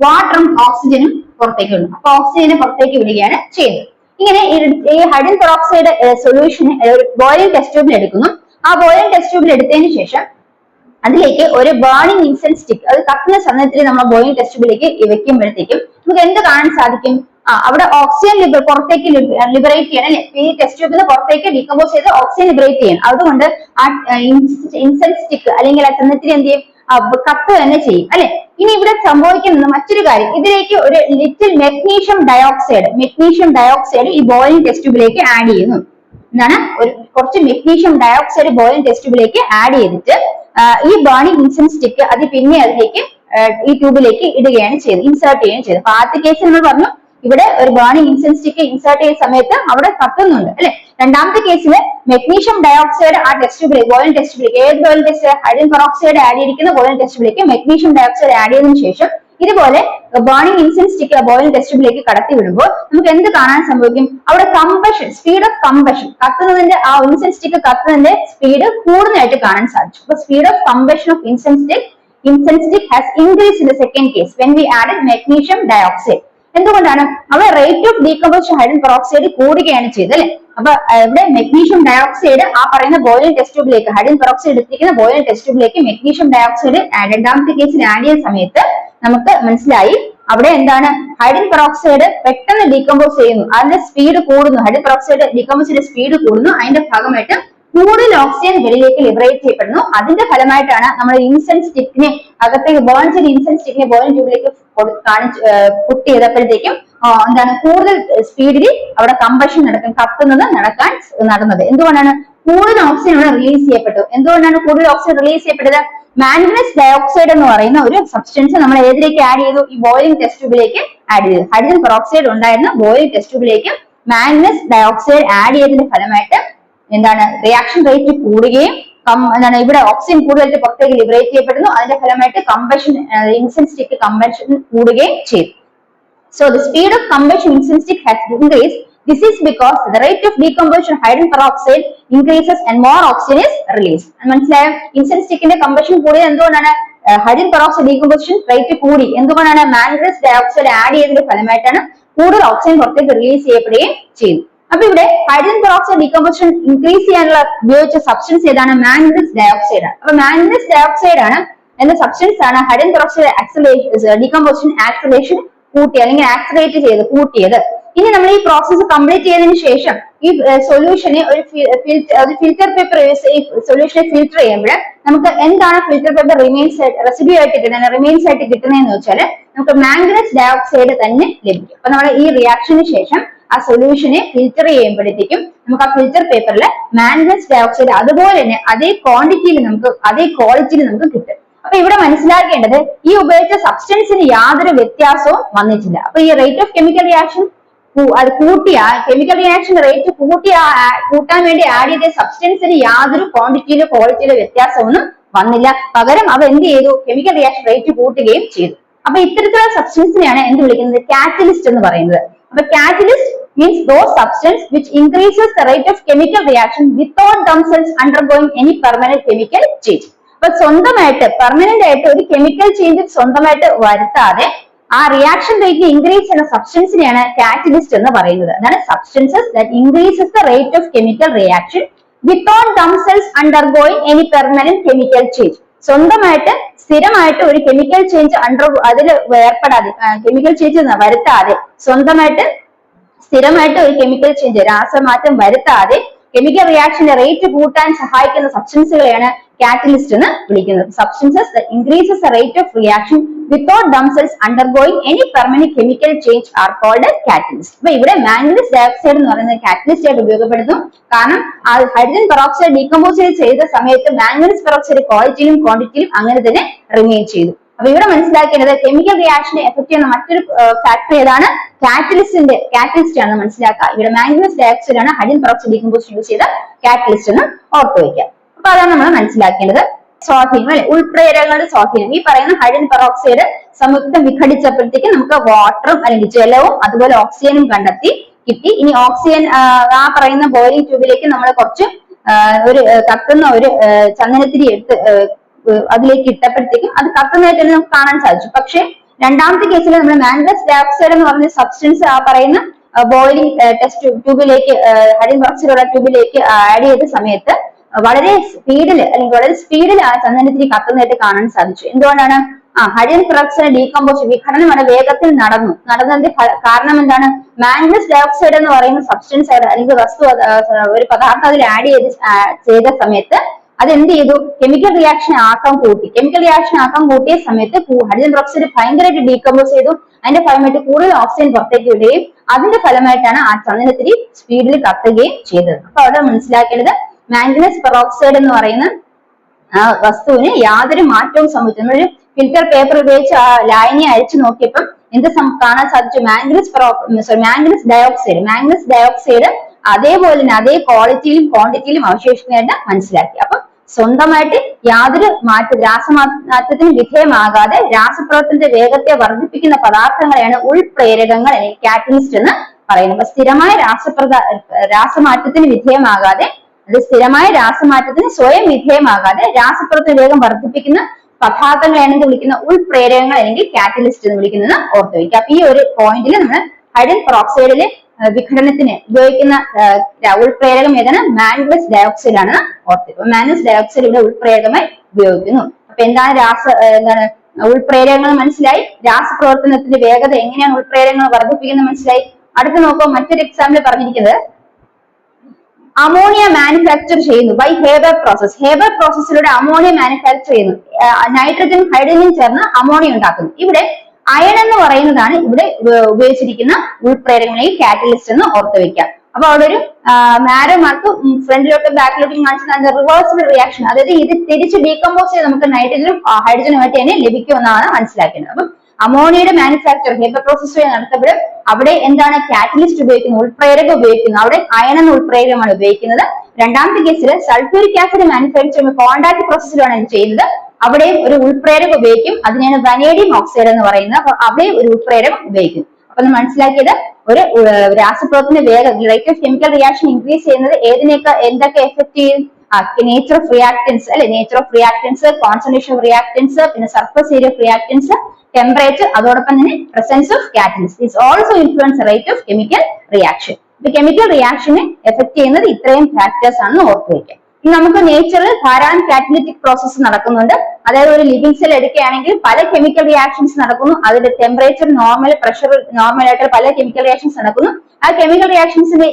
വാട്ടറും ഓക്സിജനും പുറത്തേക്ക് വിടുന്നു. അപ്പൊ ഓക്സിജനെ പുറത്തേക്ക് വിടുകയാണ് ചെയ്യുന്നത്. ഇങ്ങനെ ഈ hydrogen peroxide solution boiling test ട്യൂബിൽ എടുക്കുന്നു. ആ ബോയിലിംഗ് ടെസ്റ്റ് ട്യൂബിൽ എടുത്തതിന് ശേഷം അതിലേക്ക് ഒരു ബേണിംഗ് ഇൻസെൻസ് സ്റ്റിക്ക്, അത് കത്തുന്ന സമയത്തിൽ നമ്മൾ ബോയിലിംഗ് ടെസ്റ്റ് ട്യൂബിലേക്ക് വെക്കുമ്പോഴത്തേക്കും നമുക്ക് എന്ത് കാണാൻ സാധിക്കും, അവിടെ ഓക്സിജൻ പുറത്തേക്ക് ലിബറേറ്റ് ചെയ്യണം അല്ലെ, ഈ ടെസ്റ്റ് ട്യൂബിൽ നിന്ന് പുറത്തേക്ക് ഡീകമ്പോസ് ചെയ്ത് ഓക്സിജൻ ലിബറേറ്റ് ചെയ്യണം. അതുകൊണ്ട് ആ ഇൻസെൻസ് സ്റ്റിക്ക് അല്ലെങ്കിൽ ആ ചന്ദനത്തിന് എന്ത് ചെയ്യും, കത്ത് തന്നെ ചെയ്യും അല്ലെ. ഇനി ഇവിടെ സംഭവിക്കുന്നത് മറ്റൊരു കാര്യം, ഇതിലേക്ക് ഒരു ലിറ്റിൽ മെഗ്നീഷ്യം ഡയോക്സൈഡ് ഈ ബോയിലിംഗ് ടെസ്റ്റ് ട്യൂബിലേക്ക് ആഡ് ചെയ്യുന്നു. എന്താണ്, കുറച്ച് മെഗ്നീഷ്യം ഡയോക്സൈഡ് ബോയിലിംഗ് ടെസ്റ്റ് ട്യൂബിലേക്ക് ആഡ് ചെയ്തിട്ട് ഈ ബേണിംഗ് ഇൻസെൻസ് സ്റ്റിക്ക് അത് പിന്നെ അതിലേക്ക് ഈ ട്യൂബിലേക്ക് ഇടുകയാണ് ചെയ്തത്, ഇൻസേർട്ട് ചെയ്യുകയാണ് ചെയ്തത്. അപ്പൊ ആദ്യത്തെ കേസ് നമ്മൾ പറഞ്ഞു ഇവിടെ ഒരു ബേണിംഗ് ഇൻസെൻസ് സ്റ്റിക്ക് ഇൻസേർട്ട് ചെയ്യുന്ന സമയത്ത് അവിടെ കത്തുന്നുണ്ട് അല്ലെ. രണ്ടാമത്തെ കേസിൽ മെഗ്നീഷ്യം ഡയോക്സൈഡ് ആ ടെസ്റ്റ് ട്യൂബിലേക്ക് ബോയിലിംഗ് ടെസ്റ്റ് ട്യൂബിലേക്ക് ഏത് boiling test hydrogen peroxide add ചെയ്തിരിക്കുന്ന ബോയിലിംഗ് ടെസ്റ്റ് ട്യൂബിലേക്ക് മെഗ്നീഷ്യം ഡയോക്സൈഡ് ആഡ് ചെയ്തതിനു ശേഷം ഇതുപോലെ burning incense stick boiling test ട്യൂബിലേക്ക് കടത്തി വിടുമ്പോൾ നമുക്ക് എന്ത് കാണാൻ സംഭവിക്കും, അവിടെ കമ്പഷൻ, സ്പീഡ് ഓഫ് കമ്പഷൻ, കത്തുന്നതിന്റെ ആ ഇൻസെൻസ് സ്റ്റിക്ക് കത്തുന്നതിന്റെ സ്പീഡ് കൂടുന്നതായിട്ട് കാണാൻ സാധിച്ചു. അപ്പൊ speed of combustion of incense stick insensitive has increased in the second case when we added magnesium dioxide. എന്തുകൊണ്ടാണ്? അവിടെ rate of decomposition hydrogen peroxide കൂടുകയാണ് ചെയ്തത് അല്ലെ. അപ്പൊ ഇവിടെ മെഗ്നീഷ്യം ഡയോക്സൈഡ് ആ പറയുന്ന ബോയിലിംഗ് ടെസ്റ്റ് ട്യൂബിലേക്ക് ഹൈഡ്രജൻ പെറോക്സൈഡ് എടുത്തിരിക്കുന്ന ബോയിലിംഗ് ടെസ്റ്റ് ട്യൂബിലേക്ക് മെഗ്നീഷ്യം ഡയോക്സൈഡ് രണ്ടാമത്തെ കേസിൽ ആഡ് ചെയ്യുന്ന സമയത്ത് നമുക്ക് മനസ്സിലായി അവിടെ എന്താണ് ഹൈഡ്രജൻ പെറോക്സൈഡ് പെട്ടെന്ന് ഡീകമ്പോസ് ചെയ്യുന്നു, അതിന്റെ സ്പീഡ് കൂടുന്നു, ഹൈഡ്രജൻ പെറോക്സൈഡ് ഡീകമ്പോസിന്റെ സ്പീഡ് കൂടുന്നു, അതിന്റെ ഭാഗമായിട്ട് കൂടുതൽ ഓക്സിജൻ വെളിയിലേക്ക് ലിബറേറ്റ് ചെയ്യപ്പെടുന്നു. അതിന്റെ ഫലമായിട്ടാണ് നമ്മൾ ഇൻസെൻസ് സ്റ്റിക്കിനെ അകത്തേക്ക് ബേൺ ചെയ്ത ഇൻസെൻസ് സ്റ്റിക്കിനെ ബോയിലിംഗ് ട്യൂബിലേക്ക് പുട്ട് ചെയ്തപ്പോഴത്തേക്കും എന്താണ് കൂടുതൽ സ്പീഡിൽ അവിടെ കമ്പഷൻ നടന്നത്. എന്തുകൊണ്ടാണ്? കൂടുതൽ ഓക്സിജൻ അവിടെ റിലീസ് ചെയ്യപ്പെട്ടു. എന്തുകൊണ്ടാണ് കൂടുതൽ ഓക്സിജൻ റിലീസ് ചെയ്യപ്പെട്ടത്? മാംഗനസ് ഡയോക്സൈഡ് എന്ന് പറയുന്ന ഒരു സബ്സ്റ്റൻസ് നമ്മൾ ഏതിലേക്ക് ആഡ് ചെയ്തു? ഈ ബോയിലിംഗ് ടെസ്റ്റ് ട്യൂബിലേക്ക് ആഡ് ചെയ്തു. ഹൈഡ്രജൻ പെറോക്സൈഡ് ഉണ്ടായിരുന്ന ബോയിലിംഗ് ടെസ്റ്റ് ട്യൂബിലേക്ക് മാംഗനസ് ഡയോക്സൈഡ് ആഡ് ചെയ്തതിന്റെ ഫലമായിട്ട് എന്താണ് റിയാക്ഷൻ റേറ്റ് കൂടുകയും എന്താണ് ഇവിടെ ഓക്സിജൻ കൂടുതലായിട്ട് പുറത്തേക്ക് ലിബറേറ്റ് ചെയ്യപ്പെടുന്നു. അതിന്റെ ഫലമായിട്ട് കമ്പഷൻ ഇൻസെൻസ് സ്റ്റിക്ക് കമ്പഷൻ കൂടുകയും ചെയ്തു. So the speed of combustion incense stick has increased. This is because the rate of decomposition of hydrogen peroxide increases and more oxygen is released. മനസ്സിലായോ? ഇൻസെൻസ് സ്റ്റിക്കിന്റെ കമ്പഷൻ കൂടിയത് എന്തുകൊണ്ടാണ്? ഹൈഡ്രജൻ പെറോക്സൈഡ് ഡീകമ്പോസിഷൻ റേറ്റ് കൂടി. എന്തുകൊണ്ടാണ്? മാംഗനസ് ഡയോക്സൈഡ് ആഡ് ചെയ്തതിന്റെ ഫലമായിട്ടാണ് കൂടുതൽ ഓക്സിജൻ പുറത്തേക്ക് റിലീസ് ചെയ്യപ്പെടുകയും ചെയ്തു. അപ്പൊ ഇവിടെ ഹൈഡ്രജൻ പെറോക്സൈഡ് ഡീകമ്പോസിഷൻ ഇൻക്രീസ് ചെയ്യാനുള്ള ഉപയോഗിച്ച സബ്സ്റ്റൻസ് ഏതാണ്? മാംഗനസ് ഡയോക്സൈഡ് ആണ്. അപ്പൊ മാംഗനസ് ഡയോക്സൈഡ് ആണ് എന്ന സബ്സ്റ്റൻസ് ആണ് ഹൈഡ്രജൻ പെറോക്സൈഡ് ഡീകമ്പോസിഷൻ ആക്സിലറേഷൻ കൂട്ടി അല്ലെങ്കിൽ ആക്സിലേറ്റ് ചെയ്ത് കൂട്ടിയത്. ഇനി നമ്മൾ ഈ പ്രോസസ്സ് കംപ്ലീറ്റ് ചെയ്തതിനു ശേഷം ഈ സൊല്യൂഷനെ ഒരു ഫിൽറ്റർ പേപ്പർ ഈ സൊല്യൂഷനെ ഫിൽറ്റർ ചെയ്യുമ്പോൾ നമുക്ക് എന്താണ് ഫിൽറ്റർ പേപ്പർ റെസിഡ്യൂ ആയിട്ട് കിട്ടുന്നത്, റിമെയിൻസ് ആയിട്ട് കിട്ടുന്നതെന്ന് വെച്ചാൽ നമുക്ക് മാംഗനസ് ഡയോക്സൈഡ് തന്നെ ലഭിക്കും. അപ്പൊ നമ്മൾ ഈ റിയാക്ഷന് ശേഷം ആ സൊല്യൂഷനെ ഫിൽറ്റർ ചെയ്യുമ്പോഴത്തേക്കും നമുക്ക് ആ ഫിൽറ്റർ പേപ്പറിൽ മാംഗനസ് ഡയോക്സൈഡ് അതുപോലെ തന്നെ അതേ ക്വാണ്ടിറ്റിയിൽ അതേ ക്വാളിറ്റിയിൽ നമുക്ക് കിട്ടും. അപ്പൊ ഇവിടെ മനസ്സിലാക്കേണ്ടത് ഈ ഉപയോഗിച്ച സബ്സ്റ്റൻസിന് യാതൊരു വ്യത്യാസവും വന്നിട്ടില്ല. അപ്പൊ ഈ റേറ്റ് ഓഫ് കെമിക്കൽ റിയാക്ഷൻ അത് കെമിക്കൽ റിയാക്ഷൻ റേറ്റ് കൂട്ടാൻ വേണ്ടി ആഡ് ചെയ്ത സബ്സ്റ്റൻസിന് യാതൊരു ക്വാണ്ടിറ്റിയിലോ ക്വാളിറ്റിയിലോ വ്യത്യാസമൊന്നും വന്നില്ല. പകരം അവ എന്ത് ചെയ്തു? കെമിക്കൽ റിയാക്ഷൻ റേറ്റ് കൂട്ടുകയും ചെയ്തു. അപ്പൊ ഇത്തരത്തിലുള്ള സബ്സ്റ്റൻസിനെയാണ് എന്ത് വിളിക്കുന്നത്? കാറ്റലിസ്റ്റ് എന്ന് പറയുന്നത്. അപ്പൊ catalyst means those substance which increases the rate of chemical reaction without themselves undergoing any permanent chemical change. അപ്പൊ സ്വന്തമായിട്ട് പെർമനന്റ് ആയിട്ട് ഒരു കെമിക്കൽ ചേഞ്ച് സ്വന്തമായിട്ട് വരുത്താതെ ആ റിയാക്ഷൻ റേറ്റ് ഇൻക്രീസ് ചെയ്യുന്ന സബ്സ്റ്റൻസിനെയാണ് കാറ്റലിസ്റ്റ് എന്ന് പറയുന്നത്. അതാണ് substances that increases the rate of chemical reaction without themselves undergoing any permanent chemical change. സ്വന്തമായിട്ട് സ്ഥിരമായിട്ട് ഒരു കെമിക്കൽ ചേഞ്ച് അതിൽ ഏർപ്പെടാതെ കെമിക്കൽ ചേഞ്ച് വരുത്താതെ സ്വന്തമായിട്ട് സ്ഥിരമായിട്ട് ഒരു കെമിക്കൽ ചേഞ്ച് രാസമാറ്റം വരുത്താതെ കെമിക്കൽ റിയാക്ഷന്റെ റേറ്റ് കൂട്ടാൻ സഹായിക്കുന്ന സബ്സ്റ്റൻസുകളെയാണ് കാറ്റലിസ്റ്റ് എന്ന് വിളിക്കുന്നത്. Substances that increases the rate of reaction without themselves undergoing any permanent chemical change are called as catalyst. അപ്പൊ ഇവിടെ മാംഗനസ് ഡയോക്സൈഡ് എന്ന് പറയുന്നത് കാറ്റലിസ്റ്റ് ആയിട്ട് ഉപയോഗപ്പെടുന്നു. കാരണം ആ ഹൈഡ്രജൻ പെറോക്സൈഡ് ഡീകമ്പോസ് ചെയ്ത സമയത്ത് മാംഗനസ് പെറോക്സൈഡ് ക്വാളിറ്റിയിലും ക്വാണ്ടിറ്റിയിലും അങ്ങനെ തന്നെ റിമെയിൻ ചെയ്തു. അപ്പൊ ഇവിടെ മനസ്സിലാക്കേണ്ടത് കെമിക്കൽ റിയാക്ഷനെ എഫക്ട് ചെയ്യുന്ന മറ്റൊരു ഫാക്ടർ ഏതാണ്? കാറ്റലിസ്റ്റ് ആണെന്ന് മനസ്സിലാക്കുക. ഇവിടെ മാംഗനസ് ഡയോക്സൈഡ് ആണ് ഹൈഡ്രജൻ പെറോക്സൈഡ് ഡീകമ്പോസ് യൂസ് ചെയ്ത കാറ്റലിസ്റ്റ് എന്ന് ഓർത്തു വയ്ക്കുക. അപ്പൊ അതാണ് നമ്മൾ മനസ്സിലാക്കേണ്ടത്. സ്വാധീനം അല്ലെ, ഉൾപ്രേരകങ്ങളുടെ സ്വാധീനം. ഈ പറയുന്ന ഹൈഡ്രജൻ പെറോക്സൈഡ് സംയുക്തം വിഘടിച്ചപ്പോഴത്തേക്ക് നമുക്ക് വാട്ടറും അല്ലെങ്കിൽ ജലവും അതുപോലെ ഓക്സിജനും കിട്ടി. ഇനി ഓക്സിജൻ ആ പറയുന്ന ബോയിലിംഗ് ട്യൂബിലേക്ക് നമ്മൾ കുറച്ച് ഒരു കത്തുന്ന ഒരു ചന്ദനത്തിരി എടുത്ത് അതിലേക്ക് ഇട്ടപ്പോഴത്തേക്കും അത് കത്തുന്നതായിട്ട് തന്നെ നമുക്ക് കാണാൻ സാധിച്ചു. പക്ഷെ രണ്ടാമത്തെ കേസിൽ നമ്മൾ മാംഗനസ് ഡയോക്സൈഡ് എന്ന് പറഞ്ഞ സബ്സ്റ്റൻസ് ആ പറയുന്ന ബോയിലിംഗ് ടെസ്റ്റ് ട്യൂബിലേക്ക് ഹൈഡ്രജൻ പെറോക്സൈഡ് ട്യൂബിലേക്ക് ആഡ് ചെയ്ത സമയത്ത് വളരെ സ്പീഡിൽ ആ ചന്ദനത്തിരി കത്തുന്നതായിട്ട് കാണാൻ സാധിച്ചു. എന്തുകൊണ്ടാണ്? ഹൈഡ്രജൻ പെറോക്സൈഡ് ഡീകമ്പോസിഷൻ വിഘടനം വളരെ വേഗത്തിൽ നടന്നതിന്റെ കാരണം എന്താണ്? മാംഗനസ് ഡയോക്സൈഡ് എന്ന് പറയുന്ന സബ്സ്റ്റൻസ് അല്ലെങ്കിൽ വസ്തു ഒരു പദാർത്ഥം അതിൽ ആഡ് ചെയ്ത സമയത്ത് അതെന്ത് ചെയ്തു? കെമിക്കൽ റിയാക്ഷൻ ആക്കം കൂട്ടി. കെമിക്കൽ റിയാക്ഷൻ ആക്കം കൂട്ടിയ സമയത്ത് ഹൈഡ്രജൻ പെറോക്സൈഡ് ഭയങ്കരമായിട്ട് ഡീകമ്പോസ് ചെയ്തു. അതിന്റെ ഫലമായിട്ട് കൂടുതൽ ഓക്സിജൻ പുറത്തേക്ക് വിടുകയും അതിന്റെ ഫലമായിട്ടാണ് ആ ചന്ദനത്തിരി സ്പീഡിൽ കത്തുകയും ചെയ്തത്. അപ്പൊ അവിടെ മനസ്സിലാക്കേണ്ടത് മാംഗനസ് പെറോക്സൈഡ് എന്ന് പറയുന്ന ആ വസ്തുവിന് യാതൊരു മാറ്റവും സംഭവിച്ചു. നമ്മളൊരു ഫിൽറ്റർ പേപ്പർ ഉപയോഗിച്ച് ആ ലായനി അഴിച്ചു നോക്കിയപ്പോൾ എന്ത് കാണാൻ സാധിച്ചു? മാംഗനസ് ഡയോക്സൈഡ് അതേപോലെ തന്നെ അതേ ക്വാളിറ്റിയിലും ക്വാണ്ടിറ്റിയിലും അവശേഷിക്കുന്നതായിട്ട് മനസ്സിലാക്കി. അപ്പൊ സ്വന്തമായിട്ട് യാതൊരു രാസമാറ്റത്തിന് വിധേയമാകാതെ രാസപ്രവർത്തനത്തിന്റെ വേഗത്തെ വർദ്ധിപ്പിക്കുന്ന പദാർത്ഥങ്ങളെയാണ് ഉൾപ്രേരകങ്ങൾ അല്ലെങ്കിൽ കാറ്റലിസ്റ്റ് എന്ന് പറയുന്നത്. അപ്പൊ സ്ഥിരമായ രാസമാറ്റത്തിന് വിധേയമാകാതെ സ്വയം വിധേയമാകാതെ രാസപ്രവർത്തന വേഗം വർദ്ധിപ്പിക്കുന്ന പദാർത്ഥങ്ങളെയാണ് എന്ത് വിളിക്കുന്ന ഉൾപ്രേരകങ്ങൾ അല്ലെങ്കിൽ കാറ്റലിസ്റ്റ് എന്ന് വിളിക്കുന്നത് ഓർത്ത് വയ്ക്കുക. അപ്പൊ ഈ ഒരു പോയിന്റിൽ നമ്മൾ ഹൈഡ്രജൻ പെറോക്സൈഡിലെ വിഘടനത്തിന് ഉപയോഗിക്കുന്ന ഉൾപ്രേരകം ഏതാണ്? മാംഗനസ് ഡയോക്സൈഡ് ആണ് ഓർത്ത്. മാംഗനസ് ഡയോക്സൈഡ് ഇവിടെ ഉൾപ്രേരകമായി ഉപയോഗിക്കുന്നു. അപ്പൊ എന്താണ് ഉൾപ്രേരകങ്ങൾ മനസ്സിലായി. രാസപ്രവർത്തനത്തിന്റെ വേഗത എങ്ങനെയാണ് ഉൾപ്രേരകങ്ങൾ വർദ്ധിപ്പിക്കുന്നത് മനസ്സിലായി. അടുത്ത് നോക്കുക, മറ്റൊരു എക്സാമ്പിൾ പറഞ്ഞിരിക്കുന്നത് അമോണിയ മാനുഫാക്ചർ ചെയ്യുന്നു ബൈ ഹേബർ പ്രോസസ്. ഹേബർ പ്രോസസ്സിലൂടെ അമോണിയ മാനുഫാക്ചർ ചെയ്യുന്നു. നൈട്രജൻ ഹൈഡ്രജൻ ചേർന്ന് അമോണിയ ഉണ്ടാക്കുന്നു. ഇവിടെ അയൺ എന്ന് പറയുന്നതാണ് ഇവിടെ ഉപയോഗിച്ചിരിക്കുന്ന ഉൾപ്രേരകങ്ങളെ കാറ്റലിസ്റ്റ് എന്ന് ഓർത്ത് വെക്കാം. അപ്പൊ അവിടെ ഒരു മാരോ മാർക്ക് ഫ്രണ്ടിലോട്ടും ബാക്കിലോട്ടും കാണിച്ചത് റിവേഴ്സിബിൾ റിയാക്ഷൻ, അതായത് ഇത് തിരിച്ച് ഡീകമ്പോസ് ചെയ്ത് നമുക്ക് നൈട്രജനും ഹൈഡ്രജനുമായിട്ട് തന്നെ ലഭിക്കുമെന്നാണ് മനസ്സിലാക്കുന്നത്. അപ്പം അമോണിയയുടെ മാനുഫാക്ചർ ഹേബർ പ്രോസസ് വഴി നടത്തപ്പോൾ അവിടെ എന്താണ് കാറ്റലിസ്റ്റ് ഉപയോഗിക്കുന്നത്, ഉൾപ്രേരകം ഉപയോഗിക്കുന്നത്. അവിടെ അയൺ എന്ന ഉൾപ്രേരകമാണ് ഉപയോഗിക്കുന്നത്. രണ്ടാമത്തെ കേസിൽ സൾഫ്യൂരിക് ആസിഡ് മാനുഫാക്ചർ കോണ്ടാക്ട് പ്രോസസ്സിലാണ് ഇത് ചെയ്യുന്നത്. അവിടെയും ഒരു ഉൾപ്രേരകം ഉപയോഗിക്കും. അതിനാണ് വനേഡിയം ഓക്സൈഡ് എന്ന് പറയുന്നത്. അപ്പൊ അവിടെയും ഒരു ഉൾപ്രേരകം ഉപയോഗിക്കും. അപ്പൊ മനസ്സിലാക്കിയത് ഒരു രാസപ്രവർത്തന വേഗം rate of chemical reaction increase ചെയ്യുന്നത് എന്തൊക്കെ എഫക്ട് ചെയ്യും? നേച്ചർ ഓഫ് റിയാക്ടൻസ് അല്ലെ, nature of reactants, concentration of reactants, പിന്നെ surface area of reactants, temperature, അതോടൊപ്പം തന്നെ presence of catalyst is also influence rate of chemical reaction. ഇപ്പൊ കെമിക്കൽ റിയാക്ഷനെ എഫക്ട് ചെയ്യുന്നത് ഇത്രയും ഫാക്ടേഴ്സ് ആണെന്ന് ഓർത്ത് വയ്ക്കാം. ഇനി നമുക്ക് നേച്ചറിൽ ധാരാളം കാറ്റലിറ്റിക് പ്രോസസ്സ് നടക്കുന്നുണ്ട്. അതായത് ഒരു ലിവിംഗ് സെൽ എടുക്കുകയാണെങ്കിൽ പല കെമിക്കൽ റിയാക്ഷൻസ് നടക്കുന്നു. അതിന്റെ ടെമ്പറേച്ചർ നോർമൽ, പ്രഷർ നോർമൽ ആയിട്ട് പല കെമിക്കൽ റിയാക്ഷൻസ് നടക്കുന്നു. ആ കെമിക്കൽ റിയാക്ഷൻസിന്റെ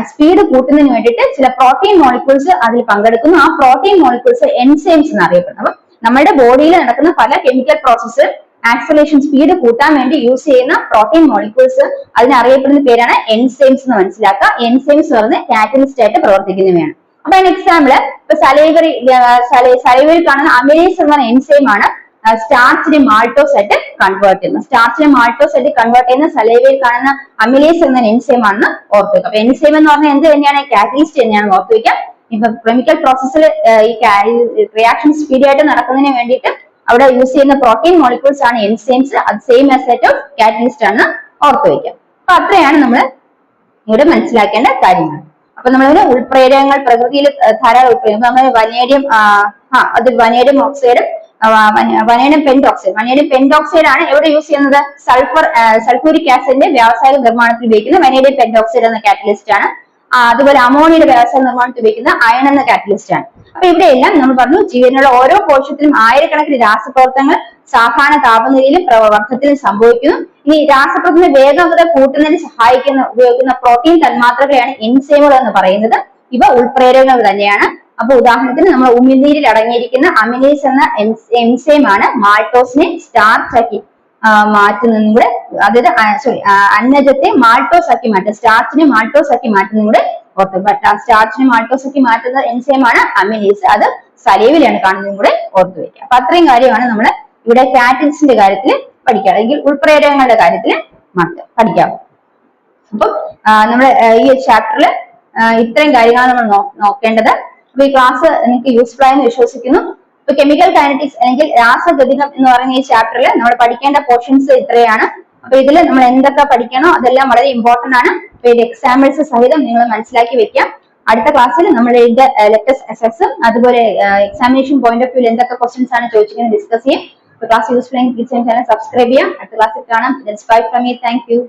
സ്പീഡ് കൂട്ടുന്നതിന് വേണ്ടിയിട്ട് ചില പ്രോട്ടീൻ മോളിക്യൂൾസ് അതിൽ പങ്കെടുക്കുന്നു. ആ പ്രോട്ടീൻ മോളിക്യൂൾസ് എൻസൈംസ് എന്നറിയപ്പെടുന്നു. അപ്പം നമ്മുടെ ബോഡിയിൽ നടക്കുന്ന പല കെമിക്കൽ പ്രോസസ്സ് ആക്സലേഷൻ സ്പീഡ് കൂട്ടാൻ വേണ്ടി യൂസ് ചെയ്യുന്ന പ്രോട്ടീൻ മോളിക്യൂൾസ് അതിനറിയപ്പെടുന്ന പേരാണ് എൻസൈംസ് എന്ന് മനസ്സിലാക്കുക. എൻസൈംസ് പറഞ്ഞ് കാറ്റലിസ്റ്റ് ആയിട്ട് പ്രവർത്തിക്കുന്നവയാണ്. അപ്പൊ അതിന് എക്സാമ്പിള് ഇപ്പൊ സലൈവറിൽ കാണുന്ന അമിലേസ് എന്ന എൻസൈം ആണ് സ്റ്റാർച്ചിനെ മാൾട്ടോസ് ആയിട്ട് കൺവേർട്ട് ചെയ്യുന്നത്. സ്റ്റാർച്ചിനെ മാൾട്ടോസ് ആയിട്ട് കൺവേർട്ട് ചെയ്യുന്ന സലൈവറിൽ കാണുന്ന അമിലേസ് എന്ന എൻസൈം ആണെന്ന് ഓർത്ത് വെക്കുക. അപ്പൊ എൻസൈം എന്ന് പറഞ്ഞാൽ എന്ത് തന്നെയാണ്? കാറ്റലിസ്റ്റ് തന്നെയാണ് ഓർത്ത് വെക്കാം. ഇപ്പൊ കെമിക്കൽ പ്രോസസ്സിൽ ഈ റിയാക്ഷൻ സ്പീഡ് ആയിട്ട് നടക്കുന്നതിന് വേണ്ടിയിട്ട് അവിടെ യൂസ് ചെയ്യുന്ന പ്രോട്ടീൻ മോളിക്യൂൾസ് ആണ് എൻസൈംസ്. അത് same as set of catalyst ആണ് ഓർത്ത് വയ്ക്കാം. അപ്പൊ അത്രയാണ് നമ്മൾ ഇവിടെ മനസ്സിലാക്കേണ്ട കാര്യങ്ങൾ. അപ്പൊ നമ്മളിവിടെ ഉൾപ്രേരകങ്ങൾ പ്രകൃതിയിൽ ധാരാളം ഉൾപ്രേരകം നമ്മൾ വനേഡിയം ഓക്സൈഡ്, വനേഡിയം പെന്റോക്സൈഡ് ആണ് എവിടെ യൂസ് ചെയ്യുന്നത്? സൾഫ്യൂരിക് ആസിഡിന്റെ വ്യാവസായിക നിർമ്മാണത്തിൽ ഉപയോഗിക്കുന്ന വനേഡിയം പെന്റോക്സൈഡ് എന്ന കാറ്റലിസ്റ്റ് ആണ്. അതുപോലെ അമോണിയയുടെ വ്യവസായ നിർമ്മാണത്തിൽ ഉപയോഗിക്കുന്ന അയൺ എന്ന കാറ്റലിസ്റ്റ് ആണ്. അപ്പൊ ഇവിടെയെല്ലാം നമ്മൾ പറഞ്ഞു ജീവനുള്ള ഓരോ കോശത്തിലും ആയിരക്കണക്കിന് രാസപ്രവർത്തനങ്ങൾ സാധാരണ താപനിലയിലും പ്രവർത്തനത്തിലും സംഭവിക്കുന്നു. ഇനി രാസപ്രവർത്തന വേഗത കൂട്ടുന്നതിന് ഉപയോഗിക്കുന്ന പ്രോട്ടീൻ തന്മാത്രകളെയാണ് എൻസൈമുകൾ എന്ന് പറയുന്നത്. ഇവ ഉൾപ്രേരകങ്ങൾ തന്നെയാണ്. അപ്പൊ ഉദാഹരണത്തിന് നമ്മൾ ഉമിനീരിൽ അടങ്ങിയിരിക്കുന്ന അമിലേസ് എന്ന എൻസൈം ആണ് മാൾട്ടോസിനെ സ്റ്റാർച്ച് ആക്കി മാറ്റുന്നതും കൂടെ, അതായത് അന്നജത്തെ മാൾട്ടോസ് ആക്കി മാറ്റുക, സ്റ്റാർച്ചിനെ മാൾട്ടോസ് ആക്കി മാറ്റുന്നതും കൂടെ ഓർത്ത്. സ്റ്റാർച്ചിനെ മാൾട്ടോസ് ആക്കി മാറ്റുന്ന എൻസൈം ആണ് അമിലേസ്. അത് സലൈവിലാണ് കാണുന്നതും കൂടെ ഓർത്തു വയ്ക്കുക. അപ്പൊ അത്രയും കാര്യമാണ് നമ്മൾ ഇവിടെ കാറ്റലിസ്റ്റിന്റെ കാര്യത്തിൽ പഠിക്കുക, അല്ലെങ്കിൽ ഉൾപ്രേരകങ്ങളുടെ കാര്യത്തിൽ പഠിക്കാം. അപ്പം നമ്മൾ ഈ ചാപ്റ്ററിൽ ഇത്രയും കാര്യങ്ങളാണ് നമ്മൾ നോക്കേണ്ടത്. അപ്പൊ ഈ ക്ലാസ് നിങ്ങൾക്ക് യൂസ്ഫുൾ ആയെന്ന് വിശ്വസിക്കുന്നു. ഇപ്പൊ കെമിക്കൽ കൈനറ്റിക്സ് അല്ലെങ്കിൽ രാസഗതികം എന്ന് പറയുന്ന ഈ ചാപ്റ്ററിൽ നമ്മൾ പഠിക്കേണ്ട പോർഷൻസ് ഇത്രയാണ്. അപ്പൊ ഇതിൽ നമ്മൾ എന്തൊക്കെ പഠിക്കണോ അതെല്ലാം വളരെ ഇമ്പോർട്ടന്റ് ആണ്. അപ്പൊ ഇത് എക്സാമ്പിൾസ് സഹിതം നിങ്ങൾ മനസ്സിലാക്കി വെക്കാം. അടുത്ത ക്ലാസ്സിൽ നമ്മൾ ഇതിന്റെ ലെറ്റസ്റ്റ് എസെസും അതുപോലെ എക്സാമിനേഷൻ പോയിന്റ് ഓഫ് വ്യൂ എന്തൊക്കെ ക്വസ്റ്റ്യൻസ് ആണ് ചോദിച്ചിരിക്കുന്നത് ഡിസ്കസ് ചെയ്യും. ക്ലാസ് യൂസ്ഫുൾ ആയെങ്കിൽ ചാനൽ സബ്സ്ക്രൈബ് ചെയ്യാം. അടുത്ത ക്ലാസ്സിൽ കാണാം. That's bye from me. Thank you.